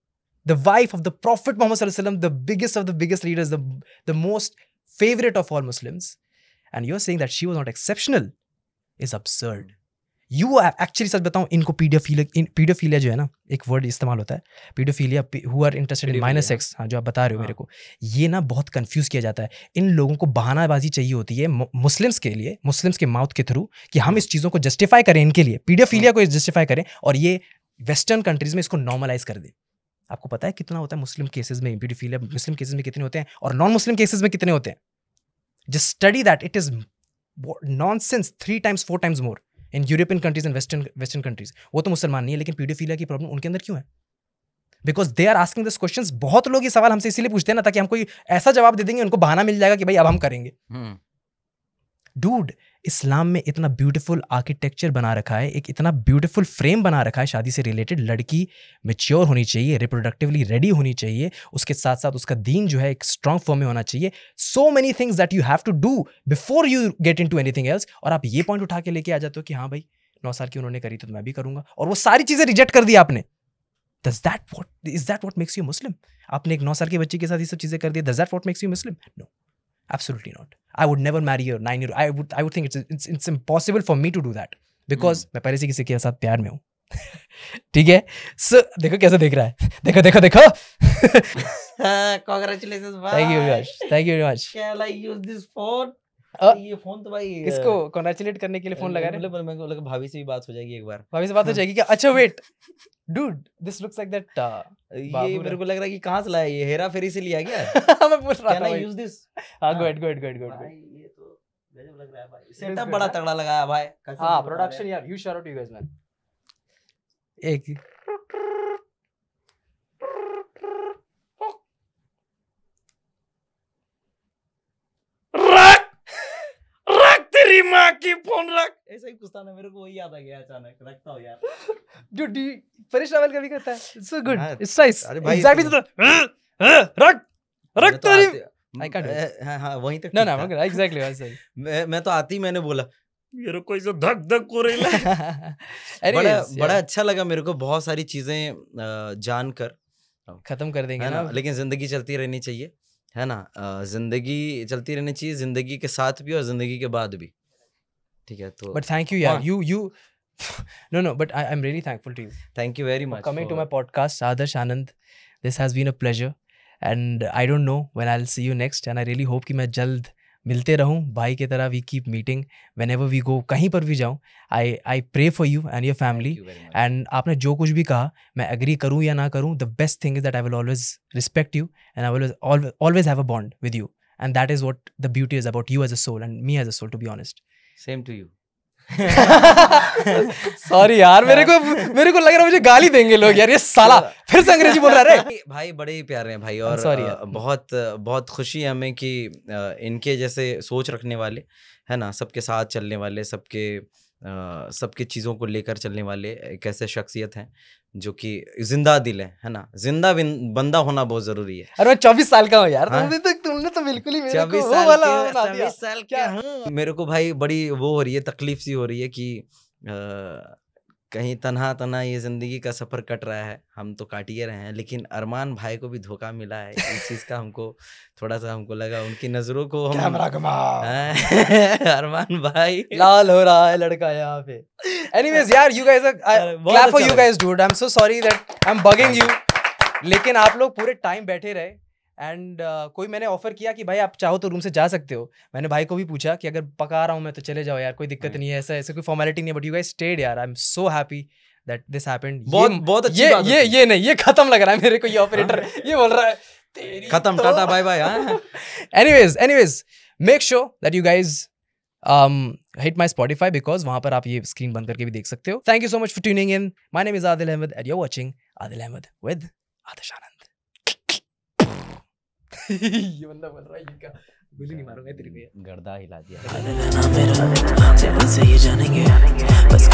the wife of the Prophet Muhammad sallallahu alaihi wasallam, the biggest of the biggest leaders, the most favorite of all Muslims, and you're saying that she was not exceptional is absurd. You are actually, सच बताऊं, इनको paedophilia जो है ना, एक word इस्तेमाल होता है, paedophilia, who are interested in minor sex, हाँ, जो आप बता रहे हो मेरे को, ये ना बहुत कंफ्यूज किया जाता है। इन लोगों को बहानाबाजी चाहिए होती है मुस्लिम्स के लिए, मुस्लिम्स के माउथ के थ्रू, कि हम इस चीज़ों को जस्टिफाई करें, इनके लिए पीडोफिलिया को जस्टिफाई करें, और ये वेस्टर्न कंट्रीज में इसको नॉर्मलाइज कर दें। आपको पता है कितना होता है मुस्लिम केसेस में पीडोफिलिया? मुस्लिम केसेस में कितने होते हैं और नॉन मुस्लिम केसेस में कितने होते हैं? Just study that, it is nonsense 3 times 4 times more in European countries and western countries. वो तो मुसलमान नहीं है, लेकिन पीडोफिलिया की प्रॉब्लम उनके अंदर क्यों है? Because they are asking this questions. बहुत लोग ये सवाल हमसे इसीलिए पूछते हैं ना, ताकि हम कोई ऐसा जवाब दे देंगे, उनको बहाना मिल जाएगा कि भाई अब हम करेंगे। डूड, इस्लाम में इतना ब्यूटीफुल आर्किटेक्चर बना रखा है, एक इतना ब्यूटीफुल फ्रेम बना रखा है शादी से रिलेटेड। लड़की मैच्योर होनी चाहिए, रिप्रोडक्टिवली रेडी होनी चाहिए, उसके साथ साथ उसका दीन जो है एक स्ट्रॉन्ग फॉर्म में होना चाहिए। So many things that you have to do before you get into anything else. और आप ये पॉइंट उठा के लेके आ जाते हो कि हाँ भाई 9 साल की उन्होंने करी तो मैं भी करूंगा, और वो सारी चीजें रिजेक्ट कर दी आपने। Is that what makes you Muslim? आपने एक 9 साल के बच्चे के साथ ये सब चीजें कर दी। Does that what makes you Muslim? No, absolutely not. I would never marry a 9-year. I would think it's impossible for me to do that because मैं पहले से किसी के साथ प्यार में हूँ। ठीक है, so देखो कैसे देख रहा है, देखो। Congratulations भाई। Thank you very much. Shall I use this phone? ये फोन तो भाई इसको कॉन्ग्रेचुलेट करने के लिए फोन लगा रहे हैं। मेरे को लगा भाभी से भी बात हो जाएगी एक बार। भाभी से बात हो जाएगी क्या? अच्छा wait dude, this looks like that. ये मेरे को लग रहा है कि कहाँ से लाया ये, हेरा फेरी से लिया क्या? मैं पूछ रहा था। Can I use this? हाँ, गुड। भाई ये तो गजब लग रहा है भाई। सेटअप बड़ा तगड़ा लगाया भाई। हाँ, प्रोडक्शन यार, huge shout out to you guys man. एक रख तेरी माँ की फोन रख। ऐसा ही पूछता ना, मेरे को वही याद आ गया अचानक। रखता हूँ यार। Dude, परेश रावल कभी करता है। It's so good. हाँ, It's nice. अरे भाई, Exactly. रख तेरी। I can't do it. हाँ वहीं तक। No, exactly. मैं तो आती मैंने बोला मेरे को ऐसा धक हो रही है। बड़ा अच्छा लगा मेरे को, बहुत सारी चीजें जानकर। खत्म कर देंगे ना, लेकिन जिंदगी चलती रहनी चाहिए, है ना। जिंदगी चलती रहनी चाहिए, जिंदगी के साथ भी और जिंदगी के बाद भी। ठीक है, तो बट थैंक यू यार, you no, but I'm really thankful to you. Thank you very much coming to my podcast, Adarsh Anand. This has been a pleasure and I don't know when I'll see you next and I really hope कि मैं जल्द मिलते रहूं भाई की तरह। We keep meeting whenever we go, कहीं पर भी जाऊं। I pray for you and your family. And आपने जो कुछ भी कहा मैं agree करूं या ना करूं, the best thing is that I will always respect you and I will always have a bond with you, and that is what the beauty is about you as a soul and me as a soul, to be honest. Same to you. Sorry यार, मेरे को लग रहा है मुझे गाली देंगे लोग यार, ये साला फिर से अंग्रेजी बोल रहा है। भाई बड़े ही प्यारे हैं भाई, और बहुत खुशी है हमें कि इनके जैसे सोच रखने वाले, है ना, सबके साथ चलने वाले, सबके चीज़ों को लेकर चलने वाले एक ऐसे शख्सियत हैं जो कि जिंदा दिल है ना। जिंदा बंदा होना बहुत जरूरी है। अरे मैं 24 साल का हूँ यार। तुमने तो बिल्कुल ही मेरे को वो वाला बना दिया। 24 साल क्या हूँ। मेरे को भाई बड़ी वो हो रही है, तकलीफ सी हो रही है कि कहीं तन्हा ये जिंदगी का सफर कट रहा है। हम तो काट ही रहे हैं, लेकिन अरमान भाई को भी धोखा मिला है इस चीज का। थोड़ा सा हमको लगा उनकी नजरों को हम अरमान भाई लाल हो रहा है लड़का यहाँ पे। Anyways यार, you guys are clap for you guys dude. I'm so sorry that I'm bugging you. लेकिन आप लोग पूरे टाइम बैठे रहे एंड कोई मैंने ऑफर किया कि भाई आप चाहो तो रूम से जा सकते हो। मैंने भाई को भी पूछा कि अगर पका रहा हूँ मैं तो चले जाओ यार, कोई दिक्कत नहीं है, ऐसा कोई फॉर्मेलिटी नहीं है। बट यू गाइस स्टेड यार, आई am so happy that this happened. बहुत अच्छी बात है। ये नहीं, ये खत्म लग रहा है मेरे को। ये ऑपरेटर ये बोल रहा है खत्म, tata bye bye. Anyways, make sure that you guys hit my Spotify because वहाँ पर आप ये स्क्रीन बंद करके भी देख सकते हो. Thank you so much for tuning in. My name is Adil Ahmad and you are watching Adil Ahmad with Adarsh Anand. ये बंदा बोल रहा है ये क्या गोली नहीं मारूंगा तेरे को. गर्दा हिला दिया. आदिल है नाम मेरा, दिल से ये जानेंगे बस